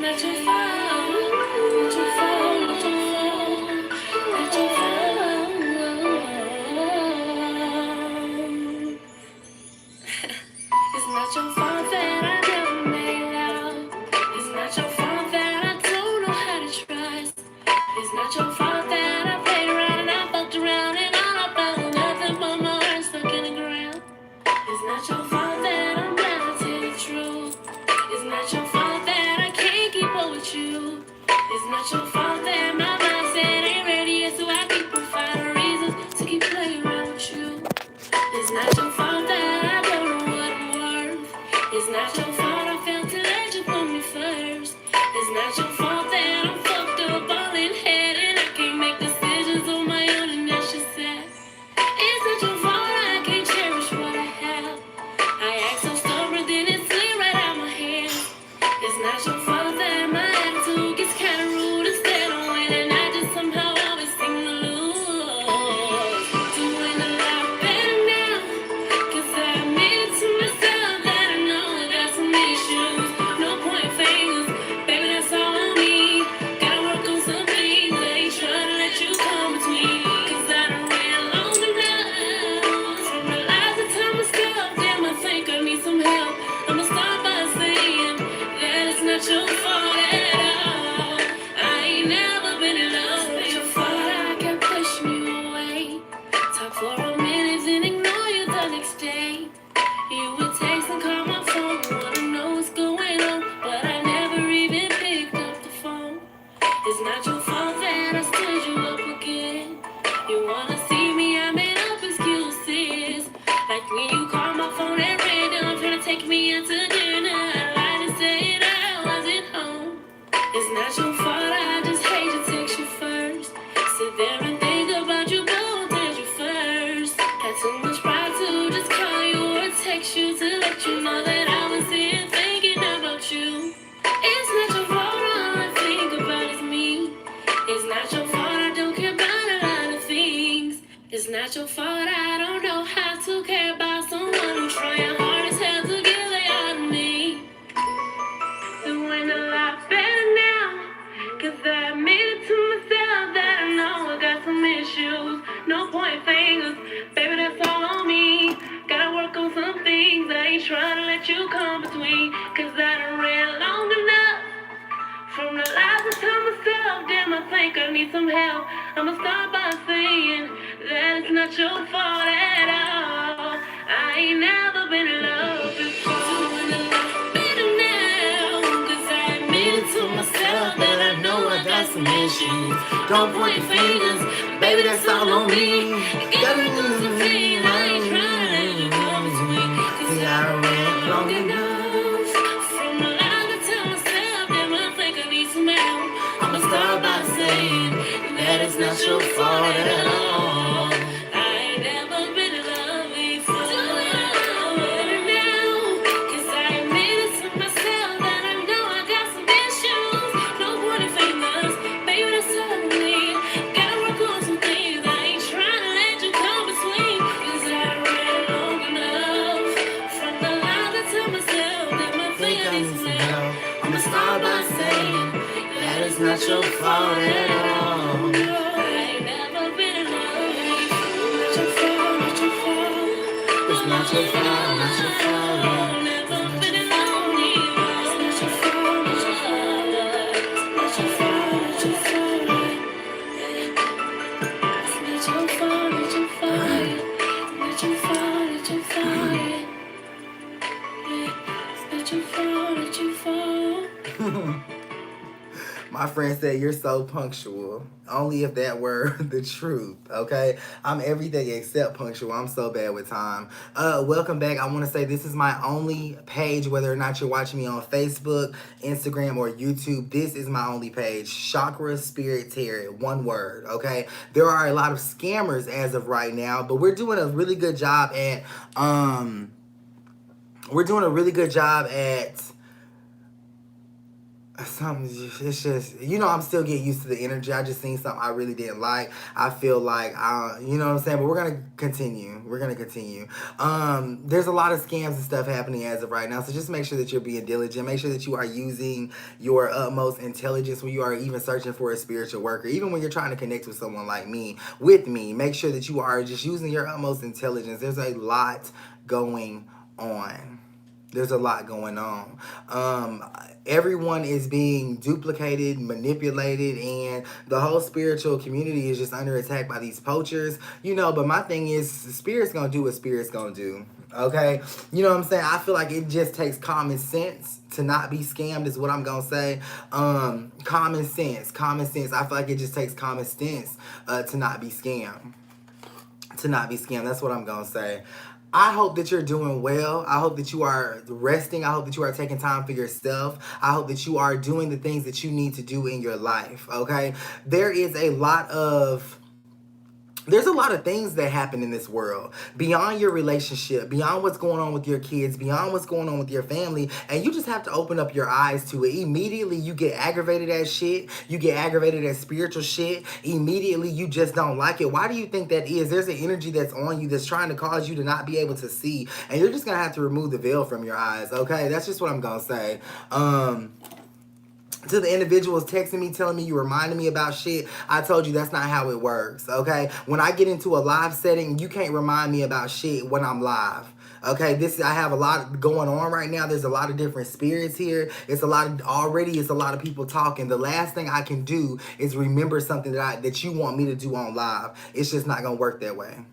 not your fault. Not your fault. Not your fault. Not your fault. It's not your fault that I never made love. It's not your fault that I don't know how to trust. It's not your fault that I played around and I fucked around and all I found was nothing but my heart stuck in the ground. It's not your fault that I'm blind to the truth. It's not your fault that I can't keep up with you. It's not your fault that my mindset ain't ready yet, so I keep on finding reasons to keep playing around with you. It's not your fault that I don't know what I'm worth. It's not your fault I failed to let you put me first. It's not your fault that I'm fucked up all in head and I can't make decisions on my own and that's just sad. It's not your fault I can't cherish what I have. I act so stubborn then it slid right out my hands. It's not your fault that my attitude gets kinda rude. Instead of winning I just somehow always seem to lose. Doing a lot better now, 'cause I admitted to myself that I know I got some issues. No point fingers, baby that's all on me. Gotta work on some things, I ain't trying to let you come between. 'Cause I done ran long enough from the lies I tell myself. Damn, I think I need some help. I'ma start by saying that it's not your fault at all. I ain't never been in love with your fault. I kept pushing you away. Talk for a minute and ignore you the next day. You would text and call my phone, wanna know what's going on, but I never even picked up the phone. It's not your fault that I stood you up again. You wanna see me, I made up excuses. Like when you called my phone at random, trying to take me out to dinner. I lied and said I wasn't home. It's not your fault, I just hate to text you first. Sit there and think about you both as you first. Had too much pride to just call you or text you to let you know that I was here thinking about you. It's not your fault, all I think about is me. It's not your fault, I don't care about a lot of things. It's not your fault, I don't know how to care about someone who's trying hard as hell to get lay out of me. Doing a lot better now, 'cause I admitted to myself that I know I got some issues. No point fingers, baby that's all on me. Gotta work on some things, I ain't trying to let you come between. 'Cause I done ran long enough from the lies I tell myself. Damn, I think I need some help. I'ma start by saying that it's not your fault at all. I ain't never been in love before. Doing a lot better now, 'cause I admitted to myself that I know I got some issues. Don't point fingers, baby that's all on me. Gotta do some things, I ain't trying to let you come between. 'Cause I done ran long enough from the lies I tell myself. Damn, I think I need some help. I'ma start by saying that it's not your fault at all. I ain't never been in love before. Doing a lot better now, 'cause I admitted to myself that I know I got some issues. No pointing fingers, baby that's all I need. Gotta work on some things, I ain't trying to let you come between. 'Cause I done ran long enough from the lies I tell myself that my thing I need some help. I'ma start by saying that it's not your fault at all. I ain't never been in love before. Not your fault, not your fault. It's not your fault, not your fault. Never been in love before. It's not your fault, not your fault. It's not your fault, not your fault. It's not your fault, not your fault. It's not your fault, not your fault. It's not your fault, not your fault. My friend said, you're so punctual. Only if that were the truth, okay? I'm everything except punctual. I'm so bad with time. Welcome back. I want to say this is my only page, whether or not you're watching me on Facebook, Instagram, or YouTube. This is my only page, ChakraSpiritTarot, one word, okay? There are a lot of scammers as of right now, but we're doing a really good job at, Something, it's just, I'm still getting used to the energy. I just seen something I really didn't like. I feel like you know what I'm saying, but we're gonna continue. There's a lot of scams and stuff happening as of right now, so just make sure that you're being diligent. Make sure that you are using your utmost intelligence when you are even searching for a spiritual worker. Even when you're trying to connect with someone like me, with me, make sure that you are just using your utmost intelligence. There's a lot going on. There's a lot going on. Everyone is being duplicated, manipulated, and the whole spiritual community is just under attack by these poachers. But my thing is, spirit's gonna do what spirit's gonna do. Okay? You know what I'm saying? I feel like it just takes common sense to not be scammed, is what I'm gonna say. Common sense. I feel like it just takes common sense to not be scammed. That's what I'm gonna say. I hope that you're doing well. I hope that you are resting. I hope that you are taking time for yourself. I hope that you are doing the things that you need to do in your life, okay? There's a lot of things that happen in this world beyond your relationship, beyond what's going on with your kids, beyond what's going on with your family, and you just have to open up your eyes to it. Immediately you get aggravated at shit, you get aggravated at spiritual shit, immediately you just don't like it. Why do you think that is? There's an energy that's on you that's trying to cause you to not be able to see, and you're just gonna have to remove the veil from your eyes, okay? That's just what I'm gonna say. To the individuals texting me, telling me you reminded me about shit, I told you that's not how it works, okay? When I get into a live setting, you can't remind me about shit when I'm live. Okay, I have a lot going on right now. There's a lot of different spirits here. It's a lot of people talking. The last thing I can do is remember something that you want me to do on live. It's just not gonna work that way.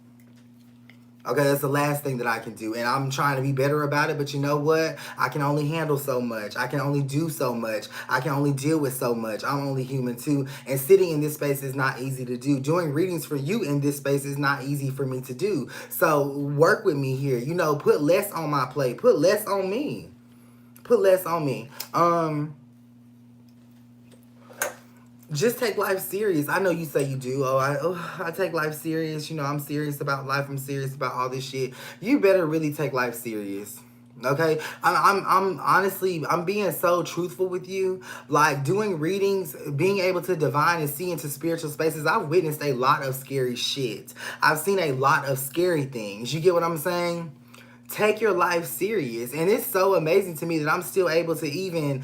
Okay, that's the last thing that I can do. And I'm trying to be better about it, but you know what? I can only handle so much. I can only do so much. I can only deal with so much. I'm only human too. And sitting in this space is not easy to do. Doing readings for you in this space is not easy for me to do. So work with me here. Put less on my plate. Put less on me. Just take life serious. I know you say you do. I take life serious. I'm serious about life. I'm serious about all this shit. You better really take life serious. Okay, I'm honestly, I'm being so truthful with you. Like, doing readings, being able to divine and see into spiritual spaces, I've witnessed a lot of scary shit. I've seen a lot of scary things. You get what I'm saying? Take your life serious. And it's so amazing to me that I'm still able to even,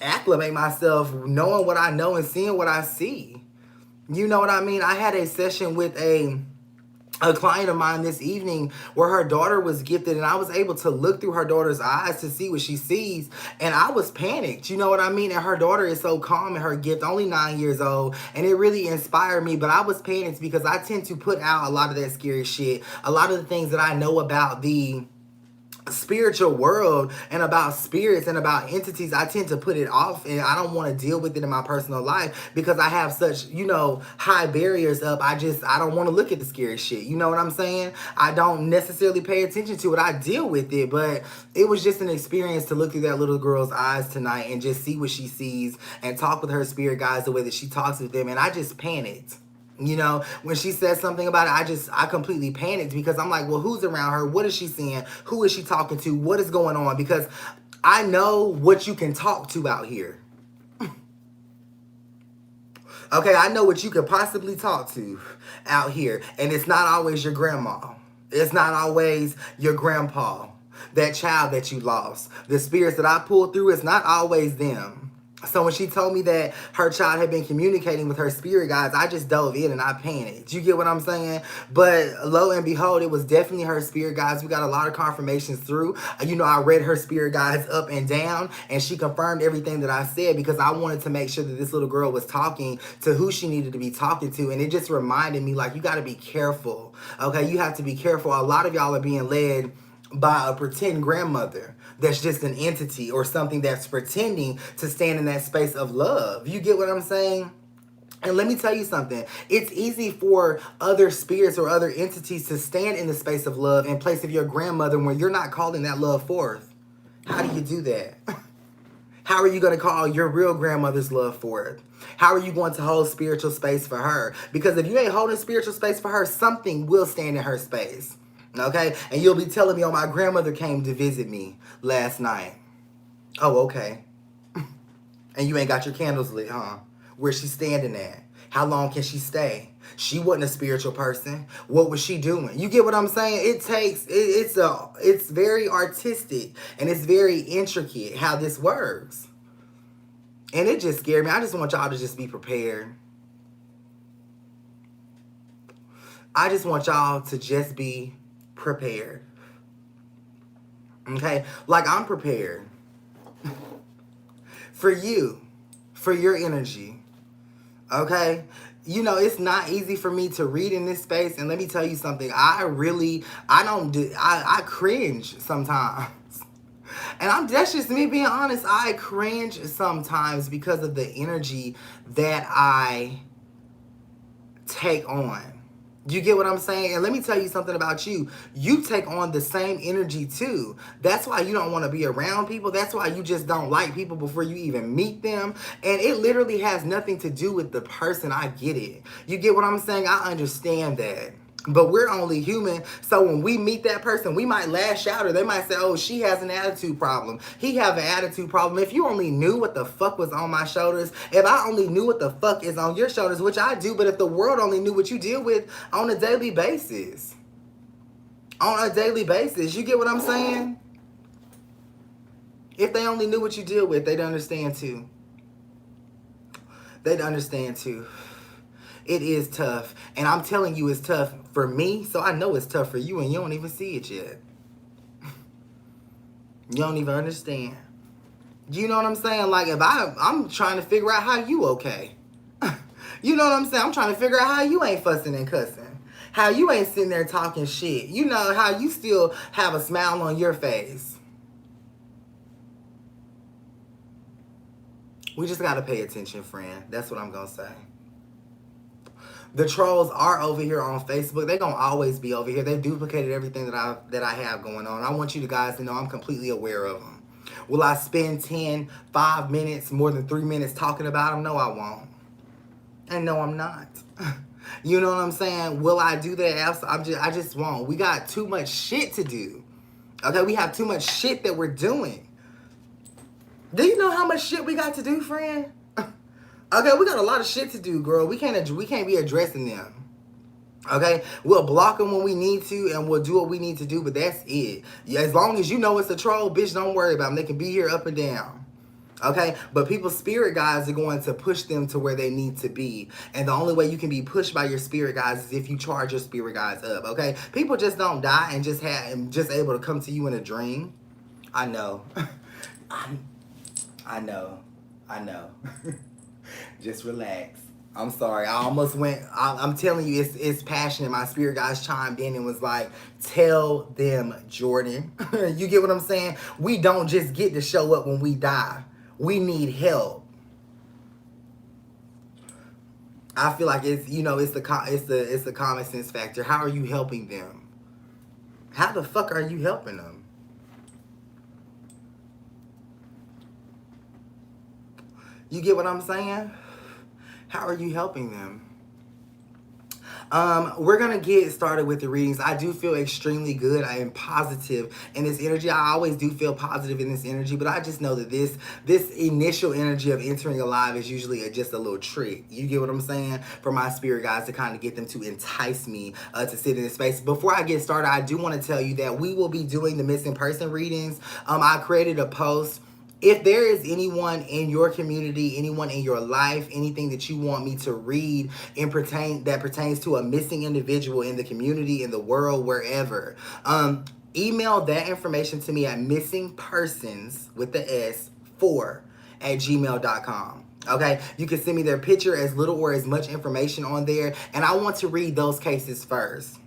acclimate myself, knowing what I know and seeing what I see. You know what I mean? I had a session with a client of mine this evening where her daughter was gifted, and I was able to look through her daughter's eyes to see what she sees, and I was panicked, you know what I mean? And her daughter is so calm in her gift, only 9 years old, and it really inspired me. But I was panicked because I tend to put out a lot of that scary shit, a lot of the things that I know about the spiritual world and about spirits and about entities. I tend to put it off, and I don't want to deal with it in my personal life because I have such, high barriers up. I don't want to look at the scary shit. You know what I'm saying? I don't necessarily pay attention to it. I deal with it, but it was just an experience to look through that little girl's eyes tonight and just see what she sees and talk with her spirit guides the way that she talks with them. And I just panicked. When she said something about it, I completely panicked because I'm like, well, who's around her? What is she seeing? Who is she talking to? What is going on? Because I know what you can talk to out here. Okay, I know what you could possibly talk to out here. And it's not always your grandma. It's not always your grandpa. That child that you lost. The spirits that I pulled through, it's not always them. So when she told me that her child had been communicating with her spirit guides, I just dove in and I panicked. You get what I'm saying? But lo and behold, it was definitely her spirit guides. We got a lot of confirmations through. I read her spirit guides up and down, and she confirmed everything that I said because I wanted to make sure that this little girl was talking to who she needed to be talking to. And it just reminded me, like, you got to be careful. Okay, you have to be careful. A lot of y'all are being led by a pretend grandmother that's just an entity or something that's pretending to stand in that space of love. You get what I'm saying? And let me tell you something. It's easy for other spirits or other entities to stand in the space of love in place of your grandmother when you're not calling that love forth. How do you do that? How are you going to call your real grandmother's love forth? How are you going to hold spiritual space for her? Because if you ain't holding spiritual space for her, something will stand in her space. Okay? And you'll be telling me, oh, my grandmother came to visit me last night. Oh, okay. And you ain't got your candles lit, huh? Where's she standing at? How long can she stay? She wasn't a spiritual person. What was she doing? You get what I'm saying? It's very artistic and it's very intricate how this works. And it just scared me. I just want y'all to just be prepared. I just want y'all to just be prepared. Okay? Like I'm prepared. For you. For your energy. Okay? You know, it's not easy for me to read in this space. And let me tell you something. I cringe sometimes. And that's just me being honest. I cringe sometimes because of the energy that I take on. You get what I'm saying? And let me tell you something about you. You take on the same energy too. That's why you don't want to be around people. That's why you just don't like people before you even meet them. And it literally has nothing to do with the person. I get it. You get what I'm saying? I understand that. But we're only human, so when we meet that person, we might lash out, or they might say, oh, she has an attitude problem. He have an attitude problem. If you only knew what the fuck was on my shoulders, if I only knew what the fuck is on your shoulders, which I do, but if the world only knew what you deal with on a daily basis. On a daily basis. You get what I'm saying? If they only knew what you deal with, they'd understand too. They'd understand too. It is tough. And I'm telling you it's tough for me, so I know it's tough for you, and you don't even see it yet. You don't even understand. You know what I'm saying? Like, if I'm trying to figure out how you okay. You know what I'm saying? I'm trying to figure out how you ain't fussing and cussing. How you ain't sitting there talking shit. You know, how you still have a smile on your face. We just gotta pay attention, friend. That's what I'm gonna say. The trolls are over here on Facebook. They're gonna always be over here. They duplicated everything that I have going on. I want you guys to know I'm completely aware of them. Will I spend 10, 5 minutes, more than 3 minutes talking about them? No, I won't. And no, I'm not. You know what I'm saying? Will I do that? I just won't. We got too much shit to do. Okay, we have too much shit that we're doing. Do you know how much shit we got to do, friend? Okay, we got a lot of shit to do, girl. We can't be addressing them. Okay, we'll block them when we need to, and we'll do what we need to do, but that's it. Yeah, as long as you know it's a troll, bitch, don't worry about them. They can be here up and down. Okay, but people's spirit guides are going to push them to where they need to be, and the only way you can be pushed by your spirit guides is if you charge your spirit guides up. Okay, people just don't die and just able to come to you in a dream. I know. I know. Just relax. I'm sorry. I almost went. I'm telling you, it's passionate. My spirit guys chimed in and was like, tell them, Jordan. You get what I'm saying? We don't just get to show up when we die. We need help. I feel like it's the common sense factor. How are you helping them? How the fuck are you helping them? You get what I'm saying? How are you helping them? We're going to get started with the readings. I do feel extremely good. I am positive in this energy. I always do feel positive in this energy, but I just know that this initial energy of entering alive is usually just a little trick. You get what I'm saying? For my spirit guides to kind of get them to entice me to sit in this space. Before I get started, I do want to tell you that we will be doing the missing person readings. I created a post. If there is anyone in your community, anyone in your life, anything that you want me to read that pertains to a missing individual in the community, in the world, wherever, email that information to me at missingpersons with the S 4@gmail.com. Okay, you can send me their picture, as little or as much information on there, and I want to read those cases first.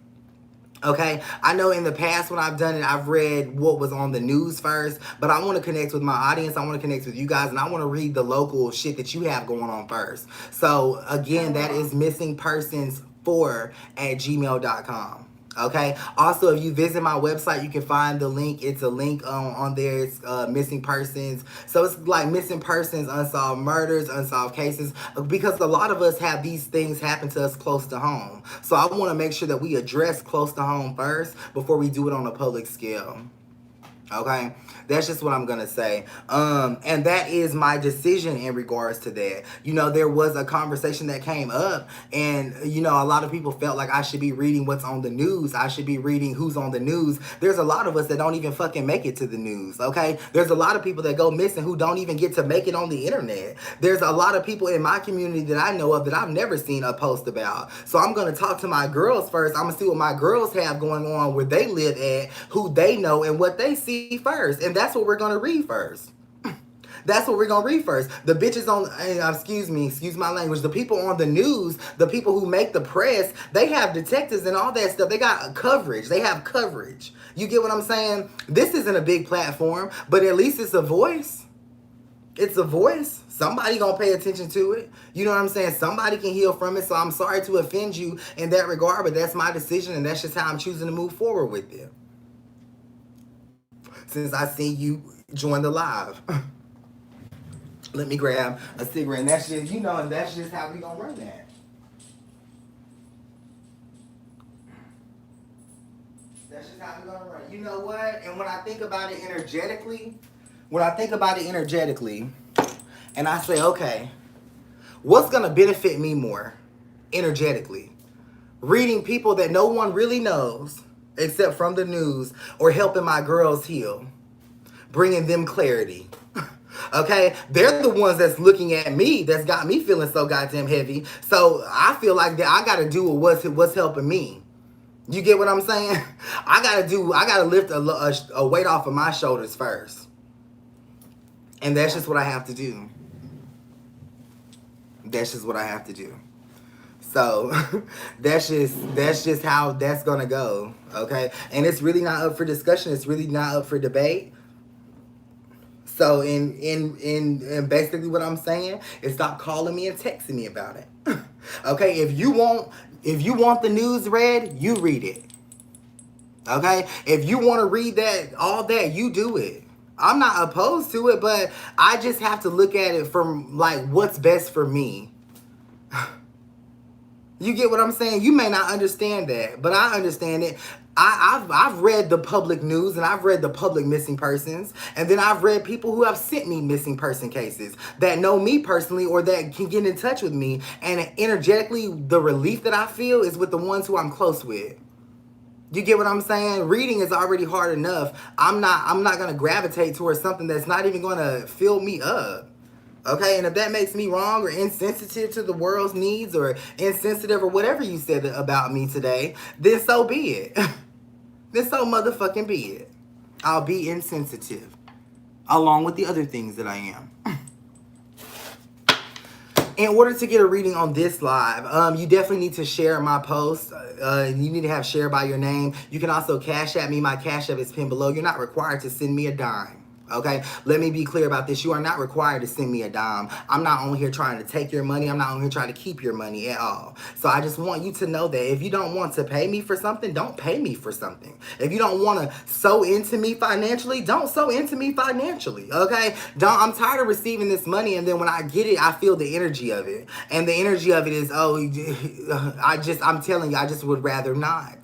Okay, I know in the past when I've done it, I've read what was on the news first, but I want to connect with my audience. I want to connect with you guys, and I want to read the local shit that you have going on first. So again, that is missingpersons4@gmail.com. Okay. Also, if you visit my website, you can find the link. It's a link on there. It's missing persons. So it's like missing persons, unsolved murders, unsolved cases, because a lot of us have these things happen to us close to home. So I want to make sure that we address close to home first before we do it on a public scale. Okay, that's just what I'm gonna say. And that is my decision in regards to that. You know, there was a conversation that came up, and you know, a lot of people felt like I should be reading what's on the news. I should be reading who's on the news. There's a lot of us that don't even fucking make it to the news. Okay, there's a lot of people that go missing who don't even get to make it on the internet. There's a lot of people in my community that I know of that I've never seen a post about. So I'm gonna talk to my girls first. I'm gonna see what my girls have going on, where they live at, who they know, and what they see first, and that's what we're gonna read first. That's what we're gonna read first. The bitches on, excuse my language, the people on the news, the people who make the press, they have detectives and all that stuff. They got coverage. They have coverage. You get what I'm saying? This isn't a big platform, but at least it's a voice. It's a voice. Somebody gonna pay attention to it. You know what I'm saying? Somebody can heal from it. So I'm sorry to offend you in that regard, but that's my decision, and that's just how I'm choosing to move forward with it. Since I see you join the live. Let me grab a cigarette. And that's just, you know, and that's just how we gonna run that. That's just how we gonna run. You know what? And when I think about it energetically, and I say, okay, what's gonna benefit me more energetically? Reading people that no one really knows except from the news, or helping my girls heal, bringing them clarity. Okay, they're the ones that's looking at me, that's got me feeling so goddamn heavy. So I feel like that I gotta do what's helping me. You get what I'm saying? I gotta lift a weight off of my shoulders first, and that's just what I have to do. That's just what I have to do. So that's just how that's gonna go. Okay, and it's really not up for discussion. It's really not up for debate. So in basically what I'm saying is, stop calling me and texting me about it. Okay, if you want the news read, you read it. Okay, if you want to read that, all that, you do it. I'm not opposed to it, but I just have to look at it from like what's best for me. You get what I'm saying? You may not understand that, but I understand it. I've read the public news, and I've read the public missing persons, and then I've read people who have sent me missing person cases that know me personally, or that can get in touch with me, and energetically the relief that I feel is with the ones who I'm close with. You get what I'm saying? Reading is already hard enough. I'm not gonna gravitate towards something that's not even gonna fill me up. Okay, and if that makes me wrong or insensitive to the world's needs, or insensitive, or whatever you said about me today, then so be it. Then so motherfucking be it. I'll be insensitive, along with the other things that I am. In order to get a reading on this live, you definitely need to share my post. You need to have share by your name. You can also Cash App me. My Cash App is pinned below. You're not required to send me a dime. Okay, let me be clear about this. You are not required to send me a dime. I'm not on here trying to take your money. I'm not on here trying to keep your money at all. So I just want you to know that if you don't want to pay me for something, don't pay me for something. If you don't want to sow into me financially, don't sow into me financially. Okay, I'm tired of receiving this money, and then when I get it, I feel the energy of it, and the energy of it is, I'm telling you, I just would rather not.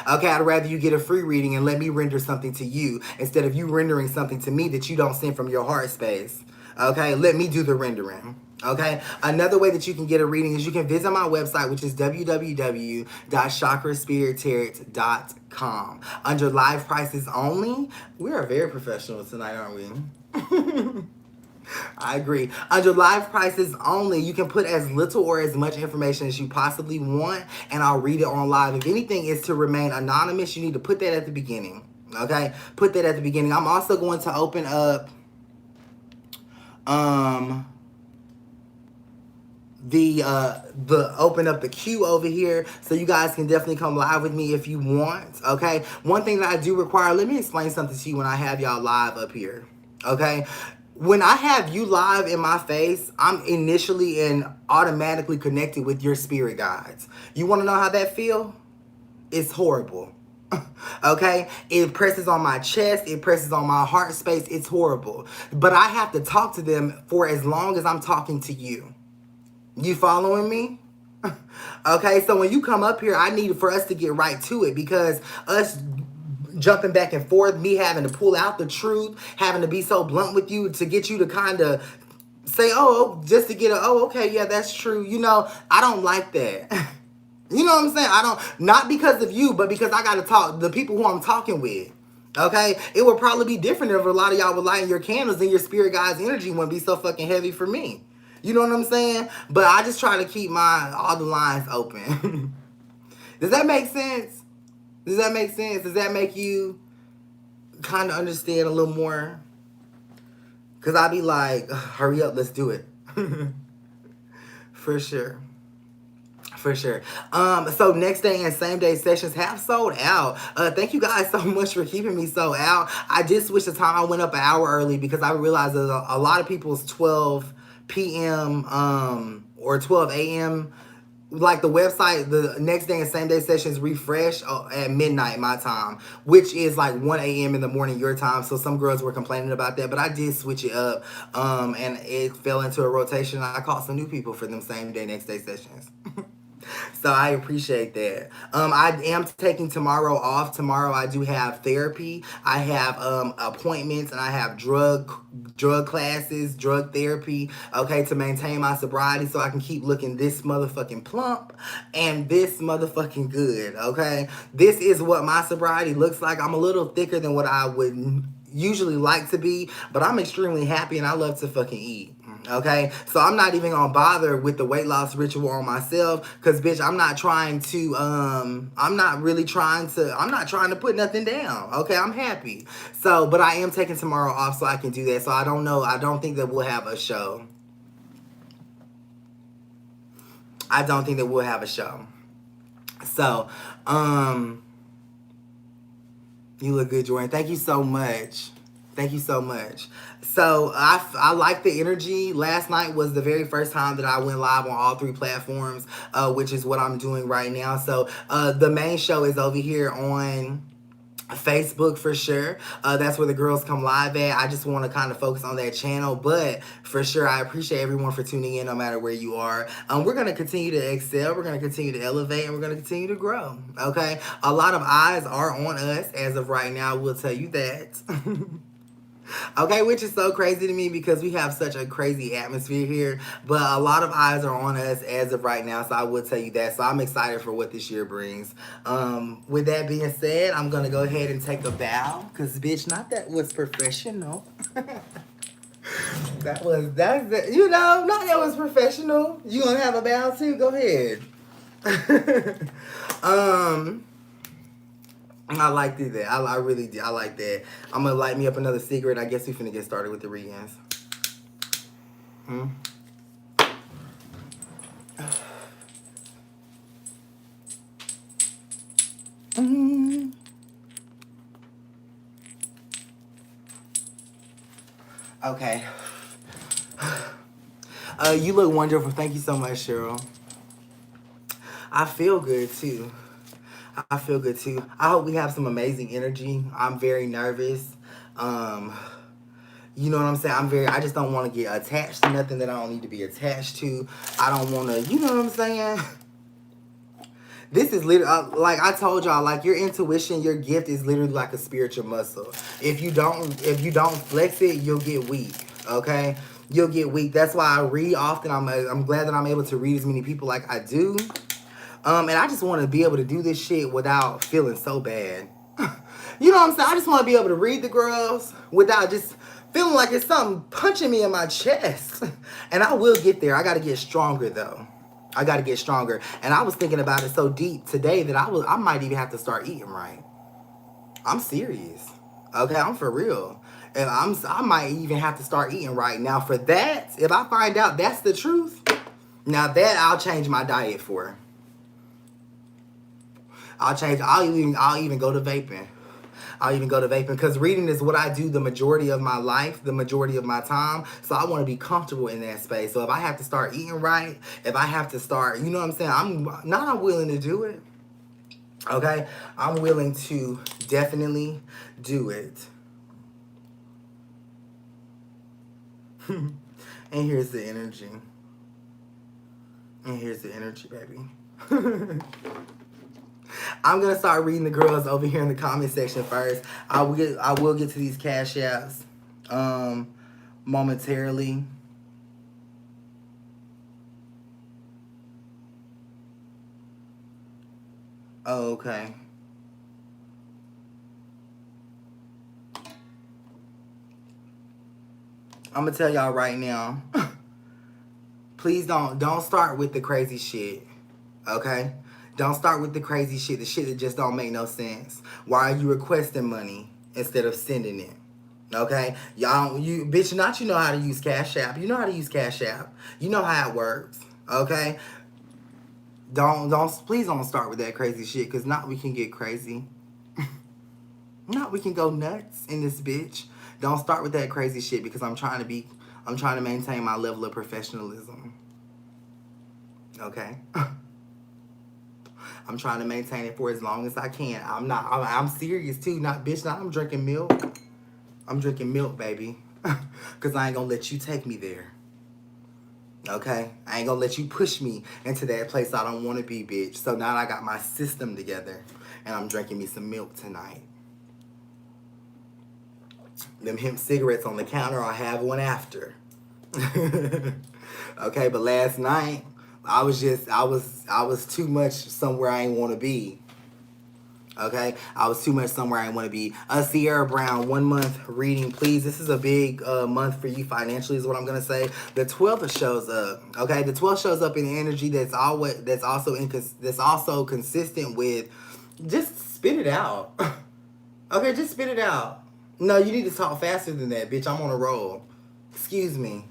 Okay, I'd rather you get a free reading and let me render something to you, instead of you rendering something to me that you don't send from your heart space. Okay, let me do the rendering. Okay, another way that you can get a reading is you can visit my website, which is www.ChakraSpiritTarot.com. Under live prices only, we are very professional tonight, aren't we? I agree. Under live prices only, you can put as little or as much information as you possibly want, and I'll read it on live. If anything is to remain anonymous, you need to put that at the beginning. Okay? Put that at the beginning. I'm also going to open up open up the queue over here, so you guys can definitely come live with me if you want. Okay? One thing that I do require, let me explain something to you when I have y'all live up here. Okay? When I have you live in my face, I'm initially and automatically connected with your spirit guides. You want to know how that feel? It's horrible. Okay? It presses on my chest. It presses on my heart space. It's horrible. But I have to talk to them for as long as I'm talking to you. You following me? Okay, so when you come up here, I need for us to get right to it, because us jumping back and forth, me having to pull out the truth, having to be so blunt with you to get you to kind of say, oh, just to get a, oh, okay, yeah, that's true. You know, I don't like that. You know what I'm saying? I don't, not because of you, but because I got to talk, the people who I'm talking with. Okay? It would probably be different if a lot of y'all would light your candles and your spirit guide's energy wouldn't be so fucking heavy for me. You know what I'm saying? But I just try to keep all the lines open. Does that make sense? Does that make sense? Does that make you kind of understand a little more? Because I be like, hurry up, let's do it. For sure. For sure. So next day and same day sessions have sold out. Thank you guys so much for keeping me so out. I did switch the time. I went up an hour early because I realized that a lot of people's 12 p.m. Or 12 a.m. like the website, the next day and same day sessions refresh at midnight my time, which is like 1 a.m. in the morning your time. So some girls were complaining about that, but I did switch it up, and it fell into a rotation. I caught some new people for them same day, next day sessions. So I appreciate that. I am taking tomorrow off. Tomorrow I do have therapy. I have appointments, and I have drug classes, drug therapy, okay, to maintain my sobriety so I can keep looking this motherfucking plump and this motherfucking good, okay? This is what my sobriety looks like. I'm a little thicker than what I would usually like to be, but I'm extremely happy and I love to fucking eat. Okay, so I'm not even gonna bother with the weight loss ritual on myself, because bitch, I'm not trying to I'm not trying to put nothing down. Okay, I'm happy. So, but I am taking tomorrow off so I can do that. So I don't think that we'll have a show. I don't think that we'll have a show. So, you look good, Jordan. Thank you so much. Thank you so much. So I like the energy. Last night was the very first time that I went live on all 3 platforms, which is what I'm doing right now. So the main show is over here on Facebook for sure. That's where the girls come live at. I just want to kind of focus on that channel, but for sure I appreciate everyone for tuning in no matter where you are. We're going to continue to excel, we're going to continue to elevate, and we're going to continue to grow. Okay, a lot of eyes are on us as of right now, we'll tell you that. Okay, which is so crazy to me because we have such a crazy atmosphere here, but a lot of eyes are on us as of right now, so I will tell you that. So I'm excited for what this year brings. With that being said, I'm gonna go ahead and take a bow, because bitch, not that was professional. Not that was professional. You gonna have a bow too? Go ahead. I like that. I really do. I like that. I'm gonna light me up another cigarette. I guess we finna get started with the readings. Okay. You look wonderful. Thank you so much, Cheryl. I feel good too. I feel good too. I hope we have some amazing energy. I'm very nervous. You know what I'm saying? I just don't want to get attached to nothing that I don't need to be attached to. I don't want to, you know what I'm saying? This is literally, like I told y'all, like your intuition, your gift is literally like a spiritual muscle. If you don't flex it, you'll get weak, okay? You'll get weak. That's why I read often. I'm glad that I'm able to read as many people like I do. And I just want to be able to do this shit without feeling so bad. You know what I'm saying? I just want to be able to read the girls without just feeling like it's something punching me in my chest. And I will get there. I got to get stronger, though. I got to get stronger. And I was thinking about it so deep today that I might even have to start eating right. I'm serious. Okay, I'm for real. And I might even have to start eating right. Now, for that, if I find out that's the truth, now that I'll change my diet for. I'll even go to vaping. I'll even go to vaping because reading is what I do the majority of my life, the majority of my time. So I want to be comfortable in that space. So if I have to start eating right, if I have to start, you know what I'm saying? I'm willing to do it. Okay? I'm willing to definitely do it. And here's the energy. And here's the energy, baby. I'm gonna start reading the girls over here in the comment section first. I will get to these cash apps momentarily. Oh, okay. I'm gonna tell y'all right now. Please don't start with the crazy shit. Okay? Don't start with the crazy shit, the shit that just don't make no sense. Why are you requesting money instead of sending it? Okay? Y'all, you bitch, not you know how to use Cash App. You know how to use Cash App. You know how it works. Okay? Please don't start with that crazy shit, cause not we can get crazy. Not we can go nuts in this bitch. Don't start with that crazy shit, because I'm trying to maintain my level of professionalism. Okay? I'm trying to maintain it for as long as I can. I'm serious too. Not bitch, not I'm drinking milk. I'm drinking milk, baby. Cause I ain't gonna let you take me there. Okay? I ain't gonna let you push me into that place I don't wanna be, bitch. So now I got my system together and I'm drinking me some milk tonight. Them hemp cigarettes on the counter, I'll have one after. Okay, but last night I was too much somewhere I ain't want to be. Okay, I was too much somewhere I didn't want to be. Sierra Brown, 1 month reading, please. This is a big month for you financially, is what I'm gonna say. The 12th shows up. Okay, the 12th shows up in energy that's also consistent with. Just spit it out. Okay, just spit it out. No, you need to talk faster than that, bitch. I'm on a roll. Excuse me.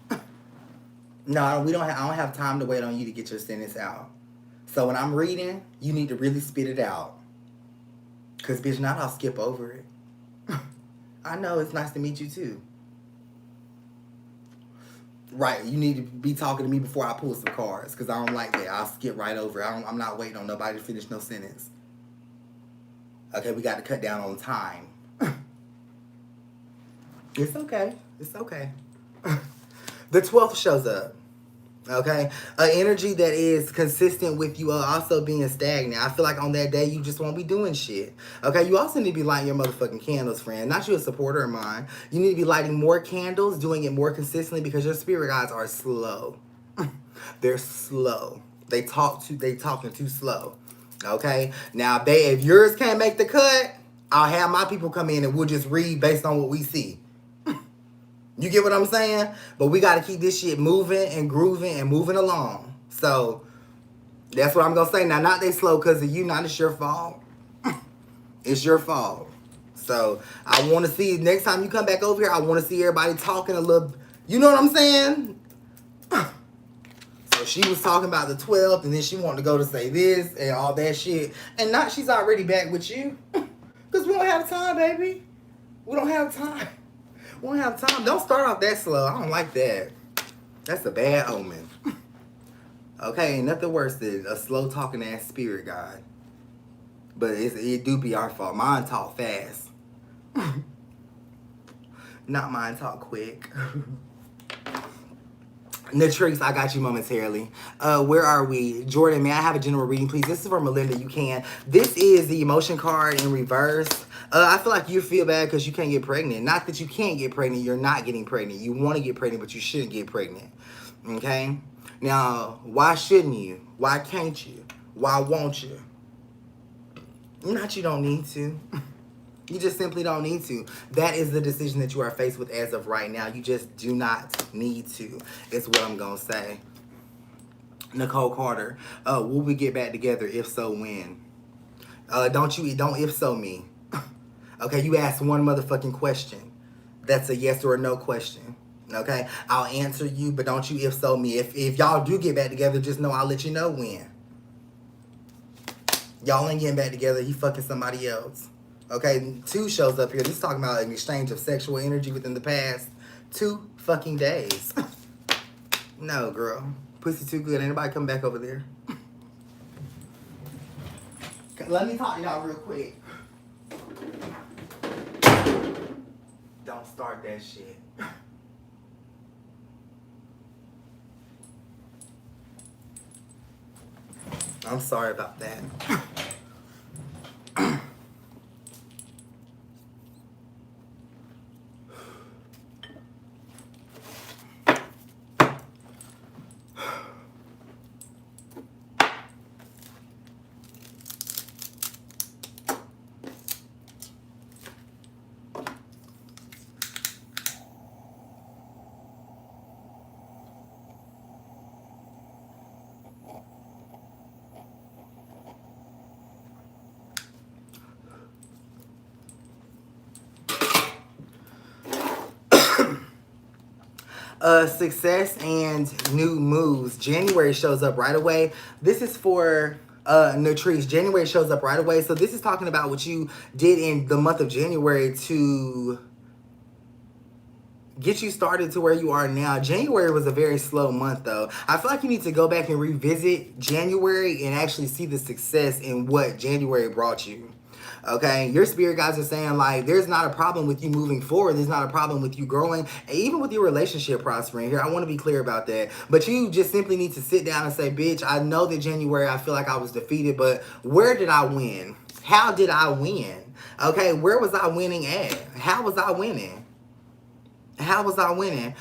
No, I don't have time to wait on you to get your sentence out. So when I'm reading, you need to really spit it out. Cause bitch, not I'll skip over it. I know, it's nice to meet you too. Right, you need to be talking to me before I pull some cards, cause I don't like that. I'll skip right over it. I'm not waiting on nobody to finish no sentence. Okay, we got to cut down on time. It's okay. It's okay. The 12th shows up. Okay, an energy that is consistent with you also being stagnant. I feel like on that day you just won't be doing shit. Okay, you also need to be lighting your motherfucking candles, friend. Not you a supporter of mine. You need to be lighting more candles, doing it more consistently, because your spirit guides are slow. They're slow. They talking too slow. Okay, now if yours can't make the cut, I'll have my people come in and we'll just read based on what we see. You get what I'm saying? But we got to keep this shit moving and grooving and moving along. So, that's what I'm going to say. Now, not they slow because of you. Not it's your fault. It's your fault. So, I want to see, next time you come back over here, I want to see everybody talking a little, you know what I'm saying? So, she was talking about the 12th, and then she wanted to go to say this and all that shit. And not she's already back with you. Because we don't have time, baby. We don't have time. We don't have time. Don't start off that slow. I don't like that. That's a bad omen. Okay, ain't nothing worse than a slow talking ass spirit guide. But it do be our fault. Mine talk fast. Not mine talk quick. Natrice, I got you momentarily. Where are we? Jordan, may I have a general reading, please? This is for Melinda. You can. This is the emotion card in reverse. I feel like you feel bad because you can't get pregnant. Not that you can't get pregnant. You're not getting pregnant. You want to get pregnant, but you shouldn't get pregnant. Okay? Now, why shouldn't you? Why can't you? Why won't you? Not you don't need to. You just simply don't need to. That is the decision that you are faced with as of right now. You just do not need to. It's what I'm going to say. Nicole Carter, will we get back together? If so, when? Don't if so me. Okay, you asked one motherfucking question. That's a yes or a no question. Okay, I'll answer you, but don't you if so me. If y'all do get back together, just know I'll let you know when. Y'all ain't getting back together. He fucking somebody else. Okay, 2 shows up here. This is talking about an exchange of sexual energy within the past 2 fucking days. No, girl. Pussy too good. Ain't nobody come back over there. Let me talk to y'all real quick. Don't start that shit. I'm sorry about that. Success and new moves. January shows up right away. This is for Latrice. January shows up right away. So this is talking about what you did in the month of January to get you started to where you are now. January was a very slow month though. I feel like you need to go back and revisit January and actually see the success in what January brought you. Okay, your spirit guides are saying like there's not a problem with you moving forward. There's not a problem with you growing, and even with your relationship prospering here. I want to be clear about that. But you just simply need to sit down and say, bitch, I know that January I feel like I was defeated, but where did I win? How did I win? Okay, where was I winning at? How was I winning? How was I winning?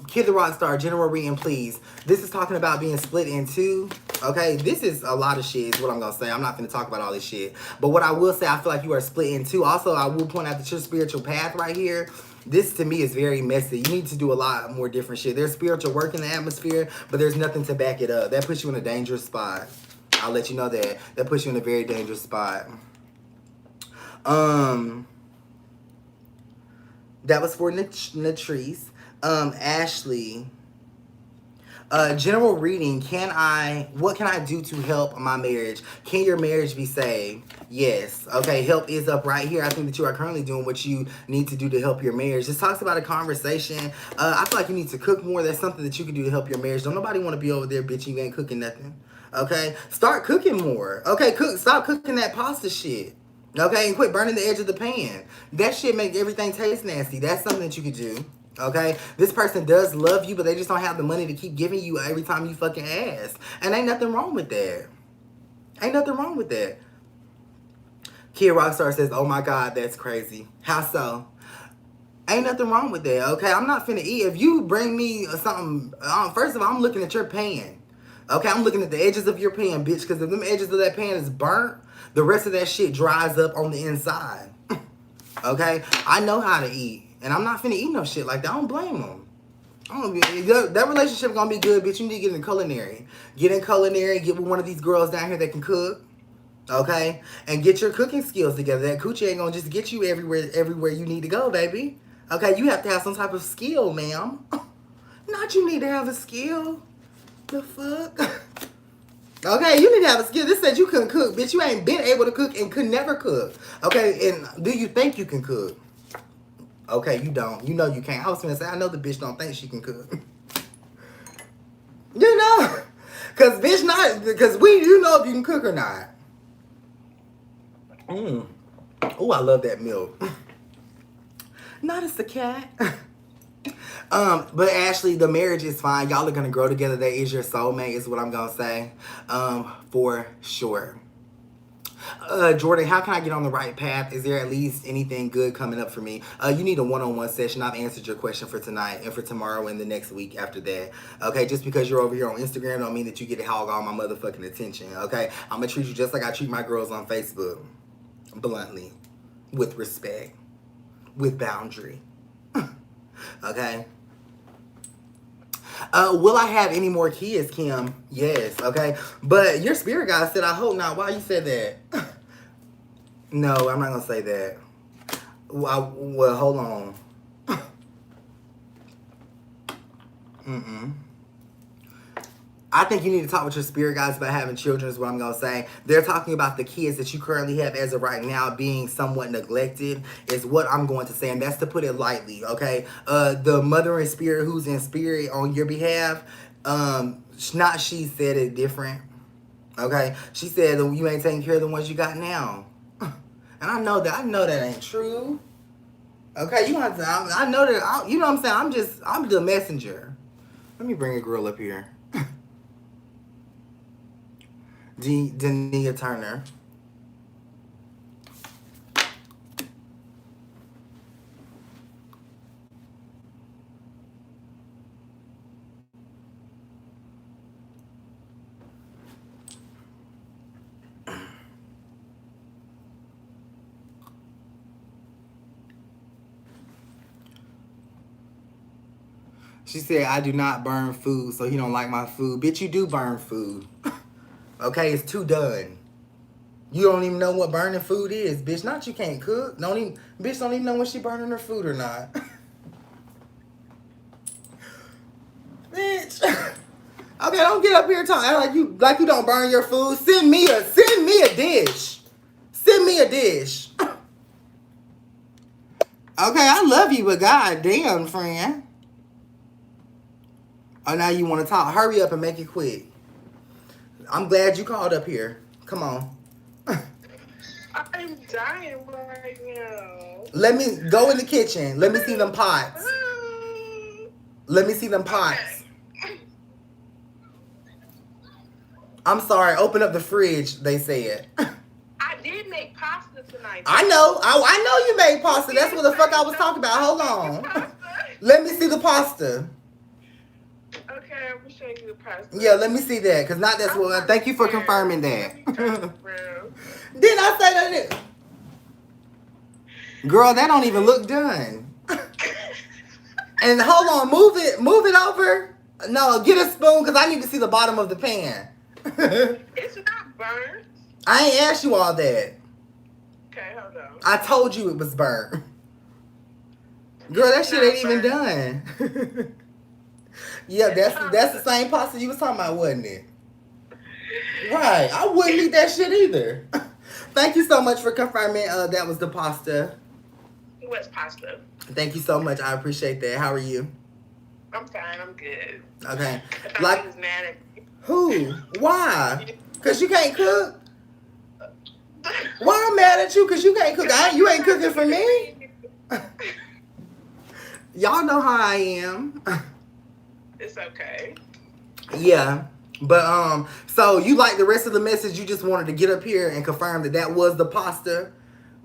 Kid the Rockstar, general reading, please. This is talking about being split in two. Okay, this is a lot of shit is what I'm going to say. I'm not going to talk about all this shit. But what I will say, I feel like you are split in two. Also, I will point out that your spiritual path right here, this to me is very messy. You need to do a lot more different shit. There's spiritual work in the atmosphere, but there's nothing to back it up. That puts you in a dangerous spot. I'll let you know that. That puts you in a very dangerous spot. That was for Latrice. Ashley. General reading. What can I do to help my marriage? Can your marriage be saved? Yes. Okay, help is up right here. I think that you are currently doing what you need to do to help your marriage. This talks about a conversation. I feel like you need to cook more. That's something that you can do to help your marriage. Don't nobody want to be over there, bitch, you ain't cooking nothing. Okay? Start cooking more. Okay, stop cooking that pasta shit. Okay, and quit burning the edge of the pan. That shit make everything taste nasty. That's something that you could do. Okay, this person does love you, but they just don't have the money to keep giving you every time you fucking ask. And ain't nothing wrong with that. Ain't nothing wrong with that. Kid Rockstar says, oh my God, that's crazy. How so? Ain't nothing wrong with that, okay? I'm not finna eat. If you bring me something, first of all, I'm looking at your pan. Okay, I'm looking at the edges of your pan, bitch, because if them edges of that pan is burnt, the rest of that shit dries up on the inside. Okay? I know how to eat. And I'm not finna eat no shit like that. I don't blame them. That relationship gonna be good, bitch. You need to get in culinary. Get in culinary. Get with one of these girls down here that can cook. Okay? And get your cooking skills together. That coochie ain't gonna just get you everywhere you need to go, baby. Okay? You have to have some type of skill, ma'am. Not you need to have a skill. The fuck? Okay, you need to have a skill. This said you couldn't cook, bitch. You ain't been able to cook and could never cook. Okay, and do you think you can cook? Okay, you don't. You know you can't. I was gonna say, I know the bitch don't think she can cook. You know? Cause bitch you know if you can cook or not. Oh, I love that milk. Not as the cat. But Ashley, the marriage is fine. Y'all are gonna grow together. That is your soulmate, is what I'm gonna say. For sure. Jordan, how can I get on the right path? Is there at least anything good coming up for me? You need a one-on-one session. I've answered your question for tonight and for tomorrow and the next week after that. Okay, just because you're over here on Instagram don't mean that you get to hog all my motherfucking attention. Okay, I'm gonna treat you just like I treat my girls on Facebook. Bluntly. With respect. With boundary. Okay? Will I have any more kids, Kim? Yes, okay? But your spirit guide said, I hope not. Why you said that? No, I'm not going to say that. Well, hold on. I think you need to talk with your spirit guides about having children is what I'm going to say. They're talking about the kids that you currently have as of right now being somewhat neglected is what I'm going to say. And that's to put it lightly, okay? The mother in spirit who's in spirit on your behalf, she said it different, okay? She said you ain't taking care of the ones you got now. And I know that ain't true. Okay, you don't have to, I know that, you know what I'm saying? I'm the messenger. Let me bring a girl up here. Dania Turner. She said, I do not burn food, so he don't like my food. Bitch, you do burn food. Okay, it's too done. You don't even know what burning food is, bitch. Not you can't cook. Bitch don't even know when she burning her food or not. Bitch. Okay, don't get up here talking like you don't burn your food. Send me a dish. Send me a dish. Okay, I love you, but god damn, friend. Oh, now you want to talk. Hurry up and make it quick. I'm glad you called up here. Come on. I'm dying right now. Let me go in the kitchen. Let me see them pots. Let me see them pots. Okay. I'm sorry. Open up the fridge, they said. I did make pasta tonight. I know. I know you made pasta. That's what the fuck I was talking about. Hold on. Let me see the pasta. Okay, I'm gonna show you the pasta. Yeah, let me see that. Because not that's what. Thank you for confirming that. Didn't I say that? Girl, that don't even look done. And hold on, move it over. No, get a spoon because I need to see the bottom of the pan. It's not burnt. I ain't asked you all that. Okay, hold on. I told you it was burnt. Girl, that shit ain't even done. Yeah, that's the same pasta you was talking about, wasn't it? Right. I wouldn't eat that shit either. Thank you so much for confirming that was the pasta. It was pasta. Thank you so much. I appreciate that. How are you? I'm fine. I'm good. Okay. I thought you was mad at me. Who? Why? Because you can't cook? Why I'm mad at you? Because you can't cook. You ain't cooking for me? Y'all know how I am. It's okay. Yeah. But, so you like the rest of the message? You just wanted to get up here and confirm that was the pasta,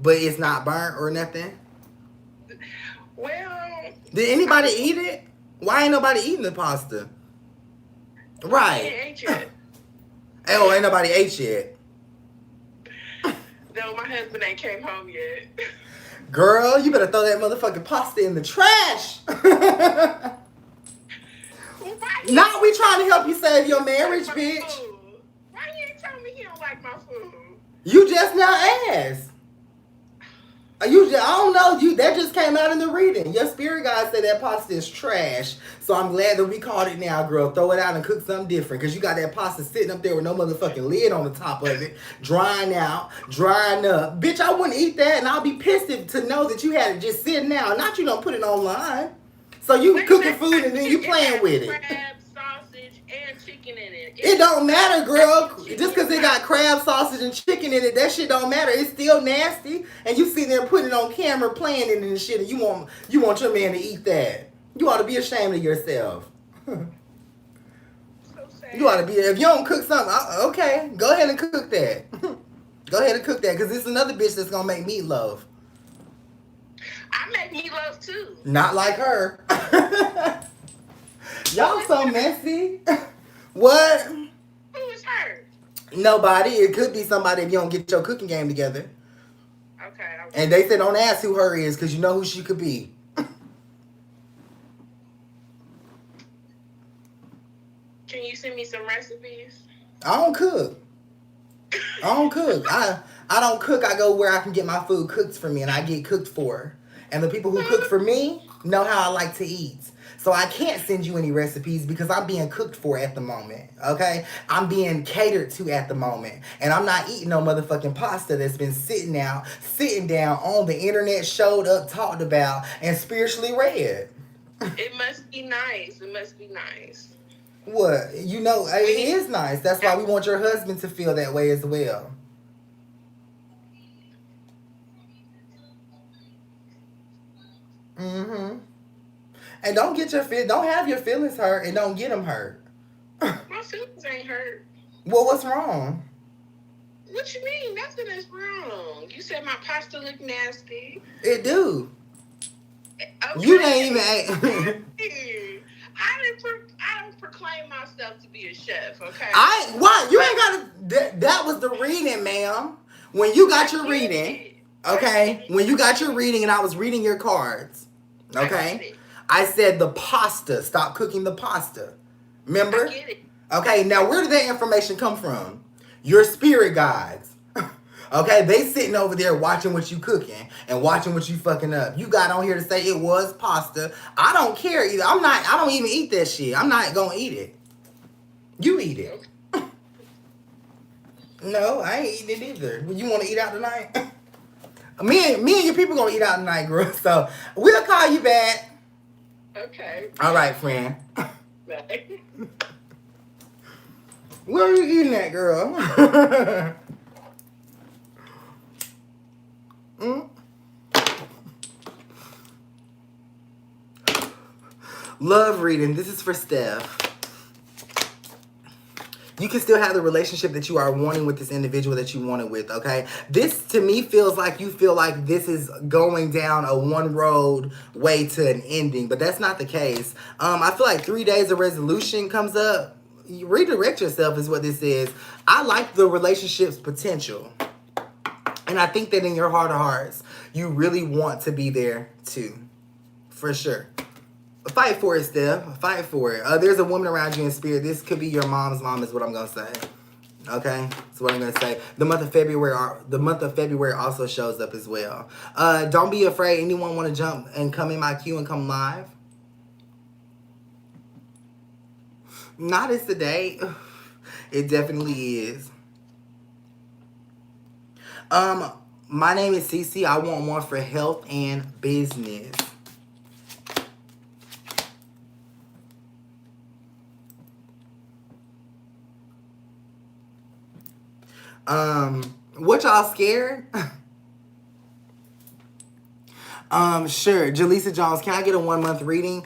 but it's not burnt or nothing? Well... Did anybody eat it? Why ain't nobody eating the pasta? Right. Ain't yet. Oh, ain't nobody ate yet. No, my husband ain't came home yet. Girl, you better throw that motherfucking pasta in the trash. Now we trying to help you save your marriage, bitch. Why you ain't telling me he don't like my food? You just now asked. I don't know. That just came out in the reading. Your spirit guide said that pasta is trash. So I'm glad that we caught it now, girl. Throw it out and cook something different. Because you got that pasta sitting up there with no motherfucking lid on the top of it. Drying out. Drying up. Bitch, I wouldn't eat that. And I'll be pissed to know that you had it just sitting out. Not you don't put it online. So you cooking food and then you playing with it. Crab, sausage, and chicken in it. It don't matter, girl. Just because it got crab, sausage, and chicken in it, that shit don't matter. It's still nasty. And you sitting there putting it on camera, playing it and shit, and you want your man to eat that. You ought to be ashamed of yourself. So sad. You ought to be. If you don't cook something, okay, go ahead and cook that. Go ahead and cook that, because it's another bitch that's going to make meatloaf. I make meatloaf too. Not like her. Y'all so messy. What? Who is her? Nobody. It could be somebody if you don't get your cooking game together. Okay. And they said don't ask who her is because you know who she could be. Can you send me some recipes? I don't cook. I don't cook. I don't cook. I go where I can get my food cooked for me and I get cooked for. And the people who cook for me know how I like to eat. So I can't send you any recipes because I'm being cooked for at the moment, okay? I'm being catered to at the moment. And I'm not eating no motherfucking pasta that's been sitting down on the internet, showed up, talked about, and spiritually read. It must be nice. It must be nice. What? You know, it is nice. That's why we want your husband to feel that way as well. Mm-hmm. And don't have your feelings hurt and don't get them hurt. My feelings ain't hurt. Well, what's wrong? What you mean? Nothing is wrong. You said my pasta looked nasty. It do. Okay. You ain't even... I don't proclaim myself to be a chef, okay? What? You ain't got to... That was the reading, ma'am. When you got your reading, okay? When you got your reading and I was reading your cards, okay? I said the pasta. Stop cooking the pasta. Remember? I get it. Okay, now where did that information come from? Your spirit guides. Okay, they sitting over there watching what you cooking and watching what you fucking up. You got on here to say it was pasta. I don't care either. I don't even eat that shit. I'm not gonna eat it. You eat it. No, I ain't eating it either. You want to eat out tonight? me and your people gonna eat out tonight, girl. So we'll call you back. Okay. All right, friend. Bye. Where are you eating at, girl? Mm? Love reading. This is for Steph. You can still have the relationship that you are wanting with this individual that you wanted with, okay? This, to me, feels like you feel like this is going down a one-road way to an ending, but that's not the case. I feel like 3 days of resolution comes up. You redirect yourself is what this is. I like the relationship's potential. And I think that in your heart of hearts, you really want to be there, too. For sure. Fight for it, Steph. Fight for it. There's a woman around you in spirit. This could be your mom's mom is what I'm going to say. Okay? That's what I'm going to say. The month of February also shows up as well. Don't be afraid. Anyone want to jump and come in my queue and come live? Not as today. It definitely is. My name is Cece. I want one for health and business. What y'all scared? Sure. Jaleesa Jones, can I get a 1 month reading?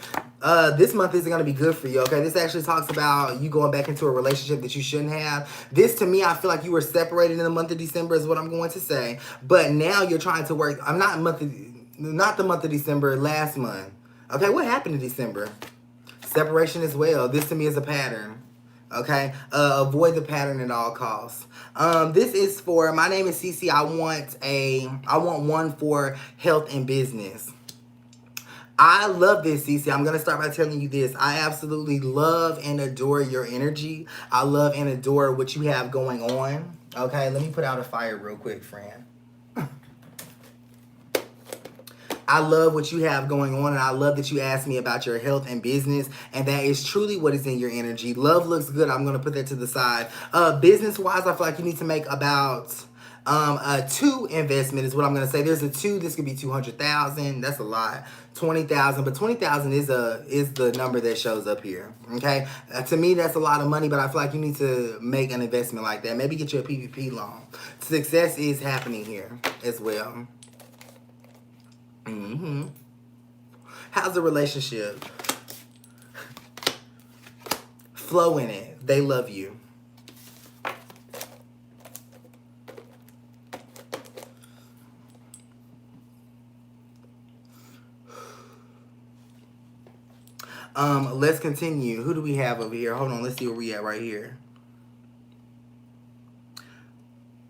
This month isn't going to be good for you, okay? This actually talks about you going back into a relationship that you shouldn't have. This, to me, I feel like you were separated in the month of December is what I'm going to say. But now you're trying to work. Not the month of December, last month. Okay, what happened in December? Separation as well. This, to me, is a pattern. Okay? Avoid the pattern at all costs. This is for, my name is Cece. I want one for health and business. I love this, Cece. I'm going to start by telling you this. I absolutely love and adore your energy. I love and adore what you have going on. Okay, let me put out a fire real quick, friend. I love what you have going on, and I love that you asked me about your health and business, and that is truly what is in your energy. Love looks good. I'm going to put that to the side. Business-wise, I feel like you need to make about a 2 investment is what I'm going to say. There's a 2. This could be 200,000. That's a lot. 20,000, but 20,000 is the number that shows up here. Okay, to me that's a lot of money, but I feel like you need to make an investment like that. Maybe get you a PPP loan. Success is happening here as well. How's the relationship? Flow in it. They love you. Let's continue. Who do we have over here? Hold on, let's see where we at right here.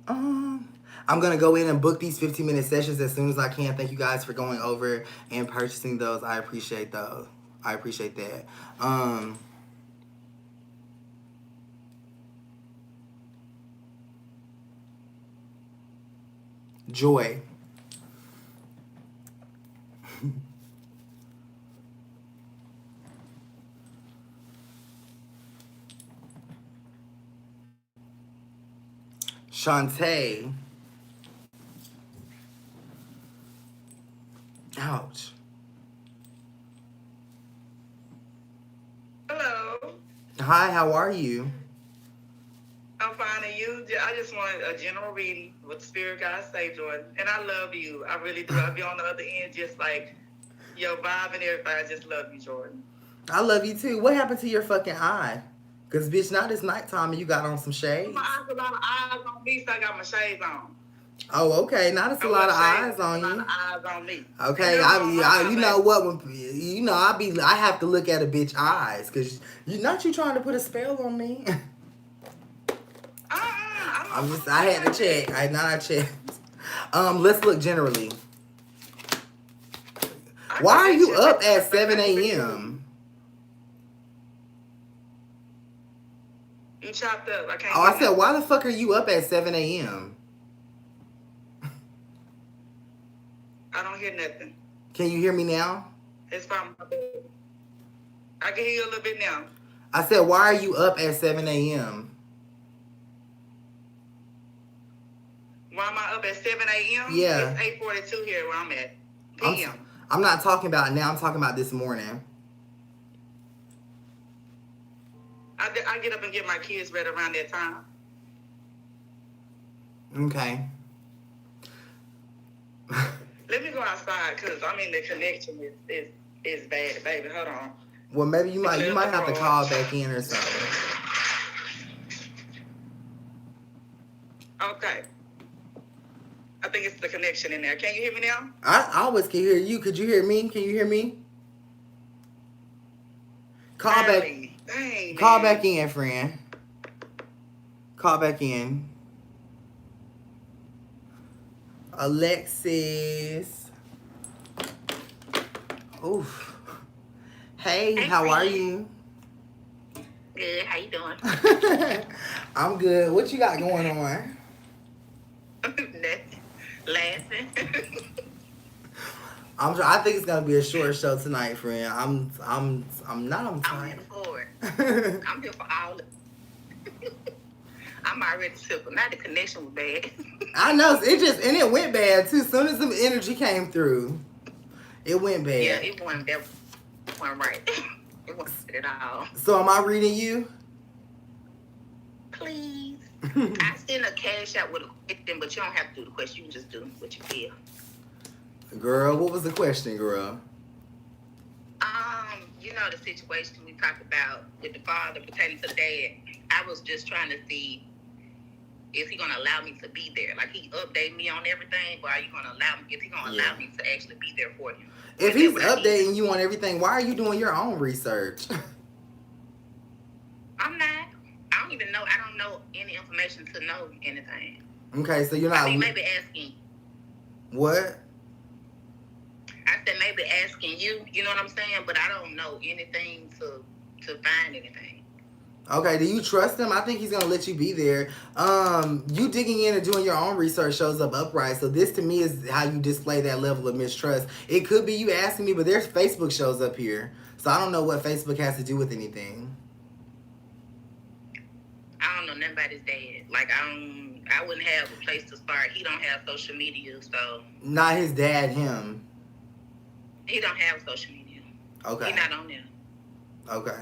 I'm going to go in and book these 15-minute sessions as soon as I can. Thank you guys for going over and purchasing those. I appreciate those. I appreciate that. Joy. Shantae. Ouch. Hello. Hi, how are you? I'm fine, and you? I just wanted a general reading with Spirit God say, Jordan. And I love you. I really do. I'll be on the other end, just like your vibe and everything. I just love you, Jordan. I love you too. What happened to your fucking eye? Because, bitch, now it's nighttime and you got on some shades. My eyes, a lot of eyes on me, so I got my shades on. Oh, okay. Now there's a lot of eyes on you. A lot of eyes on me. Okay, you know what? I have to look at a bitch eyes because you trying to put a spell on me. I had to check. I checked. Let's look generally. Why are you up at 7 a.m.? You chopped up. I can't. Oh, I said, why the fuck are you up at 7 a.m.? I don't hear nothing. Can you hear me now? It's fine. I can hear you a little bit now. I said, why are you up at 7 a.m.? Why am I up at 7 a.m.? Yeah. It's 8:42 here where I'm at. PM. I'm not talking about now. I'm talking about this morning. I get up and get my kids ready around that time. Okay. Let me go outside because I mean the connection is bad, baby. Hold on. Well, maybe you might have to call back in or something. Okay. I think it's the connection in there. Can you hear me now? I always can hear you. Could you hear me? Can you hear me? Call back. Dang, Call man. back in, friend. Call back in. Alexis. Oof. Hey, how are you? Good. How you doing? I'm good. What you got going on? Nothing. Laughing. I think it's gonna be a short show tonight, friend. I'm not on I'm time. here for it. I'm here for all of it. I'm already simple. Not the connection was bad. I know it went bad too. As soon as the energy came through, it went bad. Yeah, it wasn't right. It wasn't at all. So am I reading you? Please. I send a CashApp with a question, but you don't have to do the question. You can just do what you feel. Girl, what was the question, girl? You know the situation we talked about with the father pertaining to the dad. I was just trying to see, is he gonna allow me to be there? Like, he update me on everything, but are you gonna allow me? Is he gonna allow me to actually be there for him? If he's updating you on everything, why are you doing your own research? I'm not. I don't even know. I don't know any information to know anything. Okay, so you're not. I mean, maybe asking. What? I said maybe asking you. You know what I'm saying? But I don't know anything to find anything. Okay, do you trust him? I think he's gonna let you be there. You digging in and doing your own research shows up upright. So this to me is how you display that level of mistrust. It could be you asking me, but there's Facebook shows up here. So I don't know what Facebook has to do with anything. I don't know nothing about his dad. Like, I wouldn't have a place to start. He don't have social media, so. Not his dad, him. He don't have social media. Okay. He not on there. Okay.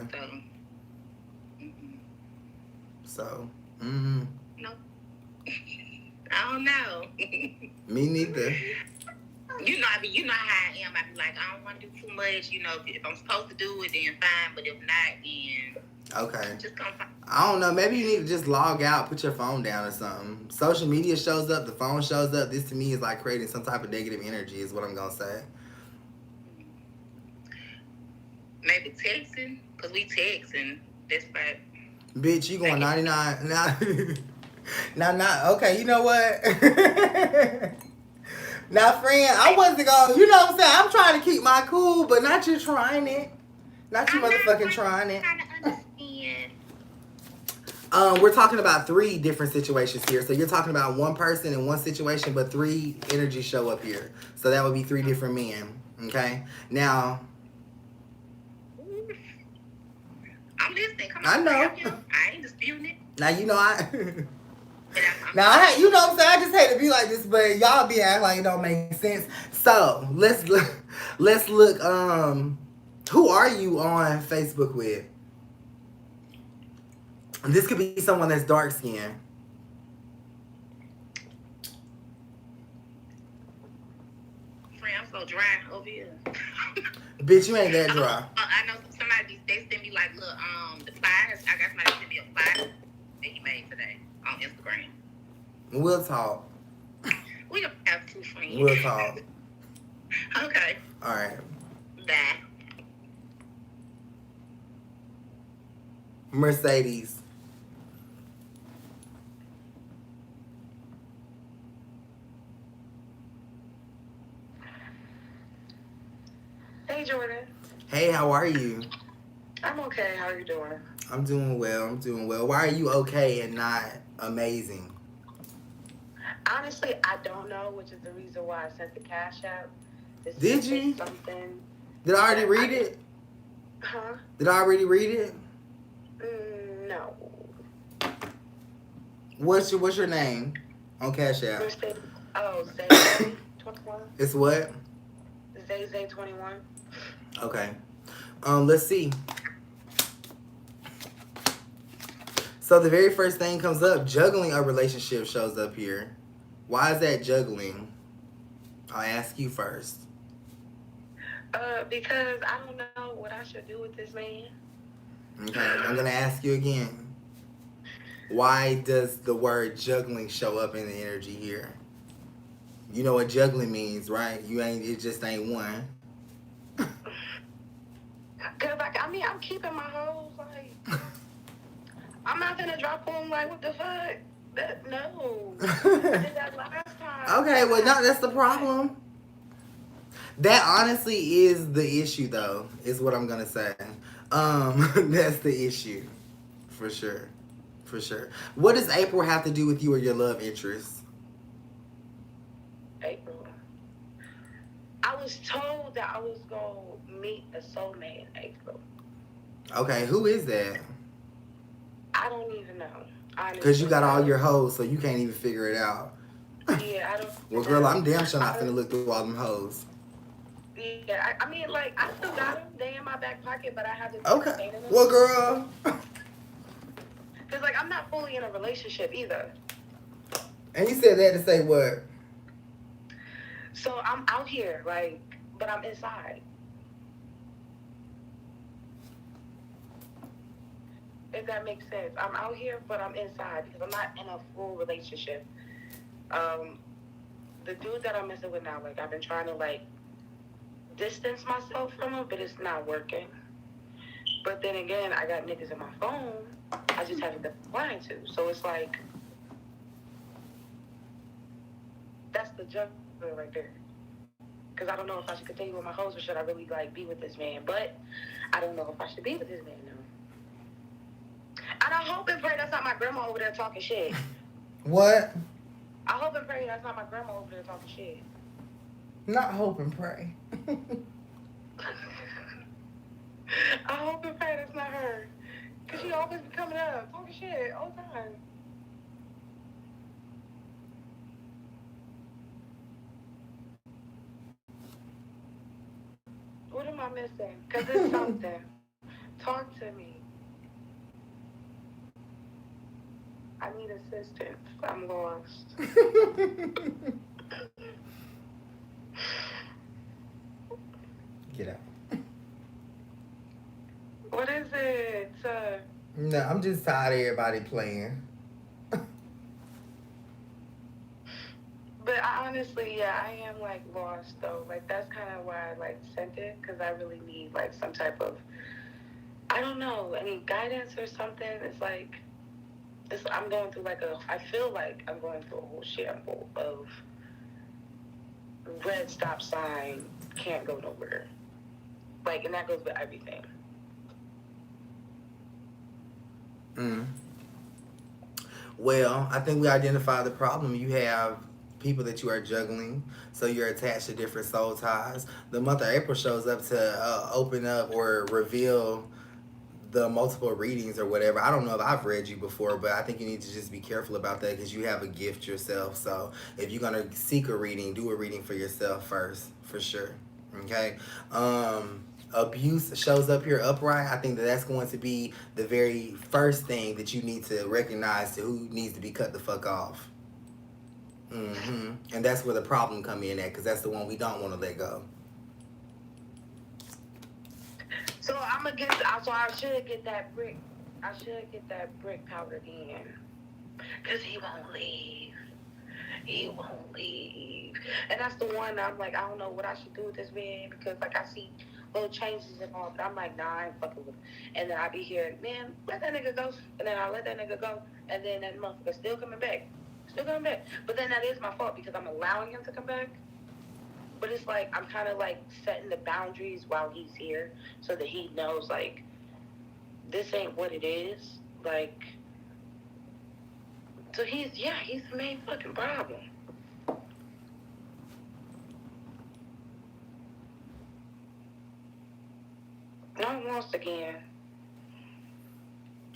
So. No. I don't know. Me neither. You know how I am. I be like, I don't want to do too much. You know, if I'm supposed to do it, then fine. But if not, then okay. just come find. I don't know. Maybe you need to just log out, put your phone down or something. Social media shows up, the phone shows up. This to me is like creating some type of negative energy is what I'm going to say. Maybe texting, because we text and that's bad. Bitch, you going 99. Now, okay, you know what? Now, friend, I wasn't going, you know what I'm saying? I'm trying to keep my cool, but not you trying it. Not you motherfucking trying it. I'm trying to understand. We're talking about 3 different situations here. So you're talking about one person in one situation, but 3 energies show up here. So that would be 3 different men. Okay? Now, I'm listening. Come on. I know. I ain't disputing it. Now, you know, I'm you know what I'm saying? I just hate to be like this, but y'all be acting like it don't make sense. So, let's look, who are you on Facebook with? This could be someone that's dark skinned. Friend, I'm so dry over here. Bitch, you ain't that dry. I know somebody, they send me like, look, the flyers. I got somebody send me a flyer that he made today on Instagram. We'll talk. We don't have 2 friends. We'll talk. Okay. All right. Bye. Mercedes. Hey, Jordan. Hey, how are you? I'm okay. How are you doing? I'm doing well. Why are you okay and not amazing? Honestly, I don't know, which is the reason why I sent the cash out. Did you? Something. Did I already read it? Huh? Did I already read it? No. What's your name on Cash App? Zay 21. It's what? Zay 21. Okay. Let's see. So the very first thing comes up, juggling a relationship shows up here. Why is that juggling? I'll ask you first. Because I don't know what I should do with this man. Okay, I'm gonna ask you again. Why does the word juggling show up in the energy here? You know what juggling means, right? It just ain't one. Cause I'm keeping my hoes, like, I'm not gonna drop them, like, what the fuck? No. I did that last time. Okay, well, no, that's the problem. That honestly is the issue, though, is what I'm gonna say. That's the issue, for sure. For sure. What does April have to do with you or your love interest? April. I was told that I was gonna meet a soulmate in April. Okay, who is that? I don't even know. Because you got all your hoes, so you can't even figure it out. Yeah, I don't. Well, girl, I'm damn sure not finna look through all them hoes. Yeah, I mean, like, I still got them. They in my back pocket, but I have to. Okay. Well, girl. Because, like, I'm not fully in a relationship either. And you said that to say what? So I'm out here, like, but I'm inside. If that makes sense. I'm out here, but I'm inside because I'm not in a full relationship. The dude that I'm messing with now, like, I've been trying to, like, distance myself from him, but it's not working. But then again, I got niggas in my phone. I just haven't been applying to. So it's like, that's the juggler right there. Because I don't know if I should continue with my hoes or should I really, like, be with this man. But I don't know if I should be with this man now. And I hope and pray that's not my grandma over there talking shit. What? I hope and pray that's not my grandma over there talking shit. Not hope and pray. I hope and pray that's not her. Because she always be coming up, talking shit all the time. What am I missing? Because it's something. Talk to me. I need assistance. I'm lost. Get out. What is it? No, I'm just tired of everybody playing. But I honestly, yeah, I am, like, lost, though. Like, that's kind of why I, like, sent it, because I really need, like, some type of, I don't know, any guidance or something. It's like, I'm going through, like, I feel like I'm going through a whole shamble of red stop sign, can't go nowhere. Like, and that goes with everything. Well, I think we identified the problem. You have people that you are juggling, so you're attached to different soul ties. The month of April shows up to open up or reveal the multiple readings or whatever. I don't know if I've read you before, but I think you need to just be careful about that because you have a gift yourself. So if you're going to seek a reading, do a reading for yourself first, for sure. Okay? Abuse shows up here upright. I think that's going to be the very first thing that you need to recognize to who needs to be cut the fuck off. And that's where the problem come in at, because that's the one we don't want to let go. So I'm gonna get. So I should get that brick. I should get that brick powdered in, cause he won't leave. He won't leave, and that's the one I'm like, I don't know what I should do with this man because like I see little changes and all, but I'm like, nah, I ain't fucking with him. And then I be hearing, man, let that nigga go, and then I let that nigga go, and then that motherfucker still coming back. But then that is my fault because I'm allowing him to come back. But it's like I'm kind of like setting the boundaries while he's here so that he knows like this ain't what it is. Like, so he's the main fucking problem. I'm lost again.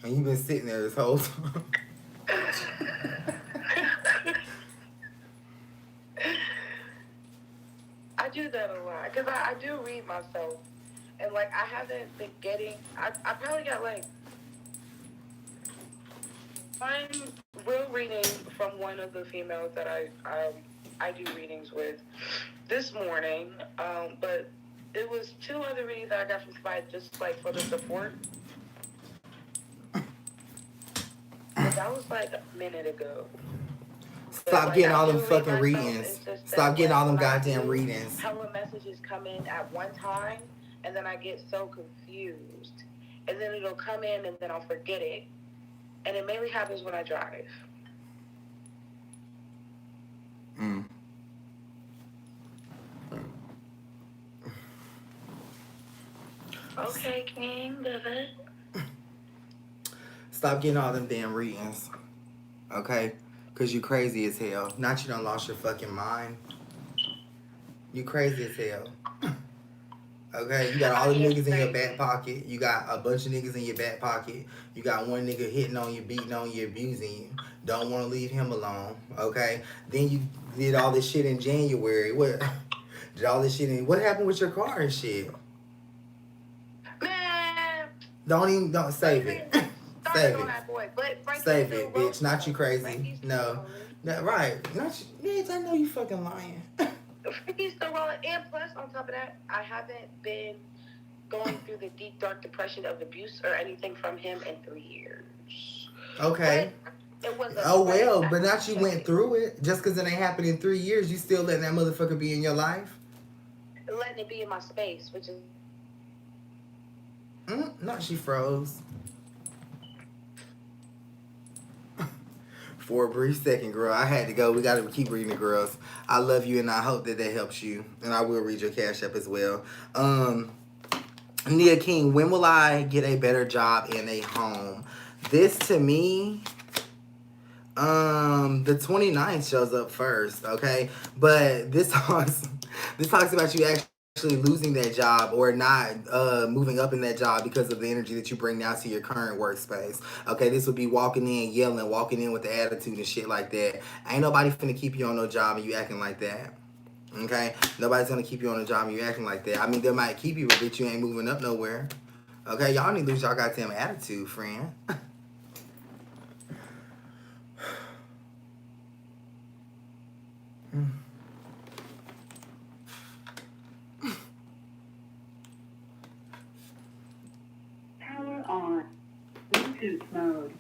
And you've been sitting there this whole time. I do that a lot because I do read myself, and like I haven't been getting. I probably got like one real reading from one of the females that I do readings with this morning, but it was 2 other readings that I got from somebody just like for the support. But that was like a minute ago. Stop Like, getting I all them do read fucking myself, readings. it's just that, Stop getting like, all them when I goddamn do, readings. hella messages come in at one time, and then I get so confused. And then it'll come in, and then I'll forget it. And it mainly happens when I drive. Mm. Okay, King, love it. Stop getting all them damn readings. Okay? Because you crazy as hell. Not you done lost your fucking mind. You crazy as hell. Okay? You got all the niggas in your back pocket. You got a bunch of niggas in your back pocket. You got one nigga hitting on you, beating on you, abusing you. Don't want to leave him alone. Okay? Then you did all this shit in January. What? Did all this shit in... What happened with your car and shit? Man. Don't save it. Save it. But Save it, bitch. Not you crazy. No. Right. Not you. Bitch, I know you fucking lying. Frankie's still rolling. And plus, on top of that, I haven't been going through the deep, dark depression of abuse or anything from him in 3 years. Okay. But it was oh, well, but not you went through it. Just because it ain't happened in 3 years, you still letting that motherfucker be in your life? Letting it be in my space, which is... Not she froze. For a brief second, girl, I had to go. We got to keep reading the girls. I love you, and I hope that helps you. And I will read your Cash App as well. Nia King, when will I get a better job in a home? This, to me, the 29th shows up first, okay? But this talks about you actually losing that job or not moving up in that job because of the energy that you bring now to your current workspace. Okay, this would be walking in yelling, walking in with the attitude and shit like that. Ain't nobody finna keep you on no job and you acting like that. Okay, nobody's gonna keep you on a job and you acting like that. I mean, they might keep you, but you ain't moving up nowhere. Okay, y'all need to lose y'all goddamn attitude, friend. Power on. Bluetooth mode.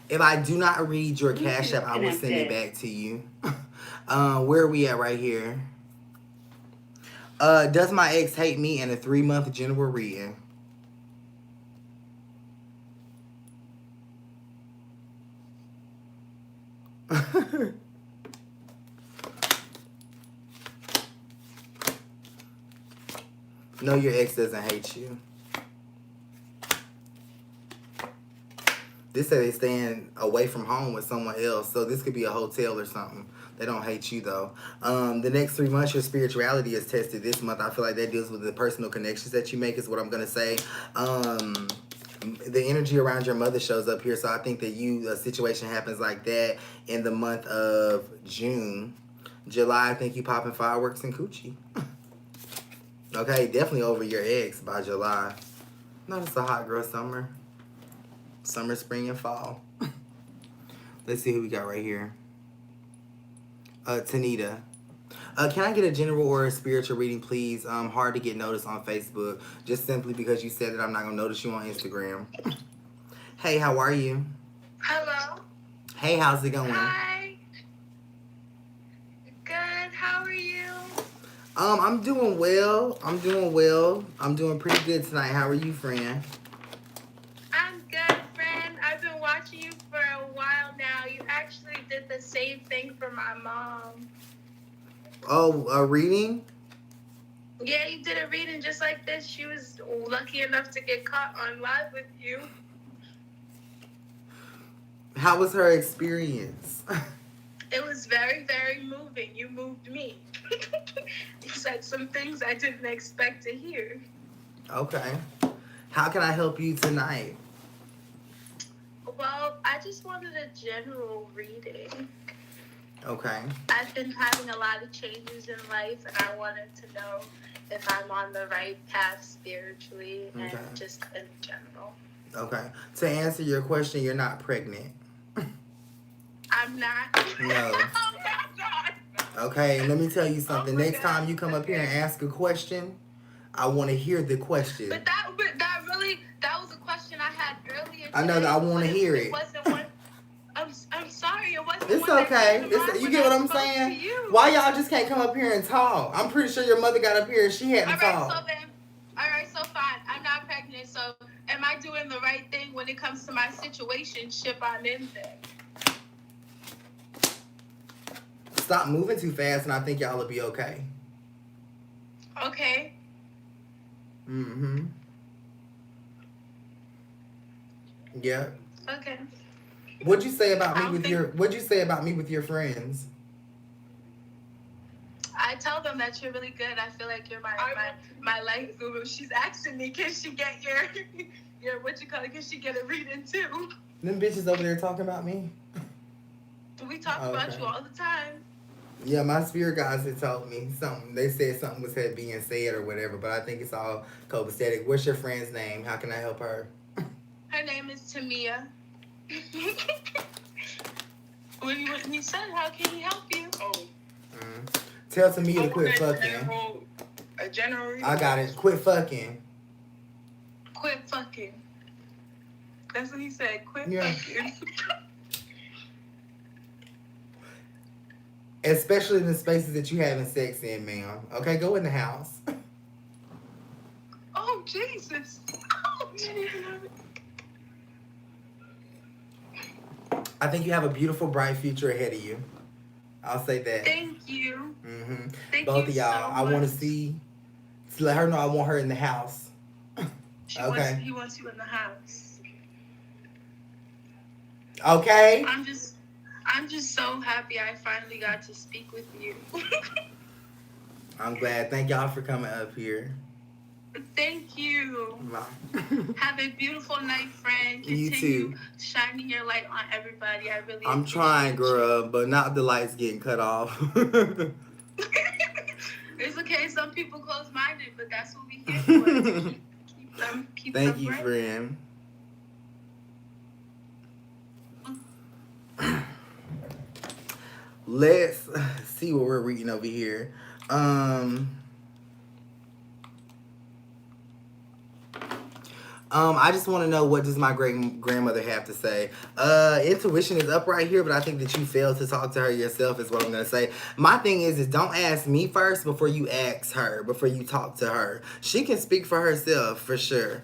If I do not read your Cash App, I will send it back to you. Where are we at right here? Does my ex hate me in a 3-month general reading? No, your ex doesn't hate you. This said they staying away from home with someone else, so this could be a hotel or something. They don't hate you, though. The next 3 months, your spirituality is tested. This month, I feel like that deals with the personal connections that you make is what I'm going to say. The energy around your mother shows up here, so I think that a situation happens like that in the month of June. July, I think you popping fireworks and coochie. Okay, definitely over your ex by July. No, it's a hot girl summer. Summer, spring, and fall. Let's see who we got right here. Tanita. Can I get a general or a spiritual reading, please? Hard to get noticed on Facebook. Just simply because you said that I'm not going to notice you on Instagram. Hey, how are you? Hello. Hey, how's it going? Hi. Good. How are you? I'm doing well. I'm doing pretty good tonight. How are you, friend? I'm good, friend. I've been watching you for a while now. You actually did the same thing for my mom. Oh, a reading? Yeah, you did a reading just like this. She was lucky enough to get caught on live with you. How was her experience? It was very, very moving. You moved me. You said some things I didn't expect to hear. Okay. How can I help you tonight? Well, I just wanted a general reading. Okay. I've been having a lot of changes in life, and I wanted to know if I'm on the right path spiritually and just in general. Okay. To answer your question, you're not pregnant. I'm not. No. Okay, let me tell you something. Next time you come up here and ask a question, I want to hear the question. But that was a question I had earlier today. I know that I want to hear it. Wasn't one. I'm sorry, it wasn't. It's one okay. that came to mind You when get what I I'm spoke saying? to you. Why y'all just can't come up here and talk? I'm pretty sure your mother got up here and she had to talk. All right, so fine. I'm not pregnant, so am I doing the right thing when it comes to my situationship I'm in then? Stop moving too fast and I think y'all will be okay. Okay. Mm-hmm. Yeah. Okay. What'd you say about me with your friends? I tell them that you're really good. I feel like you're my life guru. She's asking me, can she get your what you call it? Can she get a reading too? Them bitches over there talking about me? We talk about you all the time. Yeah, my spirit guides had told me something. They said something was being said or whatever, but I think it's all copacetic. What's your friend's name? How can I help her? Her name is Tamia. When he said, how can he help you? Oh. Tell Tamia to quit fucking. A general. I got it. Quit fucking. Quit fucking. That's what he said. Quit fucking. Especially in the spaces that you having sex in, ma'am. Okay, go in the house. Oh, Jesus. Oh, Jesus. I think you have a beautiful, bright future ahead of you. I'll say that. Thank you. Mm-hmm. Thank Both you of y'all. so I want much. to let her know I want her in the house. He wants you in the house. Okay. I'm just so happy I finally got to speak with you. I'm glad. Thank y'all for coming up here. Thank you. Have a beautiful night, friend. You Continue too. shining your light on everybody. I really I'm trying, girl, but not the lights getting cut off. It's okay. Some people close-minded, but that's what we here for. Keep Thank them you, bright. friend. Let's see what we're reading over here. I just want to know, what does my great grandmother have to say? Intuition is up right here, but I think that you failed to talk to her yourself is what I'm going to say. My thing is don't ask me first before you ask her, before you talk to her. She can speak for herself, for sure.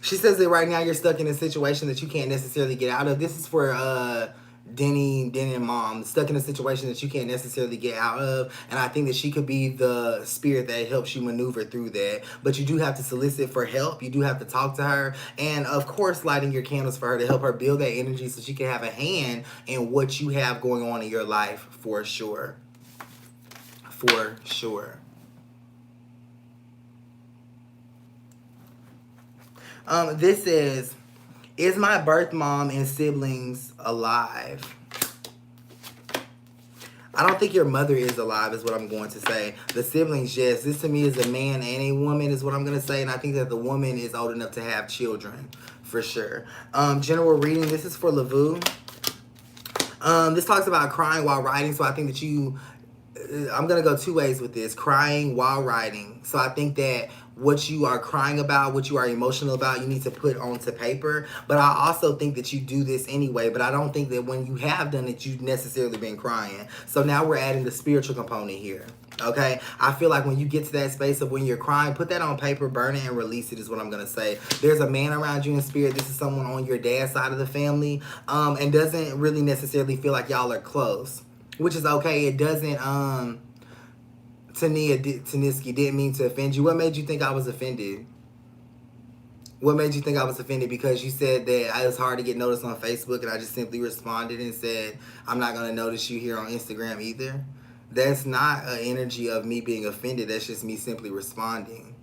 She says that right now you're stuck in a situation that you can't necessarily get out of. This is for Denny and Mom. Stuck in a situation that you can't necessarily get out of. And I think that she could be the spirit that helps you maneuver through that. But you do have to solicit for help. You do have to talk to her. And, of course, lighting your candles for her to help her build that energy so she can have a hand in what you have going on in your life, for sure. For sure. This is my birth mom and siblings alive? I don't think your mother is alive is what I'm going to say. The siblings, yes. This to me is a man and a woman is what I'm going to say. And I think that the woman is old enough to have children, for sure. General reading, this is for Lavu. This talks about crying while writing. So I think that I'm going to go two ways with this. Crying while writing. So I think that what you are crying about, what you are emotional about, you need to put onto paper. But I also think that you do this anyway. But I don't think that when you have done it, you've necessarily been crying. So now we're adding the spiritual component here. Okay? I feel like when you get to that space of when you're crying, put that on paper, burn it, and release it is what I'm going to say. There's a man around you in spirit. This is someone on your dad's side of the family. And doesn't really necessarily feel like y'all are close. Which is okay. It doesn't, Taniski didn't mean to offend you. What made you think I was offended? What made you think I was offended? Because you said that it was hard to get noticed on Facebook and I just simply responded and said, I'm not going to notice you here on Instagram either. That's not an energy of me being offended. That's just me simply responding.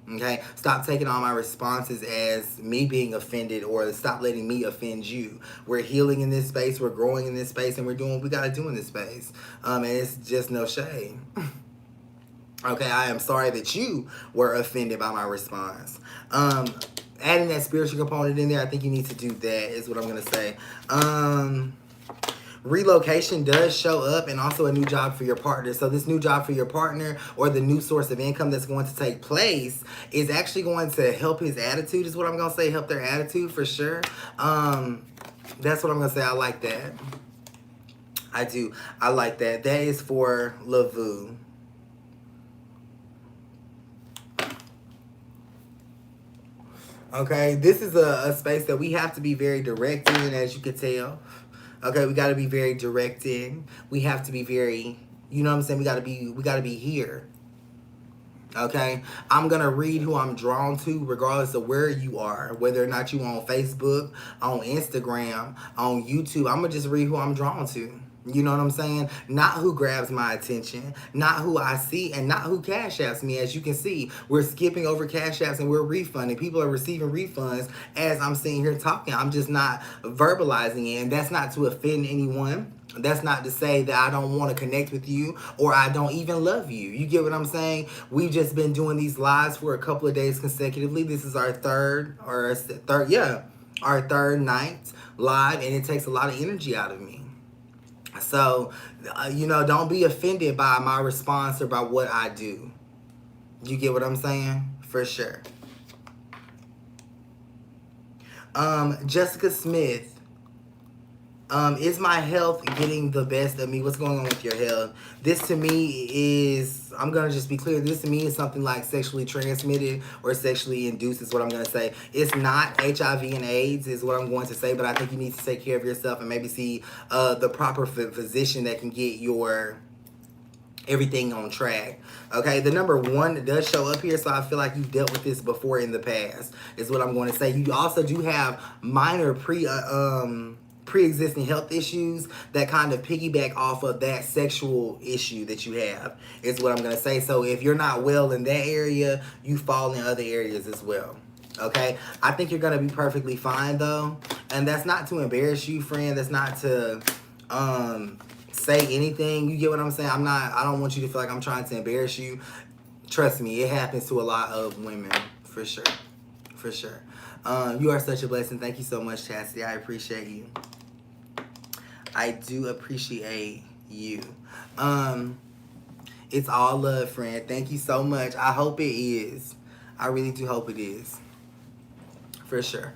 Okay? Stop taking all my responses as me being offended, or stop letting me offend you. We're healing in this space. We're growing in this space, and we're doing what we got to do in this space. And it's just no shade. Okay? I am sorry that you were offended by my response. Adding that spiritual component in there, I think you need to do that, is what I'm going to say. Relocation does show up, and also a new job for your partner. So this new job for your partner, or the new source of income that's going to take place, is actually going to help his attitude, is what I'm going to say. Help their attitude for sure. That's what I'm going to say. I like that. I do. I like that. That is for Lavu. Okay, this is a space that we have to be very direct in, as you can tell. Okay, we got to be very direct in. We have to be very, you know what I'm saying? We got to be here. Okay, I'm gonna read who I'm drawn to, regardless of where you are, whether or not you on Facebook, on Instagram, on YouTube. I'm gonna just read who I'm drawn to. You know what I'm saying? Not who grabs my attention, not who I see, and not who cash apps me. As you can see, we're skipping over cash apps and we're refunding. People are receiving refunds as I'm sitting here talking. I'm just not verbalizing it, and that's not to offend anyone. That's not to say that I don't want to connect with you, or I don't even love you. You get what I'm saying? We've just been doing these lives for a couple of days consecutively. This is our third night live, and it takes a lot of energy out of me. So, don't be offended by my response or by what I do. You get what I'm saying? For sure. Jessica Smith. Is my health getting the best of me? What's going on with your health? This to me is, I'm going to just be clear, this to me is something like sexually transmitted or sexually induced, is what I'm going to say. It's not HIV and AIDS is what I'm going to say, but I think you need to take care of yourself and maybe see the proper physician that can get your everything on track. Okay, the number 1 does show up here, so I feel like you've dealt with this before in the past, is what I'm going to say. You also do have minor pre-existing health issues that kind of piggyback off of that sexual issue that you have, is what I'm going to say. So if you're not well in that area, you fall in other areas as well. Okay, I think you're going to be perfectly fine though, and that's not to embarrass you, friend. That's not to say anything. You get what I'm saying? I don't want you to feel like I'm trying to embarrass you. Trust me, it happens to a lot of women, for sure. For sure. You are such a blessing. Thank you so much, Chastity. I appreciate you. I do appreciate you. It's all love, friend. Thank you so much. I hope it is. I really do hope it is. For sure.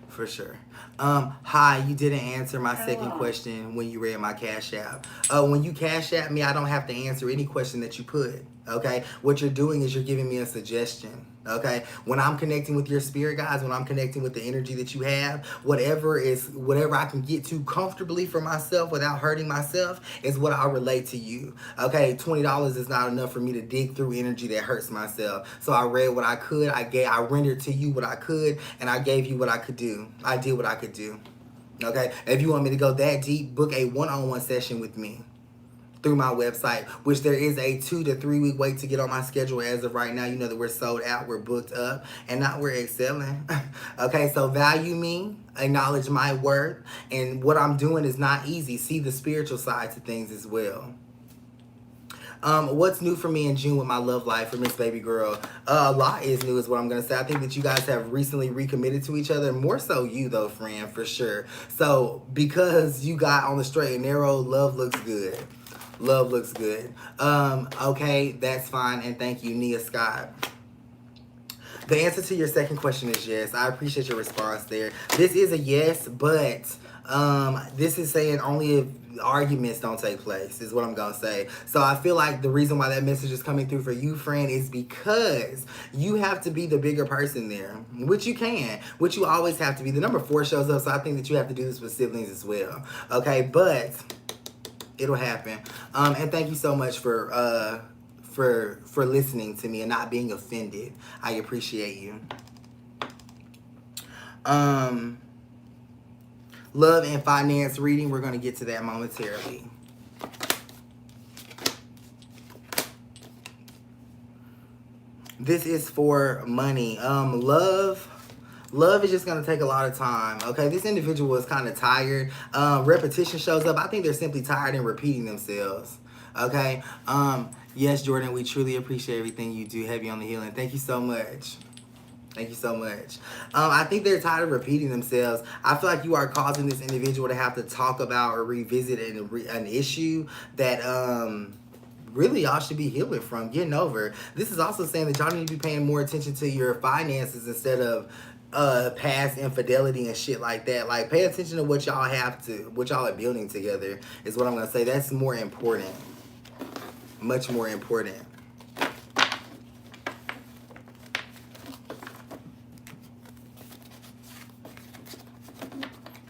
For sure. Hi, you didn't answer my second question when you read my Cash App. When you Cash App me, I don't have to answer any question that you put. Okay? What you're doing is you're giving me a suggestion. Okay? When I'm connecting with your spirit guides, when I'm connecting with the energy that you have, whatever I can get to comfortably for myself without hurting myself is what I'll relate to you. Okay? $20 is not enough for me to dig through energy that hurts myself. So I read what I could, I rendered to you what I could, and I gave you what I could do. I did what I could do. Okay? If you want me to go that deep, book a one-on-one session with me through my website, which there is a 2 to 3 week wait to get on my schedule as of right now. You know that we're sold out, we're booked up, and not we're excelling. Okay, so value me, acknowledge my worth, and what I'm doing is not easy. See the spiritual side to things as well. What's new for me in June with my love life for Miss Baby Girl? A lot is new is what I'm going to say. I think that you guys have recently recommitted to each other. More so you though, friend, for sure. So because you got on the straight and narrow, love looks good. Love looks good. Okay, that's fine. And thank you, Nia Scott. The answer to your second question is yes. I appreciate your response there. This is a yes, but this is saying only if arguments don't take place, is what I'm going to say. So I feel like the reason why that message is coming through for you, friend, is because you have to be the bigger person there, which you can, which you always have to be. The number 4 shows up, so I think that you have to do this with siblings as well. Okay, but it'll happen. And thank you so much for listening to me and not being offended. I appreciate you. Love and finance reading. We're going to get to that momentarily. This is for money. Love is just gonna take a lot of time. Okay, this individual is kind of tired. Repetition shows up. I think they're simply tired and repeating themselves. Okay. Yes, Jordan, we truly appreciate everything you do. Heavy on the healing. Thank you so much. Thank you so much. I think they're tired of repeating themselves. I feel like you are causing this individual to have to talk about or revisit an issue that really y'all should be healing from, getting over. This is also saying that y'all need to be paying more attention to your finances instead of past infidelity and shit like that. Like, pay attention to what y'all are building together is what I'm gonna say. That's more important. Much more important.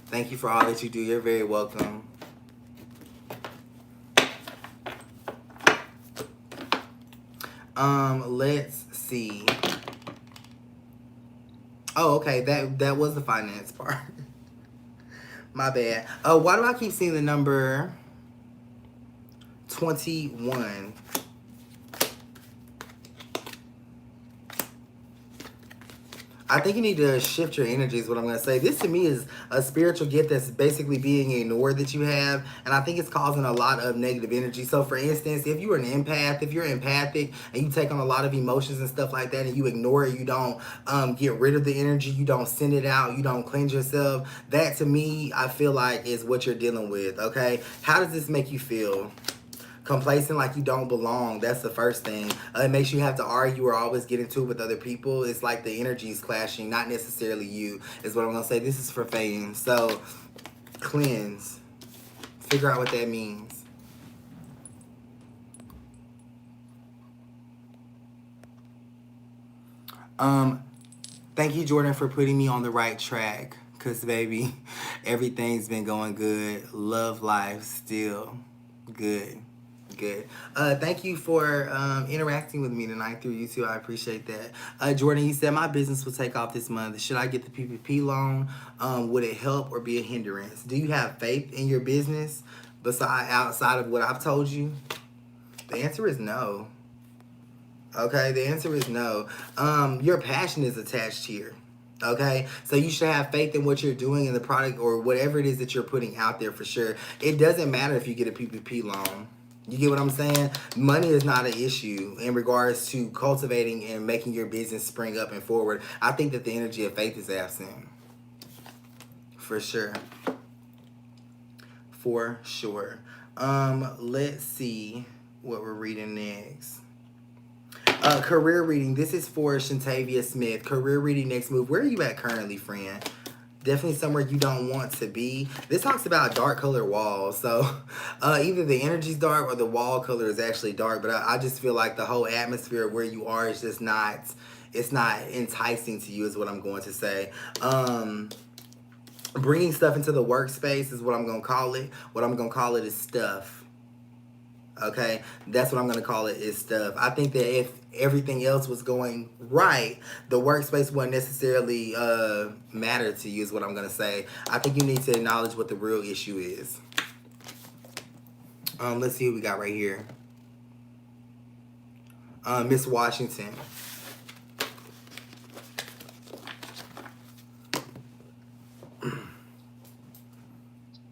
Thank you for all that you do. You're very welcome. Let's see. Oh, okay. That was the finance part. My bad. Why do I keep seeing the number 21? I think you need to shift your energy is what I'm going to say. This to me is a spiritual gift that's basically being ignored that you have. And I think it's causing a lot of negative energy. So for instance, if you're an empath, if you're empathic and you take on a lot of emotions and stuff like that and you ignore it, you don't get rid of the energy, you don't send it out, you don't cleanse yourself. That to me, I feel like is what you're dealing with. Okay. How does this make you feel? Complacent, like you don't belong. That's the first thing. It makes you have to argue or always get into it with other people. It's like the energy is clashing, not necessarily you, is what I'm going to say. This is for fame. So, cleanse. Figure out what that means. Thank you, Jordan, for putting me on the right track. Because, baby, everything's been going good. Love life still good. Good. Thank you for interacting with me tonight through YouTube. I appreciate that. Jordan, you said my business will take off this month. Should I get the PPP loan? Would it help or be a hindrance? Do you have faith in your business outside of what I've told you? The answer is no. Okay, the answer is no. Your passion is attached here. Okay, so you should have faith in what you're doing in the product or whatever it is that you're putting out there for sure. It doesn't matter if you get a PPP loan. You get what I'm saying? Money is not an issue in regards to cultivating and making your business spring up and forward. I think that the energy of faith is absent. For sure. For sure. Let's see what we're reading next. Career reading. This is for Shantavia Smith. Career reading, next move. Where are you at currently, friend? Definitely somewhere you don't want to be. This talks about dark color walls. So either the energy's dark or the wall color is actually dark. But I just feel like the whole atmosphere of where you are is just not, it's not enticing to you is what I'm going to say. Bringing stuff into the workspace is what I'm going to call it. What I'm going to call it is stuff. Okay, that's what I'm going to call it is stuff. I think that if everything else was going right, the workspace wouldn't necessarily matter to you is what I'm going to say. I think you need to acknowledge what the real issue is. Let's see what we got right here. Miss Washington.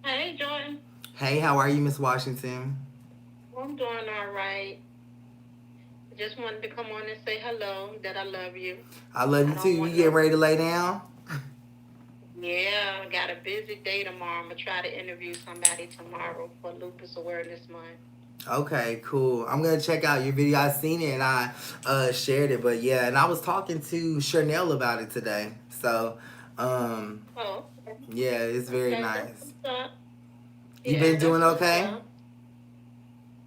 Hey, Jordan. Hey, how are you, Miss Washington? I'm doing all right. Just wanted to come on and say hello, that I love you. I love you too. You getting ready to lay down? Yeah, I got a busy day tomorrow. I'm going to try to interview somebody tomorrow for Lupus Awareness Month. Okay, cool. I'm going to check out your video. I seen it and I shared it. But yeah, and I was talking to Chanel about it today. So, okay. Yeah, it's very nice. You Yeah, been doing okay?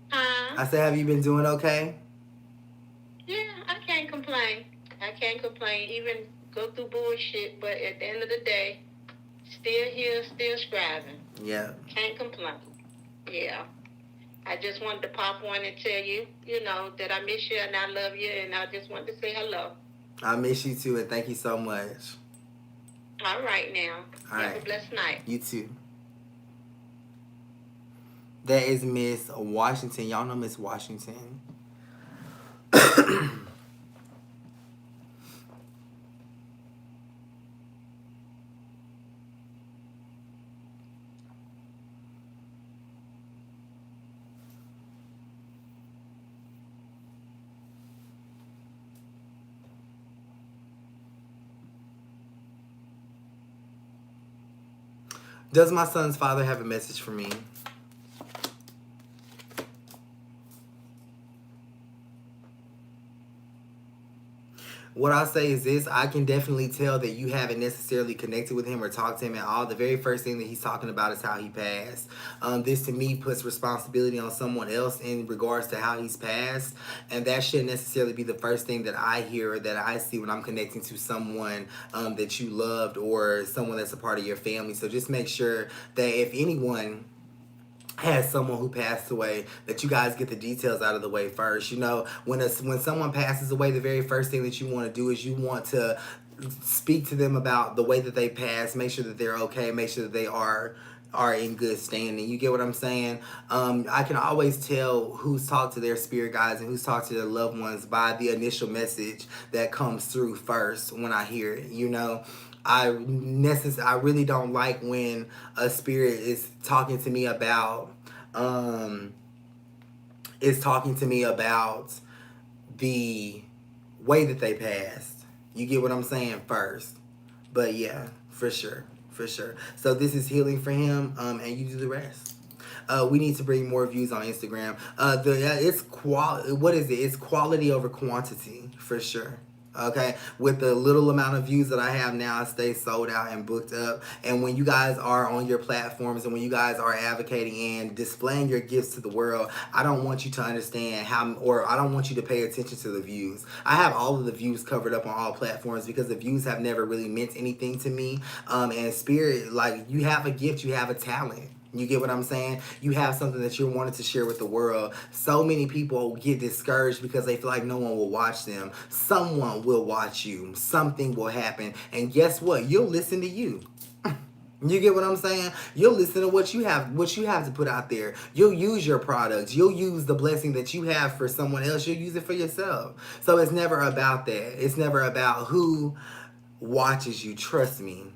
Huh? I said, have you been doing okay? Yeah, I can't complain. I can't complain. Even go through bullshit, but at the end of the day, still here, still striving. Yeah. Can't complain. Yeah. I just wanted to pop on and tell you, you know, that I miss you and I love you, and I just wanted to say hello. I miss you too, and thank you so much. All right now. All Have right. a blessed night. You too. That is Miss Washington. Y'all know Miss Washington. Does my son's father have a message for me? What I'll say is this: I can definitely tell that you haven't necessarily connected with him or talked to him at all. The very first thing that he's talking about is how he passed. This to me puts responsibility on someone else in regards to how he's passed, and that shouldn't necessarily be the first thing that I hear or that I see when I'm connecting to someone that you loved or someone that's a part of your family. So just make sure that if anyone has someone who passed away, that you guys get the details out of the way first. You know, when someone passes away, the very first thing that you want to do is you want to speak to them about the way that they passed, make sure that they're okay, make sure that they are in good standing. You get what I'm saying? I can always tell who's talked to their spirit guides and who's talked to their loved ones by the initial message that comes through first when I hear it, you know? I really don't like when a spirit is talking to me about the way that they passed. You get what I'm saying first. But yeah, for sure. So this is healing for him, and you do the rest. We need to bring more views on Instagram. It's quality over quantity, for sure. Okay, with the little amount of views that I have now, I stay sold out and booked up. And when you guys are on your platforms and when you guys are advocating and displaying your gifts to the world, I don't want you to understand I don't want you to pay attention to the views. I have all of the views covered up on all platforms because the views have never really meant anything to me. And spirit, like, you have a gift, you have a talent. You get what I'm saying? You have something that you're wanting to share with the world. So many people get discouraged because they feel like no one will watch them. Someone will watch you. Something will happen. And guess what? You'll listen to you. You get what I'm saying? You'll listen to what you have to put out there. You'll use your products. You'll use the blessing that you have for someone else. You'll use it for yourself. So it's never about that. It's never about who watches you. Trust me.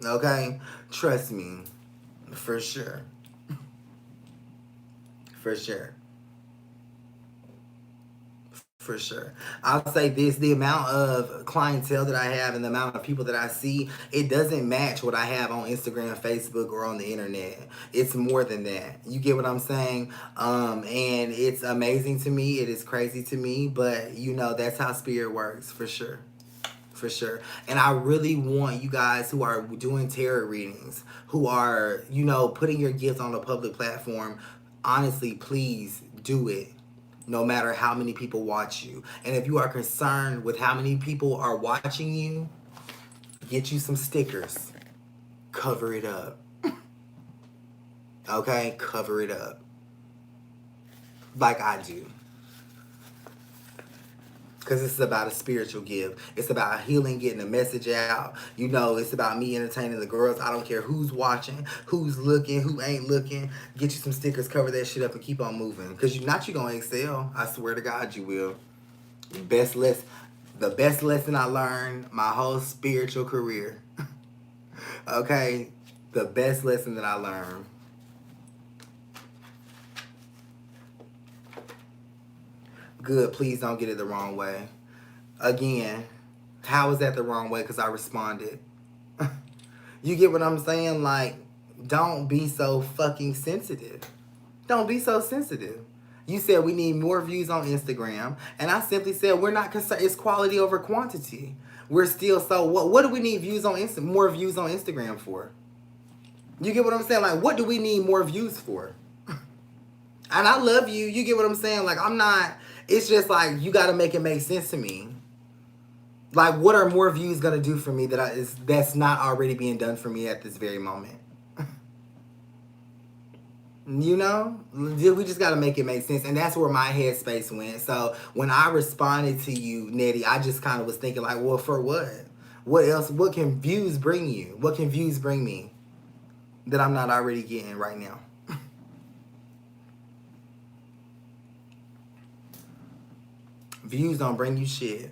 Okay? Trust me. For sure. I'll say this: the amount of clientele that I have and the amount of people that I see, it doesn't match what I have on Instagram, Facebook, or on the internet. It's more than that. You get what I'm saying? And it's amazing to me. It is crazy to me, but you know, that's how spirit works, for sure. And I really want you guys who are doing tarot readings, who are, you know, putting your gift on a public platform, honestly, please do it, no matter how many people watch you. And if you are concerned with how many people are watching you, get you some stickers. Cover it up. Okay? Cover it up. Like I do. Because this is about a spiritual gift. It's about healing, getting a message out. You know, it's about me entertaining the girls. I don't care who's watching, who's looking, who ain't looking. Get you some stickers, cover that shit up, and keep on moving. Because you're going to excel. I swear to God you will. The best lesson I learned my whole spiritual career. Okay? The best lesson that I learned. Good, please don't get it the wrong way. Again, how is that the wrong way? Because I responded. You get what I'm saying? Like, don't be so fucking sensitive. Don't be so sensitive. You said we need more views on Instagram. And I simply said we're not concerned. It's quality over quantity. We're still so... What do we need more views on Instagram for? You get what I'm saying? Like, what do we need more views for? And I love you. You get what I'm saying? Like, I'm not... It's just like, you got to make it make sense to me. Like, what are more views going to do for me that's not already being done for me at this very moment? You know? We just got to make it make sense. And that's where my headspace went. So when I responded to you, Nettie, I just kind of was thinking like, well, for what? What else? What can views bring you? What can views bring me that I'm not already getting right now? Views don't bring you shit.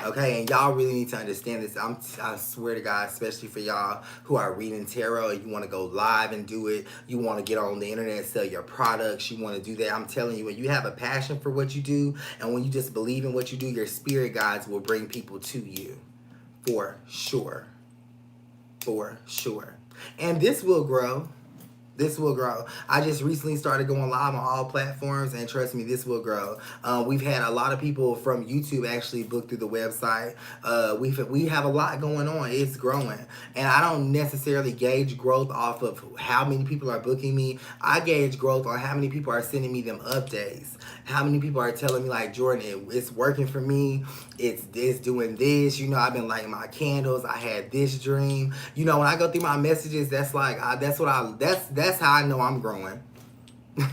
Okay, and y'all really need to understand this. I swear to God, especially for y'all who are reading tarot, you want to go live and do it. You want to get on the internet and sell your products. You want to do that. I'm telling you, when you have a passion for what you do, and when you just believe in what you do, your spirit guides will bring people to you. For sure. for sure. And this will grow. This will grow. I just recently started going live on all platforms, and trust me, this will grow. We've had a lot of people from YouTube actually book through the website. We have a lot going on. It's growing, and I don't necessarily gauge growth off of how many people are booking me. I gauge growth on how many people are sending me them updates. How many people are telling me like, Jordan, it's working for me. It's doing this. You know, I've been lighting my candles. I had this dream. You know, when I go through my messages, that's like that's how I know I'm growing.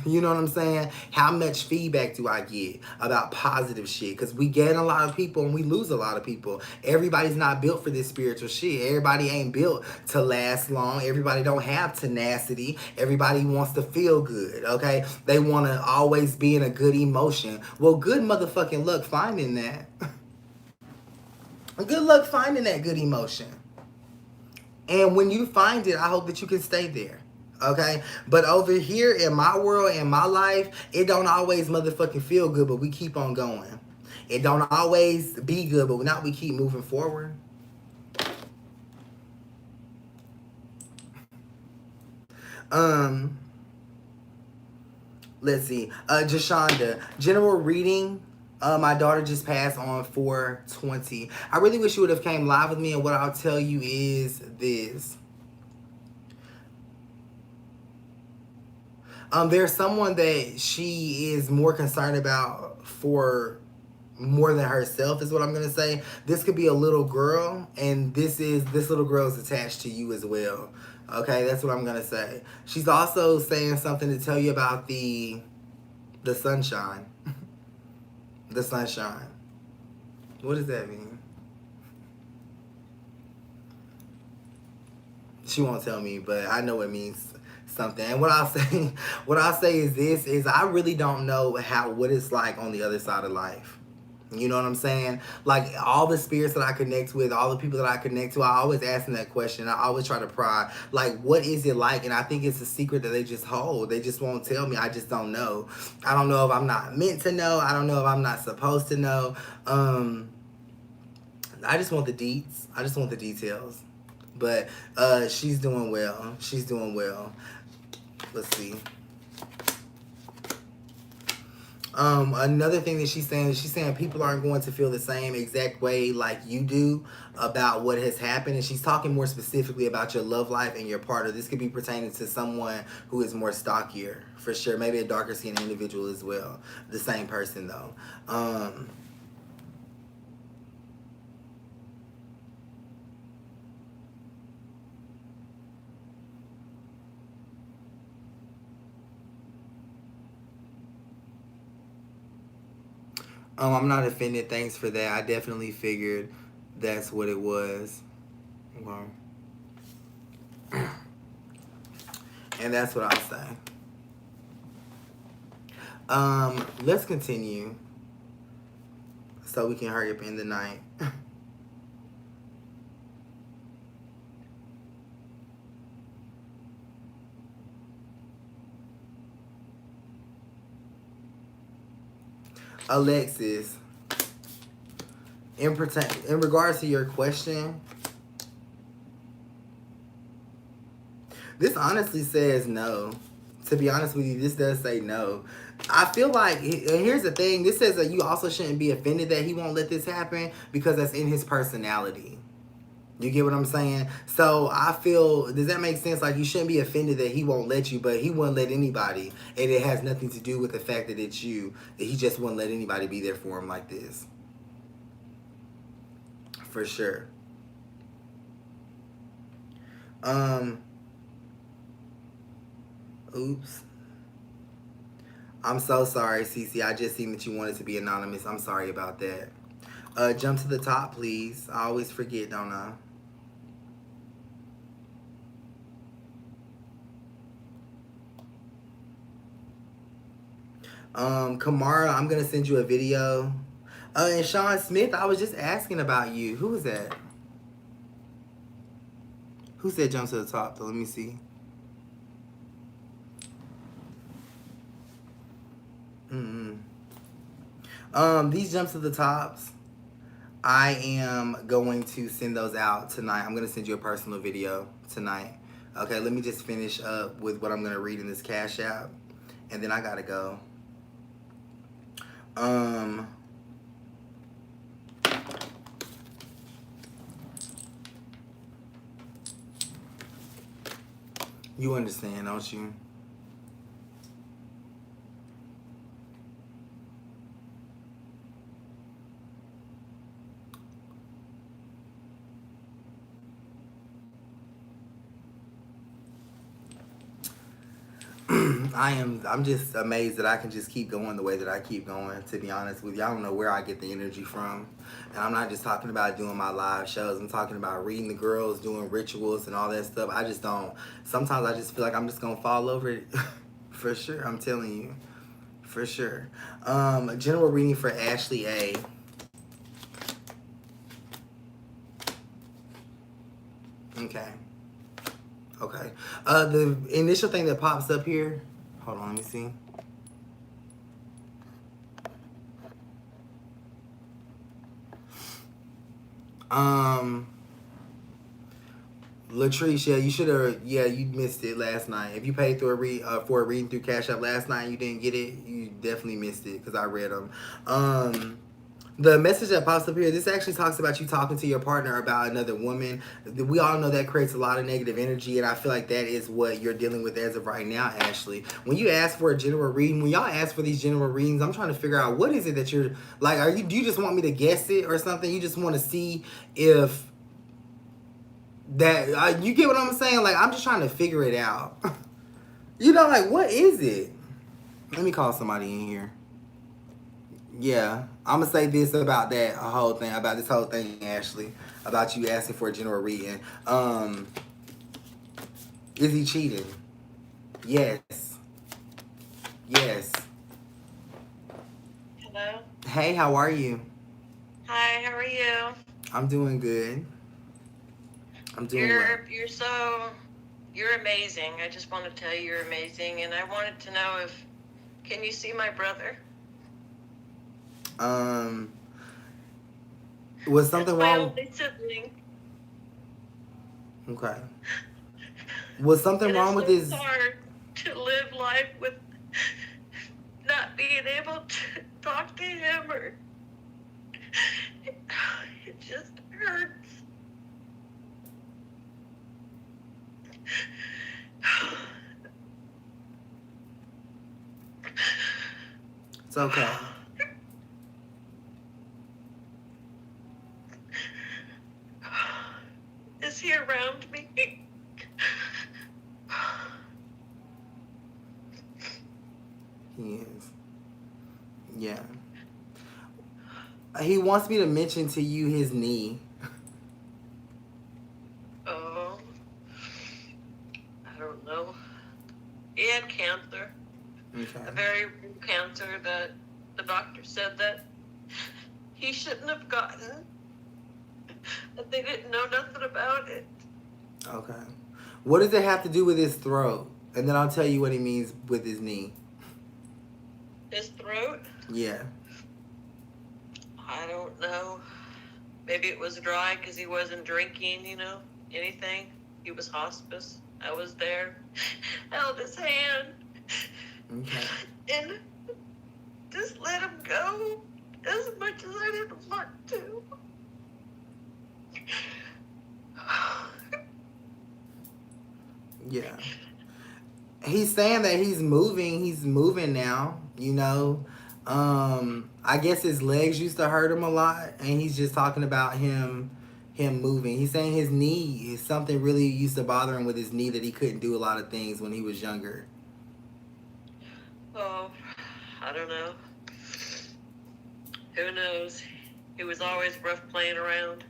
You know what I'm saying? How much feedback do I get about positive shit? Because we gain a lot of people and we lose a lot of people. Everybody's not built for this spiritual shit. Everybody ain't built to last long. Everybody don't have tenacity. Everybody wants to feel good, okay? They want to always be in a good emotion. Well, good motherfucking luck finding that. Good luck finding that good emotion. And when you find it, I hope that you can stay there. Okay? But over here in my world, in my life, it don't always motherfucking feel good, but we keep on going. It don't always be good, but now we keep moving forward. Let's see. Jashonda, general reading. My daughter just passed on 4/20. I really wish you would have came live with me, and what I'll tell you is this. There's someone that she is more concerned about for more than herself, is what I'm gonna say. This could be a little girl, and this little girl is attached to you as well. Okay, that's what I'm gonna say. She's also saying something to tell you about the sunshine. The sunshine. What does that mean? She won't tell me, but I know it means something. And what I'll say is this, is I really don't know what it's like on the other side of life. You know what I'm saying? Like, all the spirits that I connect with, all the people that I connect to, I always ask them that question. I always try to pry, like, what is it like? And I think it's a secret that they just hold. They just won't tell me. I just don't know. I don't know if I'm not meant to know. I don't know if I'm not supposed to know. I just want the deets. I just want the details. But she's doing well. She's doing well. Let's see. Another thing that she's saying people aren't going to feel the same exact way like you do about what has happened. And she's talking more specifically about your love life and your partner. This could be pertaining to someone who is more stockier, for sure. Maybe a darker skinned individual as well. The same person, though. I'm not offended. Thanks for that. I definitely figured that's what it was. Well, and that's what I'll say. Let's continue so we can hurry up in the night. Alexis, in regards to your question, this honestly says no. To be honest with you, this does say no. I feel like, here's the thing, this says that you also shouldn't be offended that he won't let this happen, because that's in his personality. You get what I'm saying? So I feel, does that make sense? Like, you shouldn't be offended that he won't let you, but he wouldn't let anybody. And it has nothing to do with the fact that it's you, that he just wouldn't let anybody be there for him like this. For sure. Oops. I'm so sorry, Cece. I just seen that you wanted to be anonymous. I'm sorry about that. Jump to the top, please. I always forget, don't I? Kamara, I'm gonna send you a video. And Sean Smith, I was just asking about you. Who is that? Who said jump to the top? Let me see. These jumps to the tops. I am going to send those out tonight. I'm going to send you a personal video tonight. Okay, let me just finish up with what I'm going to read in this Cash App, and then I got to go. You understand, don't you? I'm just amazed that I can just keep going the way that I keep going, to be honest with you. I don't know where I get the energy from. And I'm not just talking about doing my live shows. I'm talking about reading the girls, doing rituals and all that stuff. I just don't. Sometimes I just feel like I'm just going to fall over it. For sure. I'm telling you. For sure. General reading for Ashley A. Okay. Okay. The initial thing that pops up here. Hold on, let me see. Latrice, yeah, you should have. Yeah, you missed it last night. If you paid through for a reading through Cash App last night and you didn't get it, you definitely missed it because I read them. The message that pops up here, this actually talks about you talking to your partner about another woman. We all know that creates a lot of negative energy, and I feel like that is what you're dealing with as of right now, Ashley. When you ask for a general reading, when y'all ask for these general readings, I'm trying to figure out what is it that you're like. Do you just want me to guess it or something? You just want to see if that you get what I'm saying? Like, I'm just trying to figure it out. Like, what is it? Let me call somebody in here. Yeah, I'm gonna say this about this whole thing, Ashley, about you asking for a general reading. Is he cheating? Yes. Yes. Hello. Hey, how are you? Hi, how are you? I'm doing good. I'm doing well. You're amazing. I just want to tell you you're amazing, and I wanted to know can you see my brother? Was something my wrong? only sibling. Okay. Was something wrong with his? It's hard to live life with not being able to talk to him, or it just hurts. It's okay. Is he around me? He is. Yeah. He wants me to mention to you his knee. Oh, I don't know. He had cancer. Okay. A very rare cancer that the doctor said that he shouldn't have gotten. That they didn't know nothing about it. Okay. What does it have to do with his throat? And then I'll tell you what he means with his knee. His throat? Yeah. I don't know. Maybe it was dry because he wasn't drinking, anything. He was hospice. I was there. Held his hand. Okay. And just let him go as much as I didn't want to. Yeah. He's saying that he's moving. He's moving now, I guess his legs used to hurt him a lot, and he's just talking about him moving. He's saying his knee, something really used to bother him with his knee, that he couldn't do a lot of things when he was younger. Oh, I don't know. Who knows? He was always rough playing around.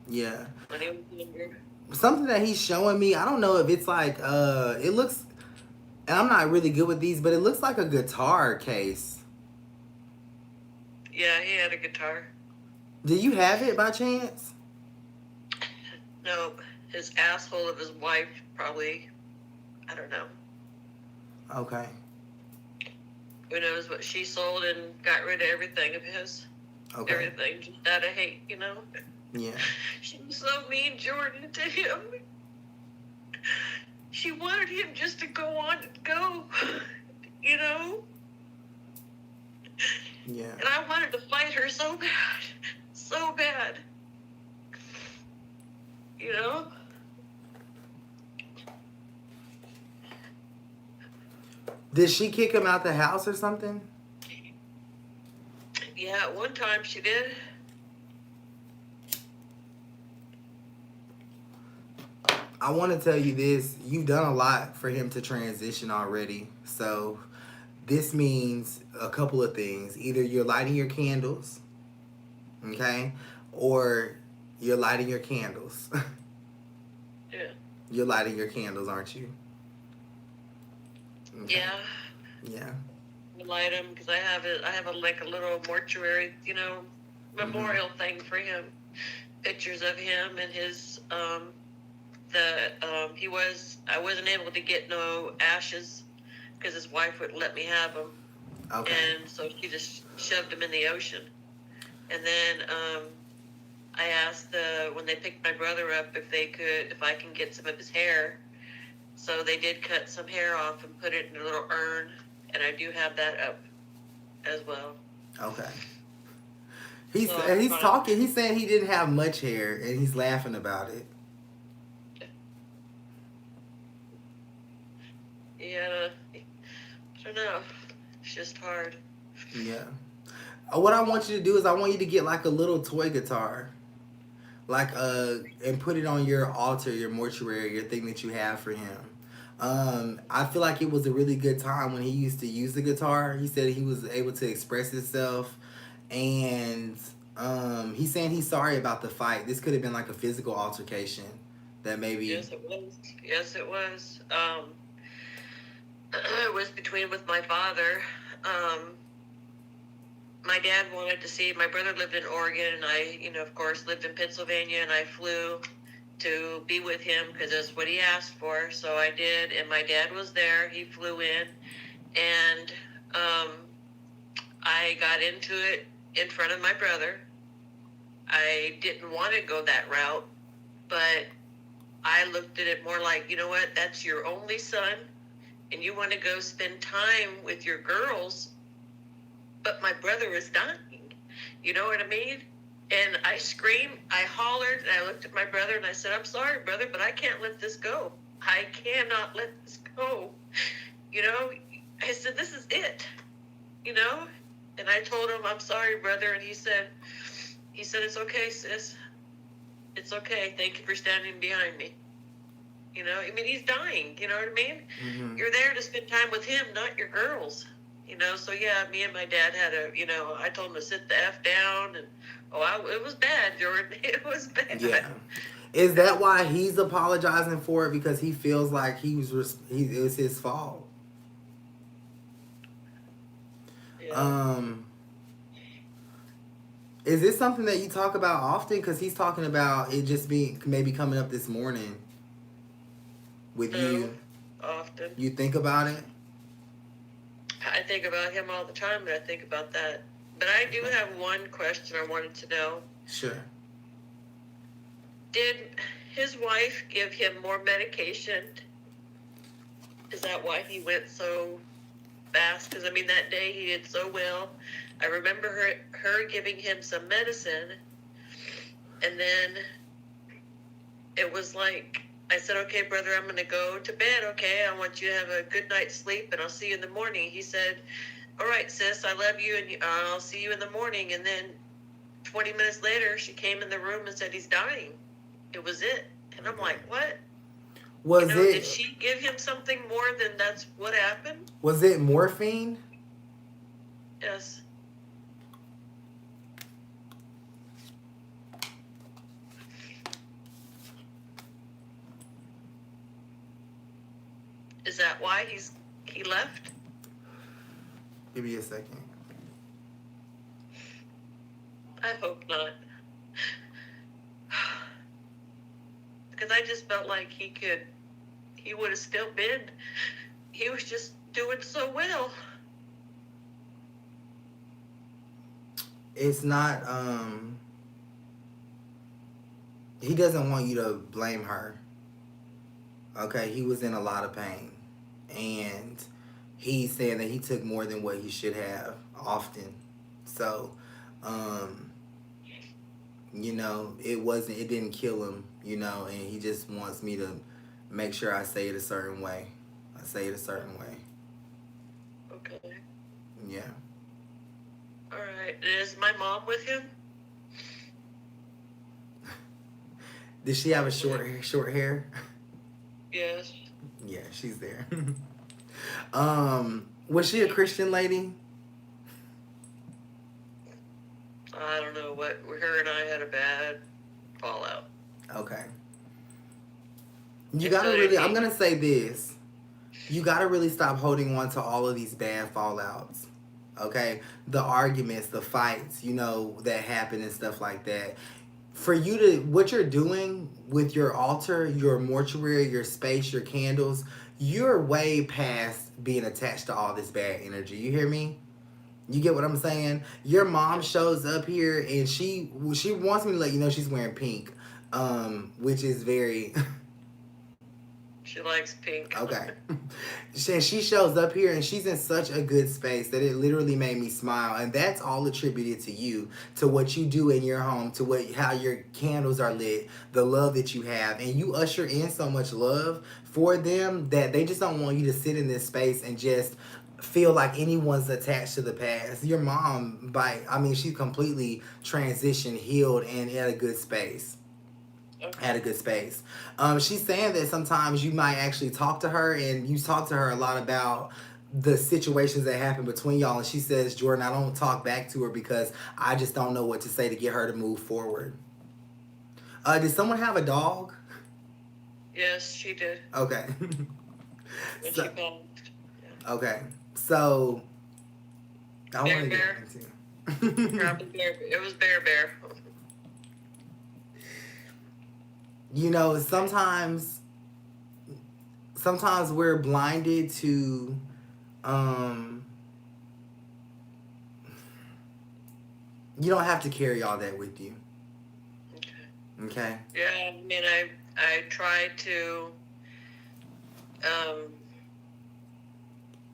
Yeah. When he was younger. Something that he's showing me, I don't know if it's like, it looks, and I'm not really good with these, but it looks like a guitar case. Yeah, he had a guitar. Do you have it by chance? No, his asshole of his wife probably, I don't know. Okay. Who knows what she sold and got rid of everything of his. Okay. everything just out of hate, you know. Yeah. She was so mean, Jordan, to him. She wanted him just to go on and go, you know. Yeah. And I wanted to fight her so bad, so bad, you know. Did she kick him out the house or something? Yeah, at one time she did. I want to tell you this. You've done a lot for him to transition already. So this means a couple of things. Either you're lighting your candles, okay? Or you're lighting your candles. Yeah. You're lighting your candles, aren't you? Okay. Yeah. Yeah. I light them because I have a like a little mortuary, you know, memorial thing for him. Pictures of him and his I wasn't able to get no ashes because his wife wouldn't let me have them. Okay. And so she just shoved them in the ocean. And then I asked when they picked my brother up if I can get some of his hair. So they did cut some hair off and put it in a little urn, and I do have that up as well. Okay. He's So, talking. He's saying he didn't have much hair, and he's laughing about it. Yeah, I don't know. It's just hard. Yeah. What I want you to do is I want you to get like a little toy guitar. Like and put it on your altar, your mortuary, your thing that you have for him. I feel like it was a really good time when he used to use the guitar. He said he was able to express himself, and he's saying he's sorry about the fight. This could have been like a physical altercation that maybe. Yes, it was. Yes, it was. It was with my father. My dad wanted to see, my brother lived in Oregon, and I, of course, lived in Pennsylvania, and I flew to be with him because that's what he asked for. So I did, and my dad was there. He flew in, and I got into it in front of my brother. I didn't want to go that route, but I looked at it more like, you know what, that's your only son, and you want to go spend time with your girls, but my brother is dying. You know what I mean? And I screamed, I hollered, and I looked at my brother, and I said, I'm sorry, brother, but I can't let this go. I cannot let this go. I said, this is it. And I told him, I'm sorry, brother, and he said, it's okay, sis. It's okay. Thank you for standing behind me. He's dying. You know what I mean? Mm-hmm. You're there to spend time with him, not your girls. So yeah, me and my dad had I told him to sit the F down, and it was bad, Jordan. It was bad. Yeah. Is that why he's apologizing for it? Because he feels like it was his fault? Yeah. Is this something that you talk about often? Because he's talking about it just being maybe coming up this morning with you. Often. You think about it? I think about him all the time, but I think about that. But I do have one question I wanted to know. Sure. Did his wife give him more medication? Is that why he went so fast? Because, that day he did so well. I remember her giving him some medicine, and then it was like, I said, okay, brother, I'm going to go to bed, okay? I want you to have a good night's sleep, and I'll see you in the morning. He said, all right, sis, I love you, and I'll see you in the morning. And then 20 minutes later, she came in the room and said, he's dying. It was it. And I'm like, what? Did she give him something more than that's what happened? Was it morphine? Yes. Is that why he left? Give me a second. I hope not. Because I just felt like he would have still been. He was just doing so well. It's not, he doesn't want you to blame her. Okay, he was in a lot of pain. And he's saying that he took more than what he should have often. So, you know, it didn't kill him, you know, and he just wants me to make sure I say it a certain way. I say it a certain way. Okay. Yeah. All right. Is my mom with him? Did she have a short hair? Yes. Yeah, she's there. Was she a Christian lady? I don't know what. Her and I had a bad fallout. Okay. You gotta really, I'm gonna say this. You gotta really stop holding on to all of these bad fallouts. Okay? The arguments, the fights, you know, that happen and stuff like that. For you to, what you're doing with your altar, your mortuary, your space, your candles, you're way past being attached to all this bad energy. You hear me? You get what I'm saying? Your mom shows up here and she wants me to let you know she's wearing pink, which is very... She likes pink. Okay. She shows up here and she's in such a good space that it literally made me smile. And that's all attributed to you, to what you do in your home, to how your candles are lit, the love that you have. And you usher in so much love for them that they just don't want you to sit in this space and just feel like anyone's attached to the past. Your mom, she's completely transitioned, healed, and at a good space. At a good space. She's saying that sometimes you might actually talk to her, and you talk to her a lot about the situations that happen between y'all, and she says, Jordan, I don't talk back to her because I just don't know what to say to get her to move forward. Did someone have a dog? Yes, she did. Okay. When she called. Yeah. Okay. So I want to get into Probably Bear. It was Bear. You know, sometimes we're blinded to you don't have to carry all that with you. Okay? Yeah, I mean, I tried to,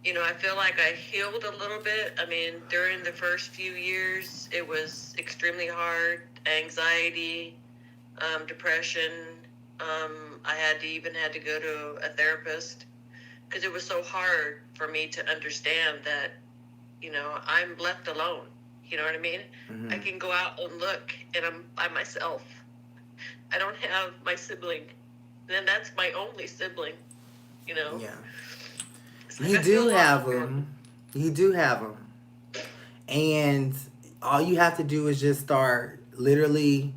you know, I feel like I healed a little bit. I mean, during the first few years, it was extremely hard. Anxiety, depression. I had to go to a therapist because it was so hard for me to understand that, you know, I'm left alone. You know what I mean? Mm-hmm. I can go out and look, and I'm by myself. I don't have my sibling. And that's my only sibling, you know? Yeah. Like You do have them. You do have them. And all you have to do is just start literally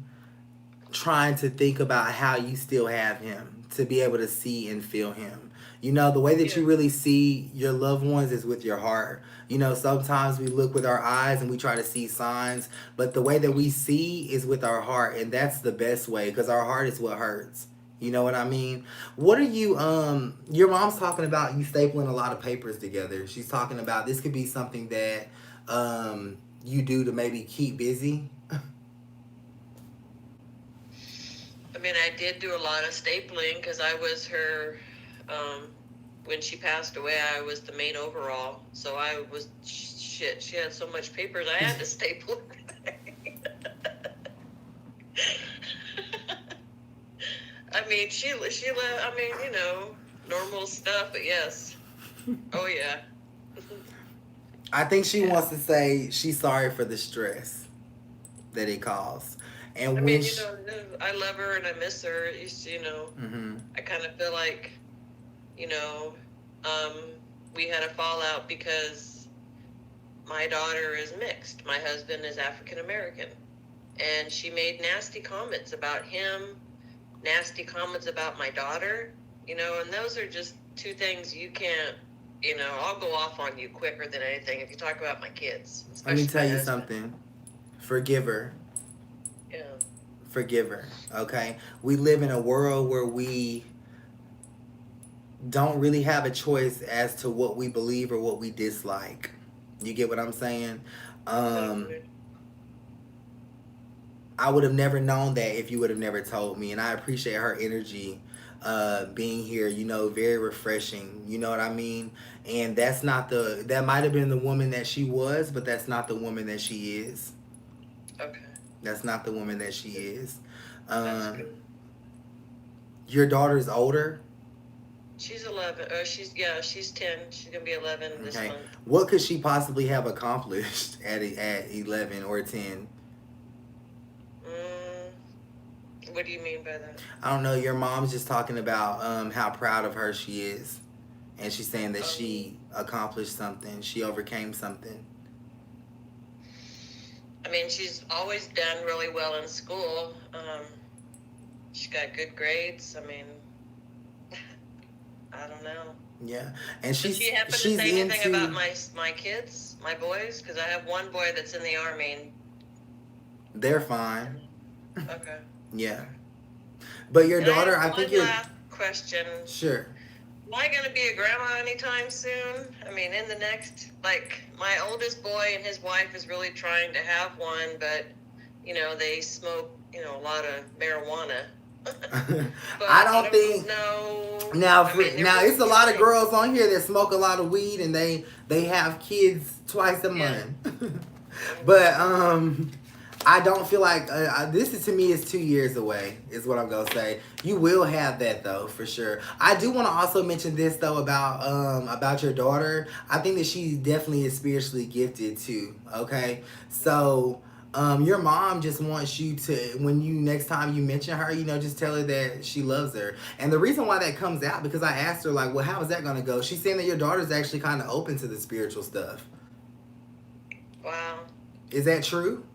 trying to think about how you still have him, to be able to see and feel him. You know, the way that you really see your loved ones is with your heart. You know, sometimes we look with our eyes and we try to see signs, but the way that we see is with our heart, and that's the best way, because our heart is what hurts. You know what I mean? What are you, your mom's talking about you stapling a lot of papers together. She's talking about this could be something that you do to maybe keep busy. I mean, I did do a lot of stapling because I was her, when she passed away, I was the main overall. So I was, she had so much papers, I had to staple everything. I mean, she I mean, you know, normal stuff, but yes. Oh, yeah. I think she wants to say she's sorry for the stress that it caused. And I mean, you know, I love her and I miss her. You know, mm-hmm. I kind of feel like, you know, we had a fallout because my daughter is mixed. My husband is African American. And she made nasty comments about him, nasty comments about my daughter, you know, and those are just two things you can't, you know, I'll go off on you quicker than anything if you talk about my kids. Let me tell you something. Forgive her. Yeah. Forgive her, okay? We live in a world where we don't really have a choice as to what we believe or what we dislike. You get what I'm saying? I would have never known that if you would have never told me. And I appreciate her energy being here, you know, very refreshing. You know what I mean? And that might have been the woman that she was, but that's not the woman that she is. Okay. That's not the woman that she is. That's good. Your daughter's older? She's 11. She's 10. She's gonna be 11 this month. What could she possibly have accomplished at 11 or 10? What do you mean by that? I don't know. Your mom's just talking about how proud of her she is, and she's saying that she accomplished something. She overcame something. I mean, she's always done really well in school. She's got good grades. I mean, I don't know. Yeah, and Did she happen to say anything about my kids, my boys? Because I have one boy that's in the Army. They're fine. Okay. Yeah, but your daughter, I think one last question. Sure. Am I going to be a grandma anytime soon? I mean, in the next, like, my oldest boy and his wife is really trying to have one, but, you know, they smoke, you know, a lot of marijuana. I don't think. No. Now, it's a lot of girls on here that smoke a lot of weed and they have kids twice a month. But I don't feel like this is, to me, is 2 years away, is what I'm gonna say. You will have that though, for sure. I do want to also mention this though about your daughter. I think that she definitely is spiritually gifted too. Okay, so your mom just wants you to, when you next time you mention her, you know, just tell her that she loves her. And the reason why that comes out, because I asked her, like, well, how is that gonna go? She's saying that your daughter's actually kind of open to the spiritual stuff. Wow. Is that true?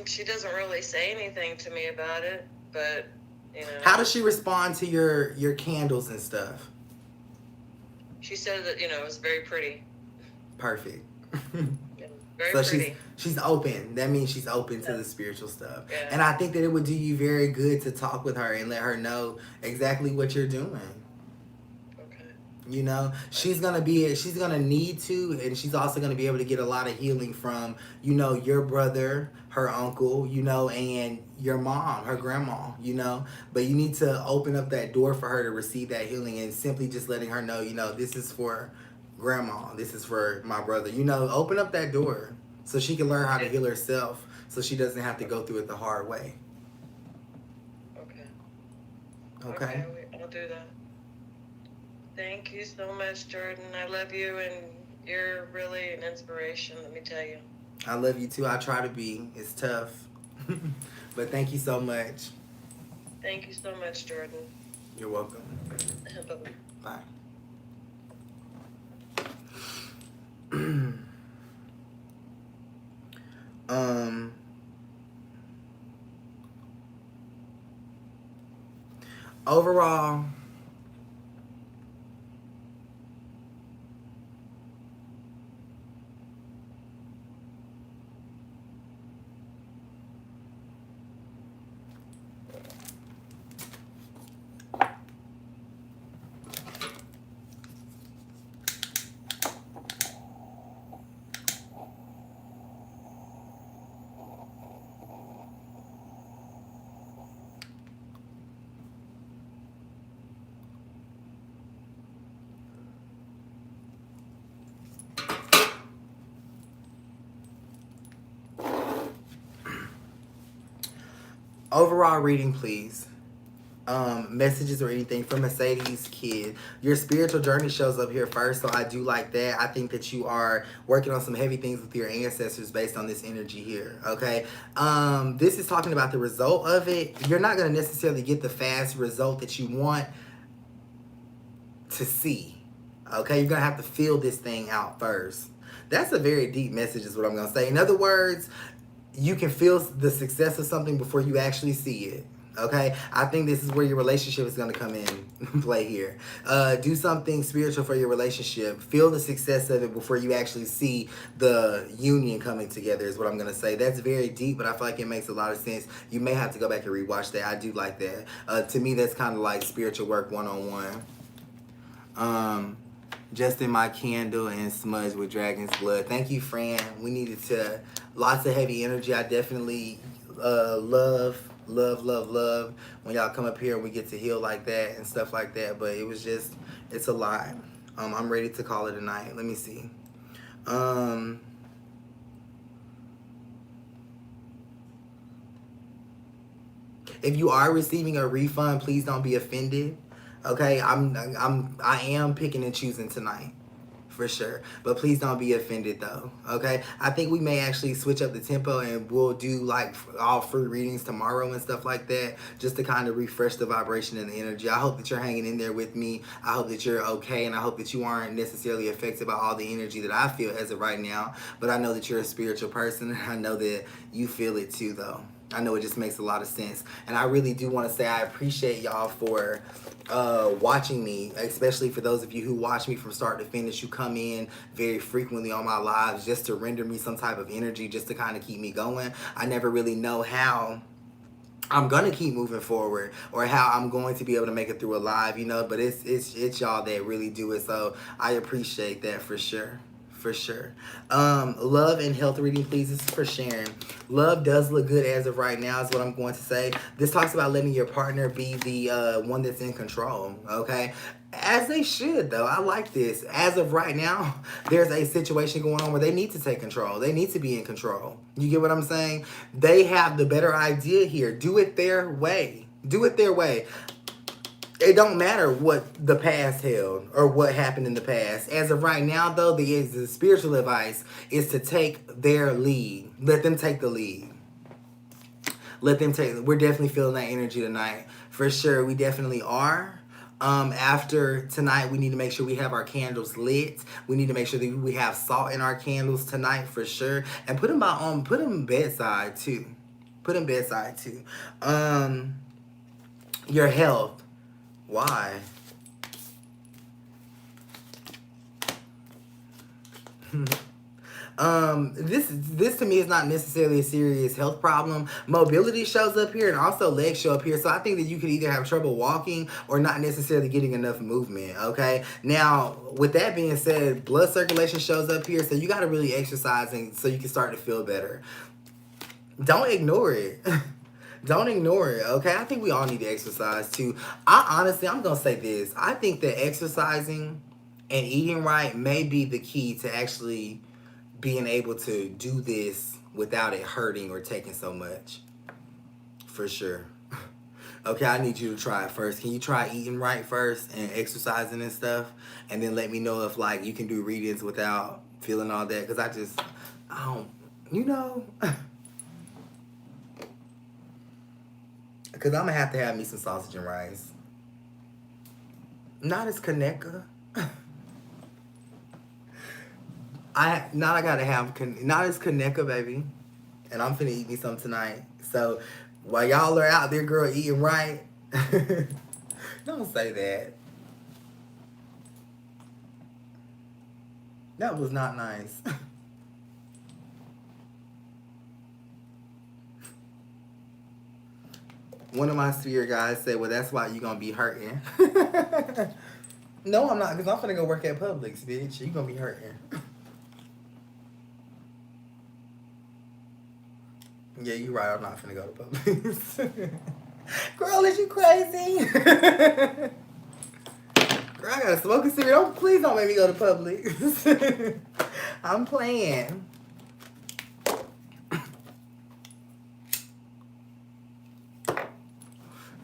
She doesn't really say anything to me about it, but, you know. How does she respond to your candles and stuff? She said that, you know, it's very pretty. Perfect. Very so pretty. she's open. That means she's open to the spiritual stuff. Yeah. And I think that it would do you very good to talk with her and let her know exactly what you're doing. You know, she's gonna need to, and she's also gonna be able to get a lot of healing from, you know, your brother, her uncle, you know, and your mom, her grandma, you know. But you need to open up that door for her to receive that healing, and simply just letting her know, you know, this is for grandma, this is for my brother, you know. Open up that door so she can learn how to heal herself, so she doesn't have to go through it the hard way. Okay. I'll do that. Thank you so much, Jordan. I love you, and you're really an inspiration, let me tell you. I love you too. I try to be. It's tough. But thank you so much. Thank you so much, Jordan. You're welcome. Bye. Overall, overall reading, please. Messages or anything from Mercedes Kid. Your spiritual journey shows up here first, so I do like that. I think that you are working on some heavy things with your ancestors based on this energy here, okay? This is talking about the result of it. You're not going to necessarily get the fast result that you want to see, okay? You're going to have to feel this thing out first. That's a very deep message is what I'm going to say. In other words, you can feel the success of something before you actually see it. Okay, I think this is where your relationship is going to come in play here. Do something spiritual for your relationship. Feel the success of it before you actually see the union coming together is what I'm going to say. That's very deep, but I feel like it makes a lot of sense. You may have to go back and rewatch that. I do like that. To me, that's kind of like spiritual work 101. Just in my candle and smudge with dragon's blood. Thank you, Fran. We needed to, lots of heavy energy. I definitely love when y'all come up here and we get to heal like that and stuff like that. But it was just, it's a lot. I'm ready to call it a night. Let me see. If you are receiving a refund, please don't be offended. Okay, I am picking and choosing tonight, for sure. But please don't be offended though. Okay, I think we may actually switch up the tempo and we'll do like all free readings tomorrow and stuff like that, just to kind of refresh the vibration and the energy. I hope that you're hanging in there with me. I hope that you're okay, and I hope that you aren't necessarily affected by all the energy that I feel as of right now. But I know that you're a spiritual person, and I know that you feel it too though. I know it just makes a lot of sense. And I really do want to say I appreciate y'all for watching me, especially for those of you who watch me from start to finish. You come in very frequently on my lives just to render me some type of energy, just to kind of keep me going. I never really know how I'm gonna keep moving forward or how I'm going to be able to make it through a live, you know, but it's y'all that really do it. So I appreciate that for sure. For sure. Love and health reading, please. This is for Sharon. Love does look good as of right now is what I'm going to say. This talks about letting your partner be the one that's in control, okay? As they should, though. I like this. As of right now, there's a situation going on where they need to take control. They need to be in control. You get what I'm saying? They have the better idea here. Do it their way. Do it their way. It don't matter what the past held or what happened in the past. As of right now, though, the spiritual advice is to take their lead. Let them take the lead. Let them take. We're definitely feeling that energy tonight. For sure, we definitely are. After tonight, we need to make sure we have our candles lit. We need to make sure that we have salt in our candles tonight for sure. And put them bedside too. Put them bedside too. Your health. Why? This to me is not necessarily a serious health problem. Mobility shows up here and also legs show up here. So I think that you could either have trouble walking or not necessarily getting enough movement, okay? Now, with that being said, blood circulation shows up here. So you got to really exercise so you can start to feel better. Don't ignore it. Don't ignore it, okay? I think we all need to exercise too. I'm going to say this. I think that exercising and eating right may be the key to actually being able to do this without it hurting or taking so much. For sure. Okay, I need you to try it first. Can you try eating right first and exercising and stuff? And then let me know if, like, you can do readings without feeling all that. Because I don't, you know... Because I'm going to have me some sausage and rice. Not as Kaneka. Not as Kaneka, baby. And I'm finna eat me some tonight. So, while y'all are out there, girl, eating right. Don't say that. That was not nice. One of my spirit guys said, well, that's why you're going to be hurting. No, I'm not, because I'm finna go work at Publix, bitch. You're going to be hurting. Yeah, you're right. I'm not finna go to Publix. Girl, is you crazy? Girl, I got to smoke a cigarette. Please don't make me go to Publix. I'm playing.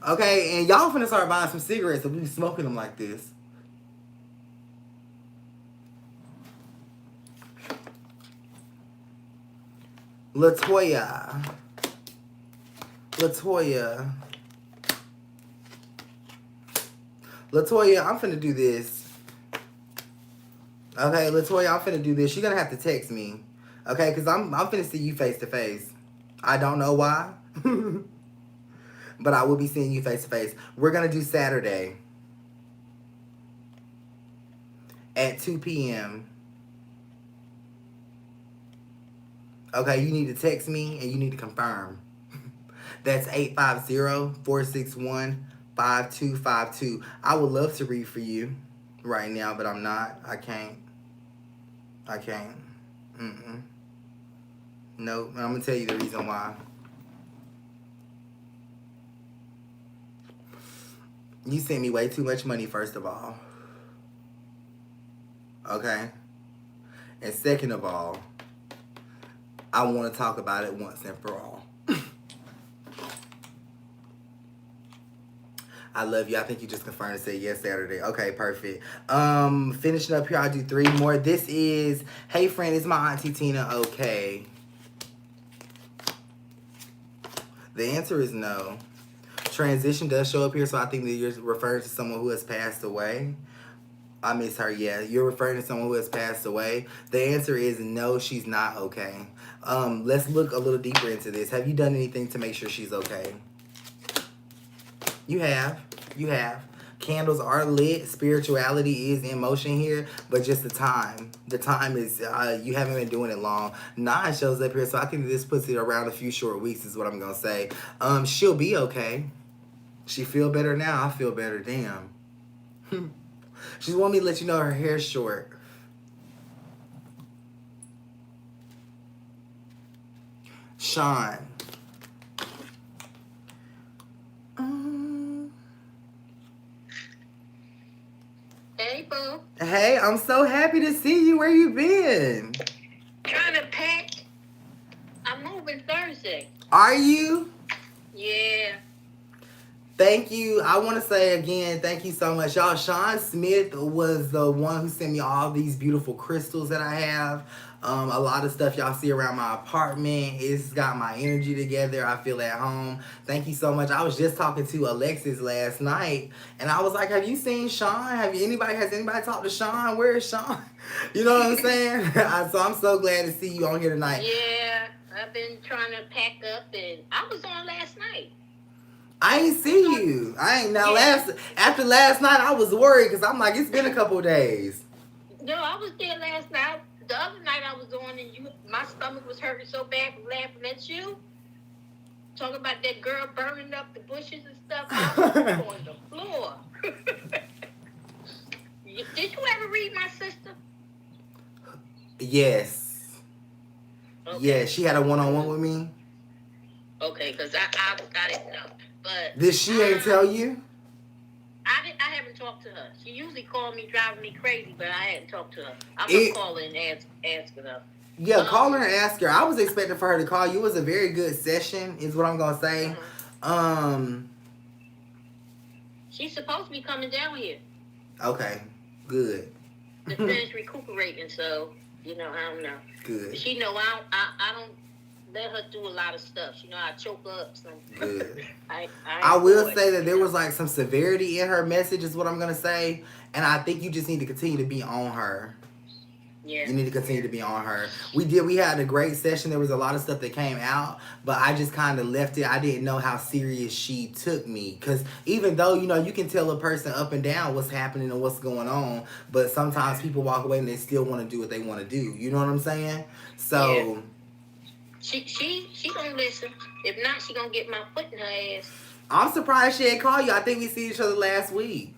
Okay, and y'all finna start buying some cigarettes if we be smoking them like this. Latoya, I'm finna do this. Okay, Latoya, I'm finna do this. You're gonna have to text me. Okay, because I'm finna see you face to face. I don't know why. But I will be seeing you face to face. We're going to do Saturday at 2 p.m. Okay, you need to text me and you need to confirm. That's 850-461-5252. I would love to read for you. right now, but I'm not. I can't. Nope. I'm gonna tell you the reason why. You sent me way too much money, first of all. Okay? And second of all, I want to talk about it once and for all. I love you. I think you just confirmed and said yes Saturday. Okay, perfect. Finishing up here, I'll do 3 more. This is, hey friend, it's my Auntie Tina okay? The answer is no. Transition does show up here, so I think that you're referring to someone who has passed away. I miss her, yeah. You're referring to someone who has passed away. The answer is no, she's not okay. Let's look a little deeper into this. Have you done anything to make sure she's okay? You have. Candles are lit. Spirituality is in motion here, but just the time. The time is, you haven't been doing it long. 9 shows up here, so I think this puts it around a few short weeks is what I'm going to say. She'll be okay. She feel better now. I feel better. Damn. She want me to let you know her hair's short. Sean. Hey, boo. Hey, I'm so happy to see you. Where you been? Trying to pack. I'm moving Thursday. Are you? Yeah. Thank you. I want to say again, thank you so much. Y'all, Sean Smith was the one who sent me all these beautiful crystals that I have. A lot of stuff y'all see around my apartment. It's got my energy together. I feel at home. Thank you so much. I was just talking to Alexis last night, and I was like, have you seen Sean? Has anybody talked to Sean? Where is Sean? You know what I'm saying? So I'm so glad to see you on here tonight. Yeah, I've been trying to pack up, and I was on last night. I ain't see you. After last night, I was worried because I'm like, it's been a couple of days. No, I was there last night. The other night I was on, and my stomach was hurting so bad from laughing at you. Talking about that girl burning up the bushes and stuff. I was on the floor. Did you ever read my sister? Yes. Okay. Yeah, she had a one-on-one with me. Okay, because I didn't know. But Did she ain't tell you? I haven't talked to her. She usually called me, driving me crazy, but I hadn't talked to her. I'm going to call her and ask her. Yeah, call her and ask her. I was expecting for her to call you. It was a very good session, is what I'm going to say. She's supposed to be coming down here. Okay, good. To finish recuperating, so, I don't know. Good. But she know I don't let her do a lot of stuff. I choke her up. So. Good. I will say that there was like some severity in her message is what I'm going to say. And I think you just need to continue to be on her. Yeah. You need to continue to be on her. We had a great session. There was a lot of stuff that came out, but I just kind of left it. I didn't know how serious she took me. Because even though, you can tell a person up and down what's happening and what's going on, but sometimes people walk away and they still want to do what they want to do. You know what I'm saying? So... Yeah. She gonna listen. If not, she gonna get my foot in her ass. I'm surprised she ain't called you. I think we see each other last week.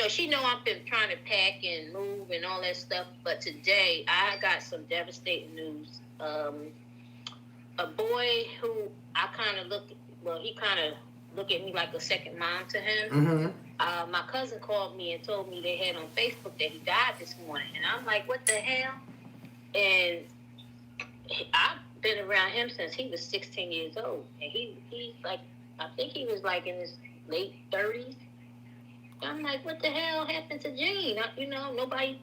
She know I've been trying to pack and move and all that stuff. But today I got some devastating news. A boy who I kind of he kind of look at me like a second mom to him. Mm-hmm. My cousin called me and told me they had on Facebook that he died this morning, and I'm like, what the hell? And I've been around him since he was 16 years old. And he's like, I think he was like in his late 30s. I'm like, what the hell happened to Gene? Nobody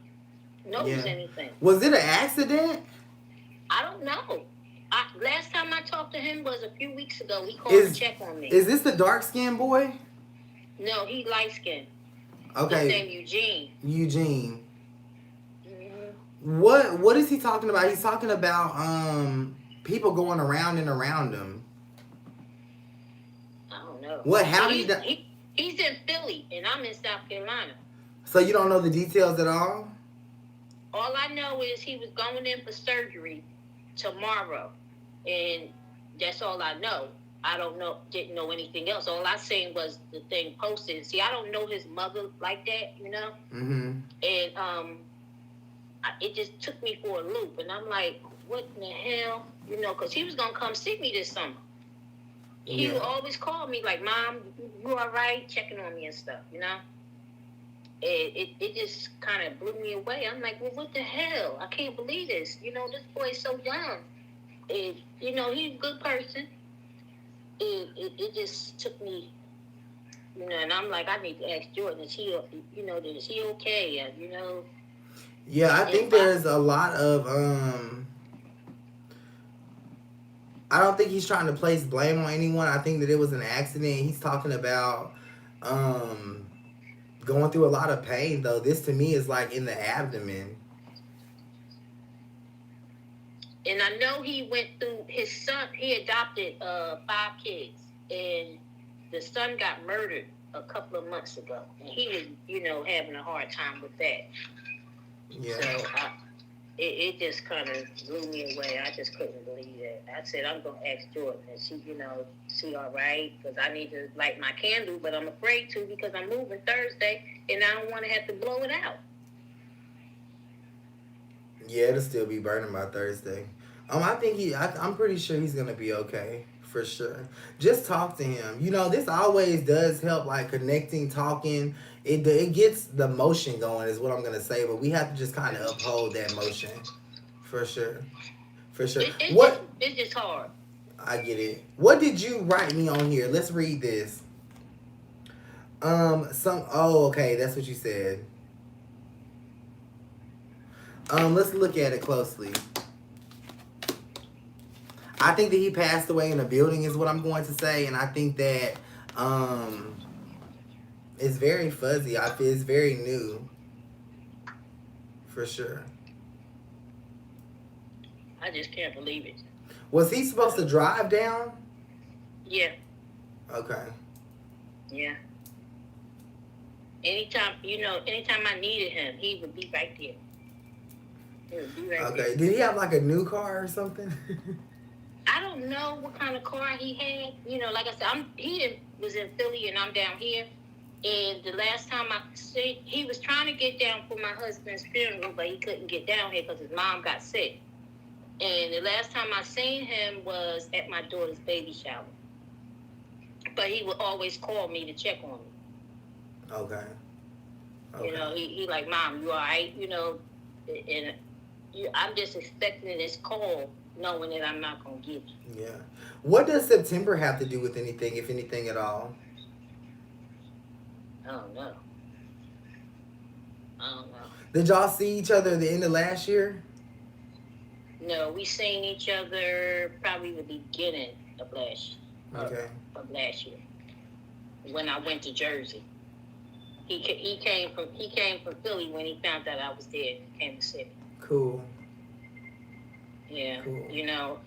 knows anything. Was it an accident? I don't know. Last time I talked to him was a few weeks ago. He called to check on me. Is this the dark-skinned boy? No, he light-skinned. Okay. His name Eugene. Eugene. What is he talking about? He's talking about people going around and around him. I don't know. He's in Philly and I'm in South Carolina. So you don't know the details at all? All I know is he was going in for surgery tomorrow, and that's all I know. I don't know, didn't know anything else. All I seen was the thing posted. See, I don't know his mother like that, you know? Mm-hmm. And it just took me for a loop. And I'm like, what in the hell? You know, because he was going to come see me this summer. He would always call me like, Mom, you all right? Checking on me and stuff, you know? It just kind of blew me away. I'm like, well, what the hell? I can't believe this. You know, this boy's so young. You know, he's a good person. It just took me, you know, and I'm like, I need to ask Jordan, is he, you know, is he okay? You know? Yeah, I think there's a lot of, I don't think he's trying to place blame on anyone. I think that it was an accident. He's talking about, going through a lot of pain, though. This to me is like in the abdomen. And I know he went through his son. He adopted 5 kids, and the son got murdered a couple of months ago. And he was, you know, having a hard time with that. Yeah. So it just kind of blew me away. I just couldn't believe that. I said, I'm gonna ask Jordan, is she, you know, she all right? Because I need to light my candle, but I'm afraid to because I'm moving Thursday, and I don't want to have to blow it out. Yeah, it'll still be burning by Thursday. I think I'm pretty sure he's gonna be okay, for sure. Just talk to him. You know, this always does help, like connecting, talking. It gets the motion going, is what I'm gonna say. But we have to just kind of uphold that motion, for sure, for sure. It's just hard. I get it. What did you write me on here? Let's read this. Okay, that's what you said. Let's look at it closely. I think that he passed away in a building is what I'm going to say, and I think that it's very fuzzy. I feel it's very new, for sure. I just can't believe it. Was he supposed to drive down? Yeah. Okay. Yeah. Anytime I needed him, he would be right there. He would be right there. Okay. Did he have like a new car or something? I don't know what kind of car he had. You know, like I said, he was in Philly and I'm down here. And the last time I see, he was trying to get down for my husband's funeral, but he couldn't get down here because his mom got sick. And the last time I seen him was at my daughter's baby shower. But he would always call me to check on me. Okay. You know, he like, Mom, you all right? You know, and I'm just expecting this call, knowing that I'm not going to get you. Yeah. What does September have to do with anything, if anything at all? I don't know. Did y'all see each other at the end of last year? No, we seen each other probably the beginning of last year, when I went to Jersey. He came from Philly when he found out I was there in Kansas City. Cool. Yeah, cool. You know,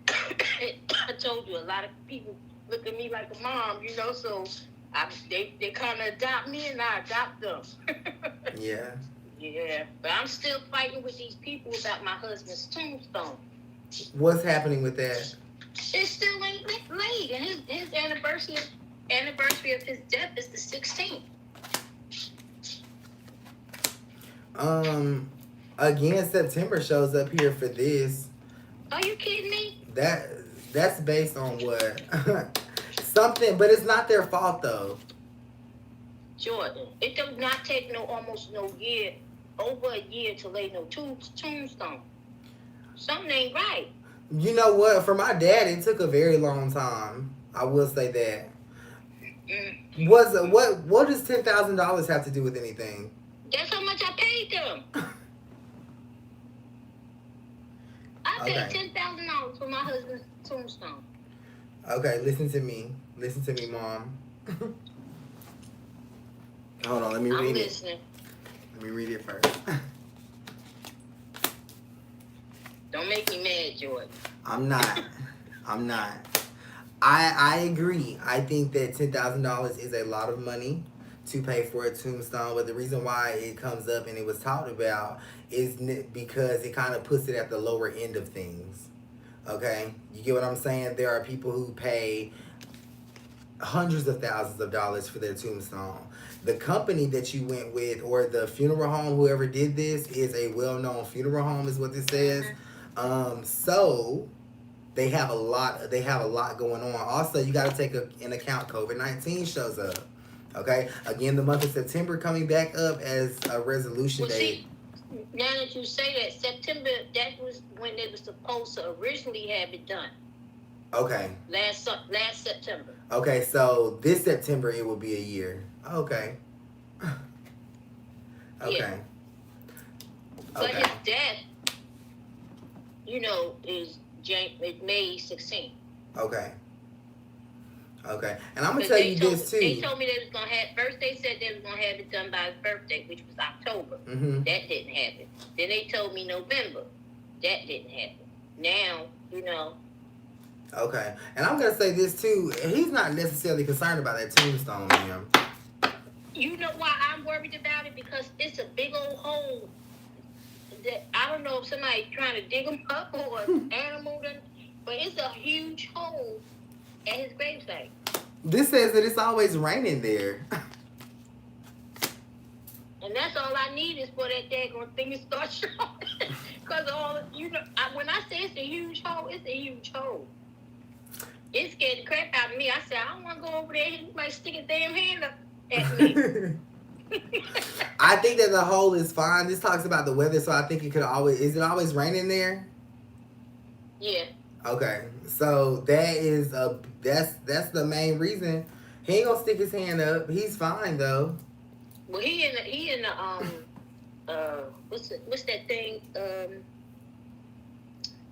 I told you a lot of people look at me like a mom, you know, so they kind of adopt me and I adopt them. Yeah. Yeah, but I'm still fighting with these people about my husband's tombstone. What's happening with that? It still ain't late, and his anniversary of his death is the 16th. Again, September shows up here for this. Are you kidding me? That's based on what? Something, but it's not their fault though. Jordan, it does not take over a year to lay no tombstone. Something ain't right. You know what? For my dad, it took a very long time. I will say that. What does $10,000 have to do with anything? That's how much I paid them. I paid $10,000 for my husband's tombstone. Okay, listen to me, Mom. Hold on, let me read it. Let me read it first. Don't make me mad, Jordan. I'm not. I agree. I think that $10,000 is a lot of money to pay for a tombstone, but the reason why it comes up and it was talked about is because it kind of puts it at the lower end of things. Okay? You get what I'm saying? There are people who pay hundreds of thousands of dollars for their tombstone. The company that you went with, or the funeral home, whoever did this, is a well-known funeral home, is what this says. So they have a lot. They have a lot going on. Also, you got to take in account COVID-19 shows up. Okay. Again, the month of September coming back up as a resolution Well, date. see, now that you say that, September, that was when they were supposed to originally have it done. Okay. Last September. Okay, so this September it will be a year. Okay. Okay. Yeah. But his death, you know, is May 16th. Okay. Okay. And I'm gonna tell you this too. They told me they was gonna have. First, they said they was gonna have it done by his birthday, which was October. Mm-hmm. That didn't happen. Then they told me November. That didn't happen. Now, you know. Okay. And I'm gonna say this too. He's not necessarily concerned about that tombstone, ma'am. You know why I'm worried about it? Because it's a big old hole that I don't know if somebody's trying to dig them up or an animal, but it's a huge hole at his gravesite. This says that it's always raining there. And that's all I need is for that daggone thing to start showing. Because when I say it's a huge hole, it's a huge hole. It scared the crap out of me. I said, I don't want to go over there. He might stick a damn hand up at me. I think that the hole is fine. This talks about the weather, so I think it could always. Is it always raining there? Yeah. Okay, so that is that's the main reason. He ain't gonna stick his hand up. He's fine though. Well, he in the what's that thing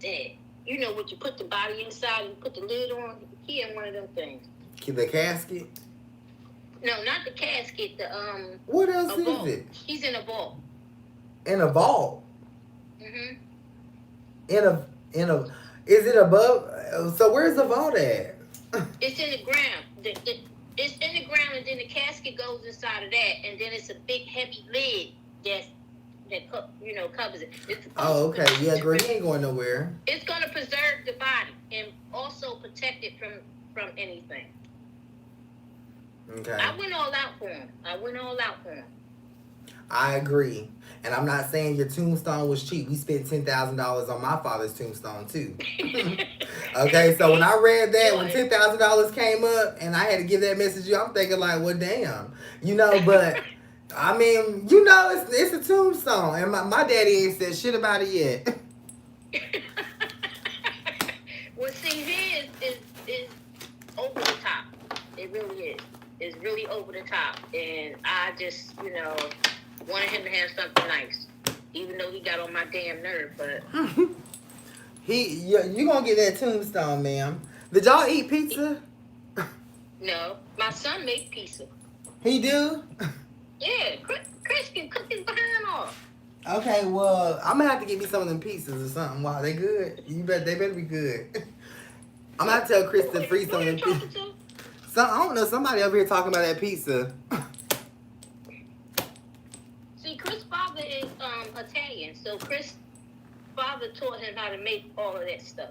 that you know what you put the body inside and put the lid on. He in one of them things. The casket. No, not the casket. The What else is vault. it? He's in a vault. In a vault. Mhm. In a. Is it above? So where's the vault at? It's in the ground. It's in the ground, and then the casket goes inside of that, and then it's a big heavy lid that covers it. Oh, okay. Yeah, girl, he ain't going nowhere. It's gonna preserve the body and also protect it from anything. Okay. I went all out for him. I agree. And I'm not saying your tombstone was cheap. We spent $10,000 on my father's tombstone too. Okay, so when I read that, when $10,000 came up and I had to give that message to you, I'm thinking like, well, damn. But I mean, it's a tombstone. And my daddy ain't said shit about it yet. Well, see, his is over the top. It really is. It's really over the top. And I just, wanted him to have something nice. Even though he got on my damn nerve, but... You gonna get that tombstone, ma'am. Did y'all eat pizza? No. My son makes pizza. He do? Yeah. Chris can cook his behind off. Okay, well, I'm gonna have to get me some of them pizzas or something. Wow, they good. They better be good. I'm gonna have to tell Chris to freeze some of them pizzas. I don't know, somebody over here talking about that pizza. See, Chris' father is Italian, so Chris' father taught him how to make all of that stuff.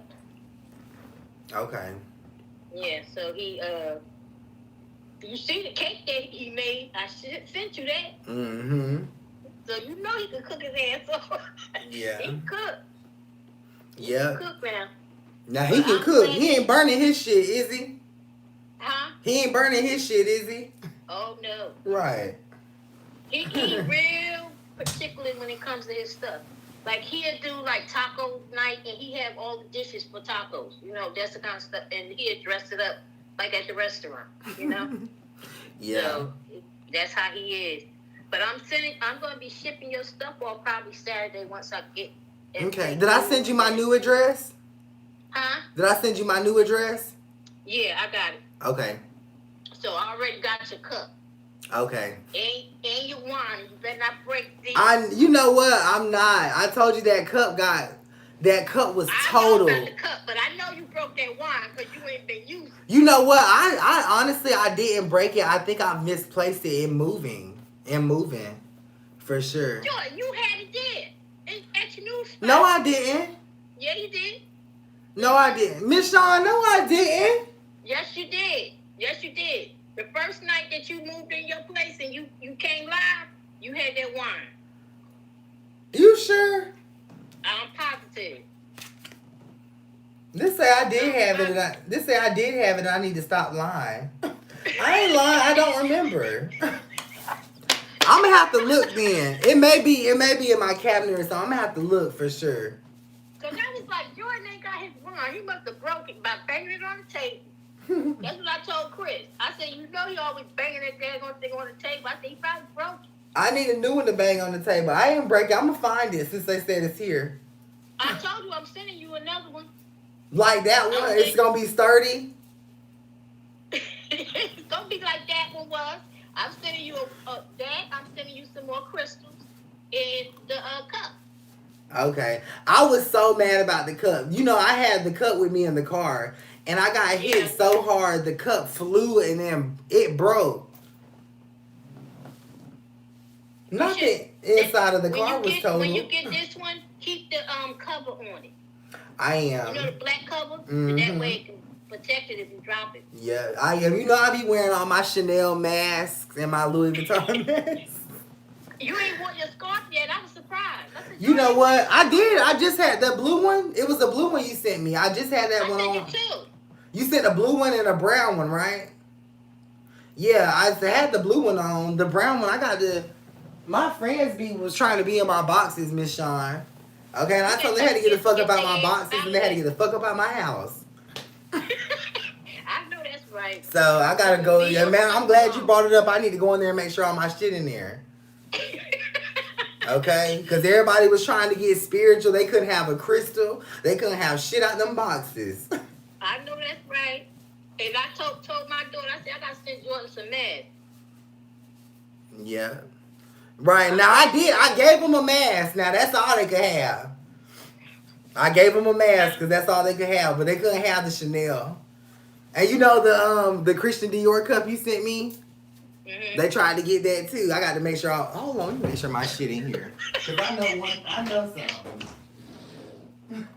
Okay. Yeah, so he, you see the cake that he made? I sent you that. Mm-hmm. So you know he can cook his ass off. Yeah. He can cook. Yeah. He can cook now. Now he can cook. He ain't burning his shit, is he? Huh? He ain't burning his shit, is he? Oh, no. Right. He real particular when it comes to his stuff. Like, he'll do, like, taco night, and he have all the dishes for tacos. That's the kind of stuff. And he'll dress it up like at the restaurant, Yeah. So, that's how he is. But I'm going to be shipping your stuff off probably Saturday once I get... Okay. Did I send you my new address? Huh? Did I send you my new address? Yeah, I got it. Okay. So I already got your cup. Okay. And your wine. You better not break these. You know what? I'm not. I told you that cup was total. I know about the cup, but I know you broke that wine because you ain't been using it. You know what? I honestly, I didn't break it. I think I misplaced it in moving. For sure. Sure, you had it there. At your new spot. No, I didn't. Yeah, you did. No, I didn't. Miss Shawn, no, I didn't. Yes, you did. Yes, you did. The first night that you moved in your place and you came live, you had that wine. You sure? I'm positive. This say I did have it. This say I did have it. And I need to stop lying. I ain't lying. I don't remember. I'm gonna have to look then. It may be in my cabinet or something. I'm gonna have to look for sure. Cause I was like, Jordan ain't got his wine. He must have broke it by banging it on the table. That's what I told Chris. I said, you know, he always banging that daggone thing on the table. I said, he probably broke it. I need a new one to bang on the table. I ain't break it. I'm gonna find it since they said it's here. I told you I'm sending you another one. Like that one? It's gonna be sturdy? It's gonna be like that one was. I'm sending you I'm sending you some more crystals in the cup. Okay. I was so mad about the cup. You know, I had the cup with me in the car, and I got hit so hard, the cup flew, and then it broke. Nothing inside of the car was total. When you get this one, keep the cover on it. I am. You know the black cover? Mm-hmm. That way it can protect it if you drop it. Yeah, I am. You know, I be wearing all my Chanel masks and my Louis Vuitton masks. You ain't wore your scarf yet. I was surprised. I said, You know what? I did. I just had the blue one. It was the blue one you sent me. I just had that one on. I sent you two. You sent a blue one and a brown one, right? Yeah, I had the blue one on. The brown one, I got the... My friends was trying to be in my boxes, Miss Sean. Okay, and I told them they had to get the fuck up out my boxes and they had to get the fuck up out my house. I know that's right. So I gotta go. Yeah, man, I'm glad you brought it up. I need to go in there and make sure all my shit in there. Okay? Because everybody was trying to get spiritual. They couldn't have a crystal. They couldn't have shit out them boxes. I know that's right. And I told my daughter, I said, I gotta send Jordan some meds. Yeah. Right. Now, I gave them a mask. Now, that's all they could have. I gave them a mask because that's all they could have. But they couldn't have the Chanel. And you know the Christian Dior cup you sent me? Mm-hmm. They tried to get that too. I got to make sure. Hold on, let me make sure my shit in here. Because I know something.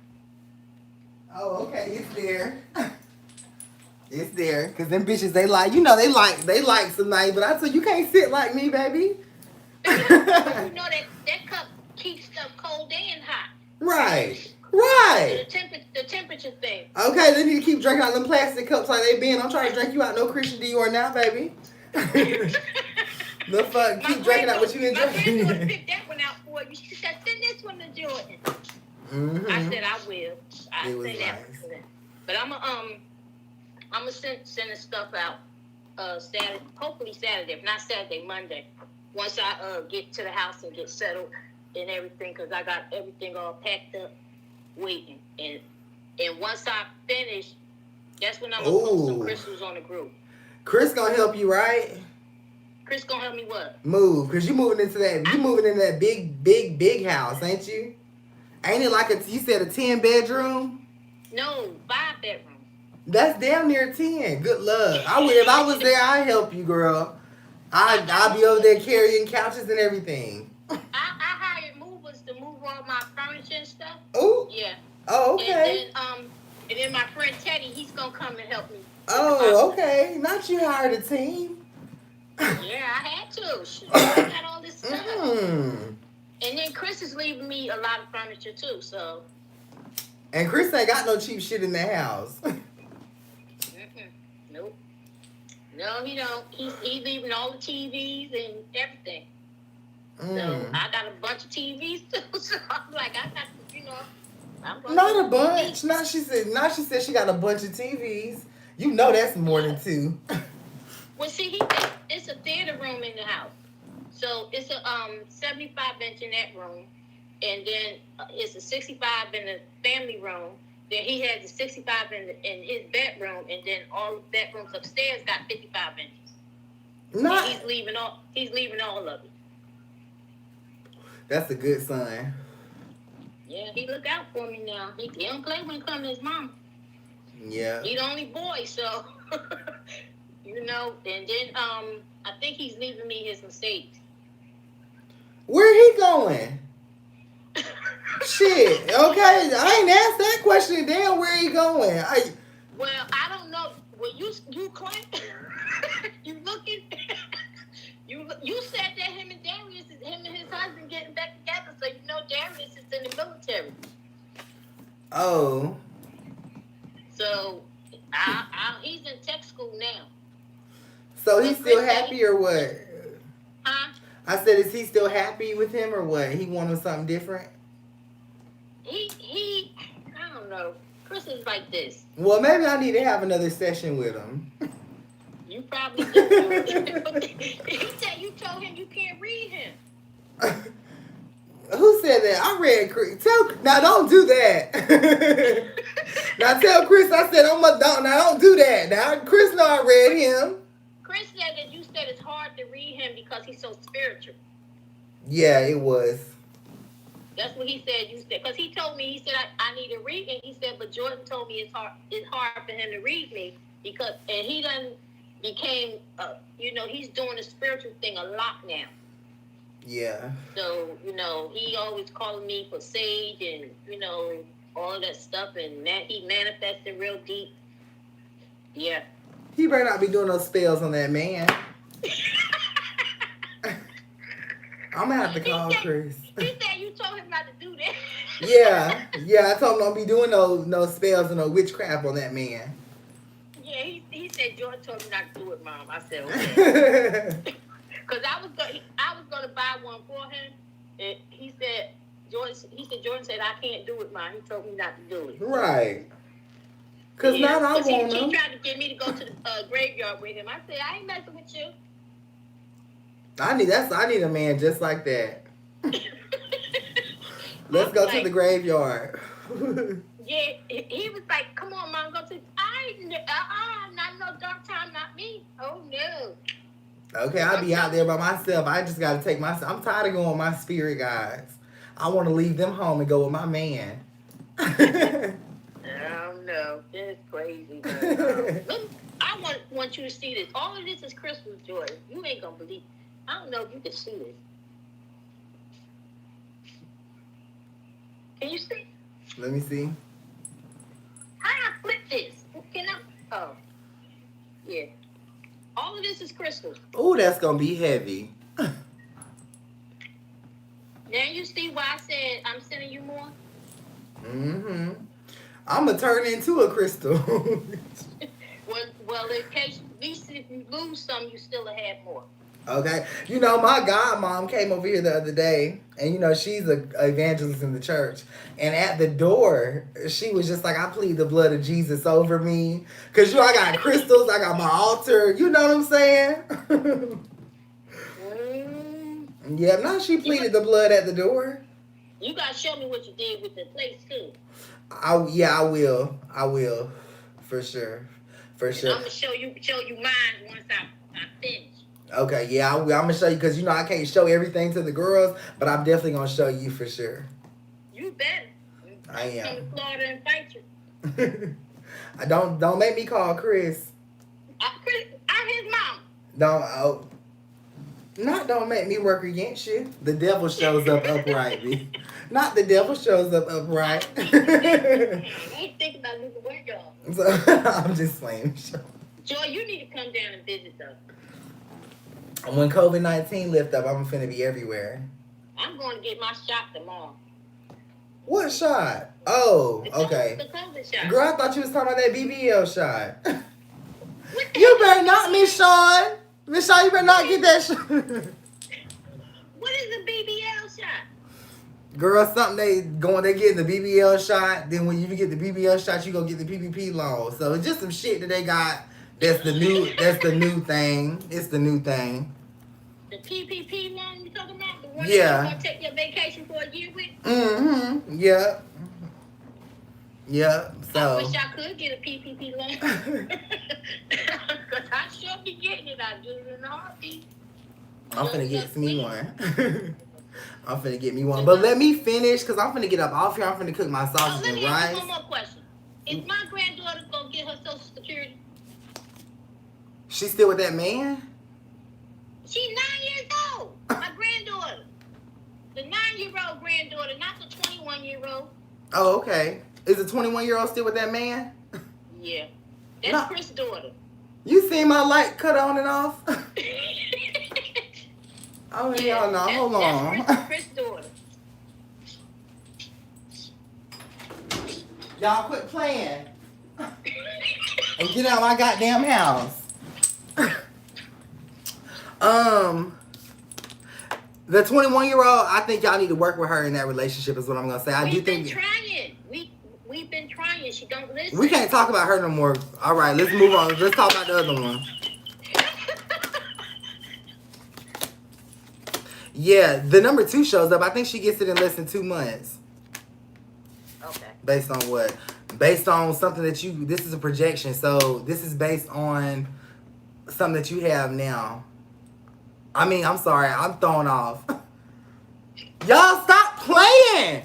Oh, okay, it's there. It's there. Because them bitches, they like some night. But I said, you can't sit like me, baby. You know that cup keeps stuff cold and hot. Right. The temperature thing. Okay, they need to keep drinking out them plastic cups like they been. I'm trying to drink you out no Christian Dior now, baby. The fuck, keep drinking out what you been drinking. My friend picked that one out for you. She said, send this one to Jordan. Mm-hmm. I said, I will. I say that. Nice. But I'm gonna send the stuff out Saturday, hopefully Saturday, if not Saturday, Monday. Once I get to the house and get settled and everything, because I got everything all packed up, waiting. And once I finish, that's when I'm going to post some crystals on the group. Chris going to help you, right? Chris going to help me what? Move, because you moving into that big house, ain't you? Ain't it like you said a 10-bedroom? No, 5 bedrooms. That's damn near 10. Good luck. If I was there, I'd help you, girl. I'll be over there carrying couches and everything. I hired movers to move all my furniture and stuff. Oh. Yeah. Oh, okay. And then my friend Teddy, he's gonna come and help me. Oh, okay. Not you hired a team. Yeah, I had to. Shit, I got all this stuff. And then Chris is leaving me a lot of furniture too, so. And Chris ain't got no cheap shit in that house. Nope. No, he don't. He's leaving all the TVs and everything. So I got a bunch of TVs too. So I'm like, I got to, I'm going not a bunch. Now she said she got a bunch of TVs. You know that's more than 2. Well, see, it's a theater room in the house. So it's a 75-inch in that room, and then it's a 65 in the family room. Then he has a 65 in his bedroom, and then all the bedrooms upstairs got 55 inches. He's leaving all of it. That's a good sign. Yeah, he look out for me now. He don't play when it comes to his mom. Yeah. He the only boy, so and then I think he's leaving me his Mercedes. Where he going? Shit. Okay, I ain't asked that question. Damn, where he going? Well, I don't know. Well, you claim you looking. You said that him and his husband getting back together, so you know Darius is in the military. Oh. So he's in tech school now. So he's still happy or what? Huh? I said, is he still happy with him or what? He wanted something different? He I don't know. Chris is like this. Well, maybe I need to have another session with him. You probably do. He said you told him you can't read him. Who said that? I read Chris. Now don't do that. Now tell Chris I said don't do that. Now Chris know I read him. Chris said that you said it's hard to read him because he's so spiritual. Yeah, it was. That's what he said. You said because he told me he said I need to read, and he said but Jordan told me it's hard for him to read me because he done became he's doing the spiritual thing a lot now. Yeah. So he always calling me for sage and all of that stuff, and he manifested real deep. Yeah. He better not be doing those spells on that man. I'm gonna have to call Chris. He said you told him not to do that. Yeah, I told him don't be doing no spells and no witchcraft on that man. Yeah, he said Jordan told me not to do it, Mom. I said okay. Because I was gonna buy one for him, and he said Jordan said I can't do it, Mom. He told me not to do it. Right. Because now I want him. He tried to get me to go to the graveyard with him. I said I ain't messing with you. I need a man just like that. Let's go to the graveyard. Yeah, he was like, "Come on, Mom, go to." Not no dark time, not me. Oh no. Okay, I'll be out there by myself. I just got to take myself. I'm tired of going with my spirit guides. I want to leave them home and go with my man. Oh no, it's crazy. I want you to see this. All of this is Christmas joy. You ain't gonna believe. I don't know if you can see this. Can you see? Let me see. How do I flip this? Can I? Oh, yeah. All of this is crystal. Oh, that's gonna be heavy. Now you see why I said I'm sending you more? Mm-hmm. I'm gonna turn into a crystal. well, in case, at least if you lose some, you still have more. Okay. My godmom came over here the other day, and she's an evangelist in the church. And at the door, she was just like, I plead the blood of Jesus over me. Because, I got crystals, I got my altar. You know what I'm saying? Yeah, now she pleaded the blood at the door. You got to show me what you did with the place, too. I will. I will. For sure. For sure. I'm going to show you mine once I finish. Okay, yeah, I'm going to show you because, I can't show everything to the girls, but I'm definitely going to show you for sure. You better. I am. Come to Florida and fight you. Don't make me call Chris. Chris, I'm his mom. Don't make me work against you. The devil shows up uprightly. Not the devil shows up upright. I ain't thinking about losing weight, y'all. So, I'm just playing. Joy, you need to come down and visit us. When COVID-19 lift up, I'm finna be everywhere. I'm going to get my shot tomorrow. What shot? Oh, okay. The COVID shot. Girl, I thought you was talking about that BBL shot. You better not, Miss Shawn. Miss Shawn, you better not get that shot. What is a BBL shot? Girl, something they getting the BBL shot. Then when you get the BBL shot, you gonna get the PPP loan. So it's just some shit that they got. That's the new thing. It's the new thing. The PPP loan you talking about? The one Yeah. that you gonna take your vacation for a year with? Mm-hmm. Yep. Yep. So I wish I could get a PPP loan. Because I sure be getting it. I do it in a heartbeat. I'm finna get me one. I'm finna get me one. But let me finish because I'm finna get up off here. I'm finna cook my sausage Let and me ask you rice. one more question. Is my granddaughter gonna get her Social Security? She's still with that man? She's 9 years old. My granddaughter. The 9-year-old granddaughter, not the 21-year-old. Oh, okay. Is the 21-year-old still with that man? Yeah. That's No. Chris' daughter. You see my light cut on and off? Oh, Yeah, hell no. Hold on. That's Chris' daughter. Y'all quit playing. And get out my goddamn house. The 21-year-old, I think y'all need to work with her in that relationship is what I'm going to say. We've been trying. We've been trying. She don't listen. We can't talk about her no more. All right, let's move on. Let's talk about the other one. Yeah, the number 2 shows up. I think she gets it in less than 2 months. Okay. Based on what? Based on something that you... This is a projection, so this is based on something that you have now. I mean, I'm sorry. I'm thrown off. Y'all stop playing!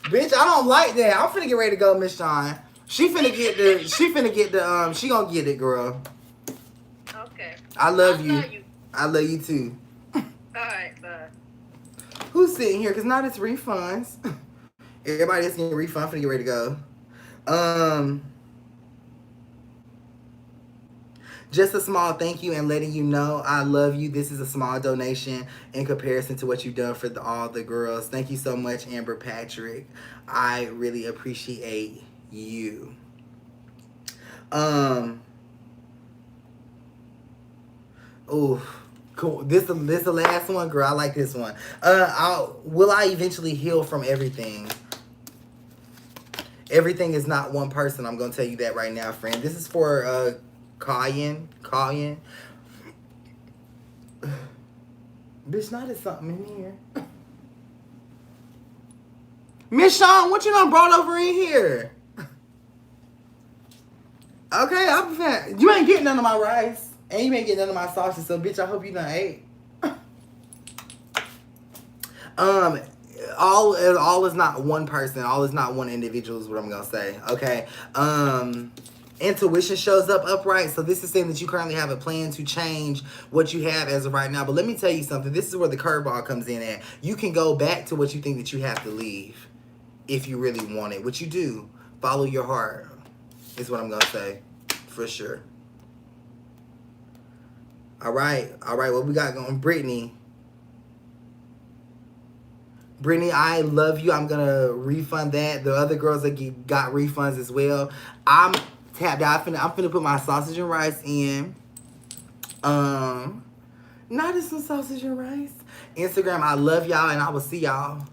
Bitch, I don't like that. I'm finna get ready to go, Miss Shawn. She gonna get it, girl. Okay. I love you. I love you too. Alright, bye. Who's sitting here? Cause now it's refunds. Everybody is getting a refund. I'm finna get ready to go. Just a small thank you and letting you know I love you. This is a small donation in comparison to what you've done for all the girls. Thank you so much, Amber Patrick. I really appreciate you. Oh, cool. This the last one, girl. I like this one. Will I eventually heal from everything? Everything is not one person. I'm gonna tell you that right now, friend. This is for Kalyan. Bitch, not is something in here. Miss Shawn, what you done brought over in here? Okay, you ain't getting none of my rice. And you ain't getting none of my sausage, so bitch, I hope you done ate. All is not one person. All is not one individual is what I'm gonna say. Okay. Intuition shows up upright. So this is saying that you currently have a plan to change what you have as of right now. But let me tell you something. This is where the curveball comes in at. You can go back to what you think that you have to leave if you really want it. What you do, follow your heart is what I'm gonna say. For sure. All right. What we got going? Brittany, I love you. I'm gonna refund that. The other girls that got refunds as well. I'm tapped out. I'm finna put my sausage and rice in. Not just some sausage and rice. Instagram, I love y'all, and I will see y'all.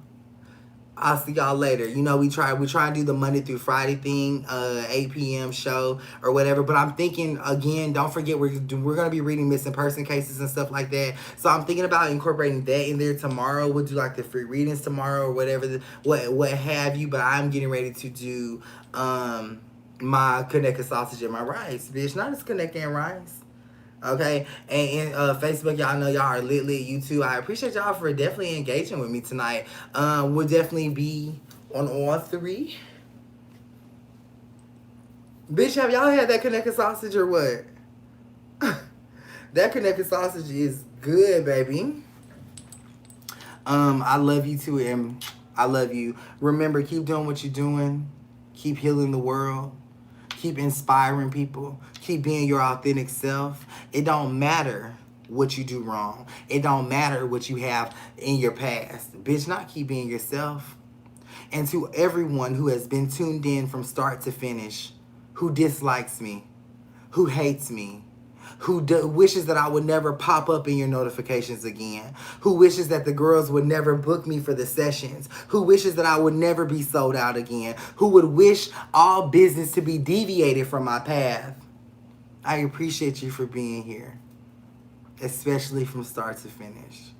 I'll see y'all later. You know, we try to do the Monday through Friday thing, 8 p.m. show or whatever. But I'm thinking, again, don't forget, we're going to be reading missing person cases and stuff like that. So I'm thinking about incorporating that in there tomorrow. We'll do like the free readings tomorrow or whatever, what have you. But I'm getting ready to do my connected sausage and my rice, bitch. Not just connected and rice. Okay, and Facebook, y'all know y'all are lit. You too. I appreciate y'all for definitely engaging with me tonight. We'll definitely be on all 3. Bitch, have y'all had that connected sausage or what? That connected sausage is good, baby. I love you too, and I love you. Remember, keep doing what you're doing. Keep healing the world. Keep inspiring people. Keep being your authentic self. It don't matter what you do wrong. It don't matter what you have in your past. Bitch, not keep being yourself. And to everyone who has been tuned in from start to finish, who dislikes me, who hates me, who wishes that I would never pop up in your notifications again, who wishes that the girls would never book me for the sessions, who wishes that I would never be sold out again, who would wish all business to be deviated from my path. I appreciate you for being here, especially from start to finish.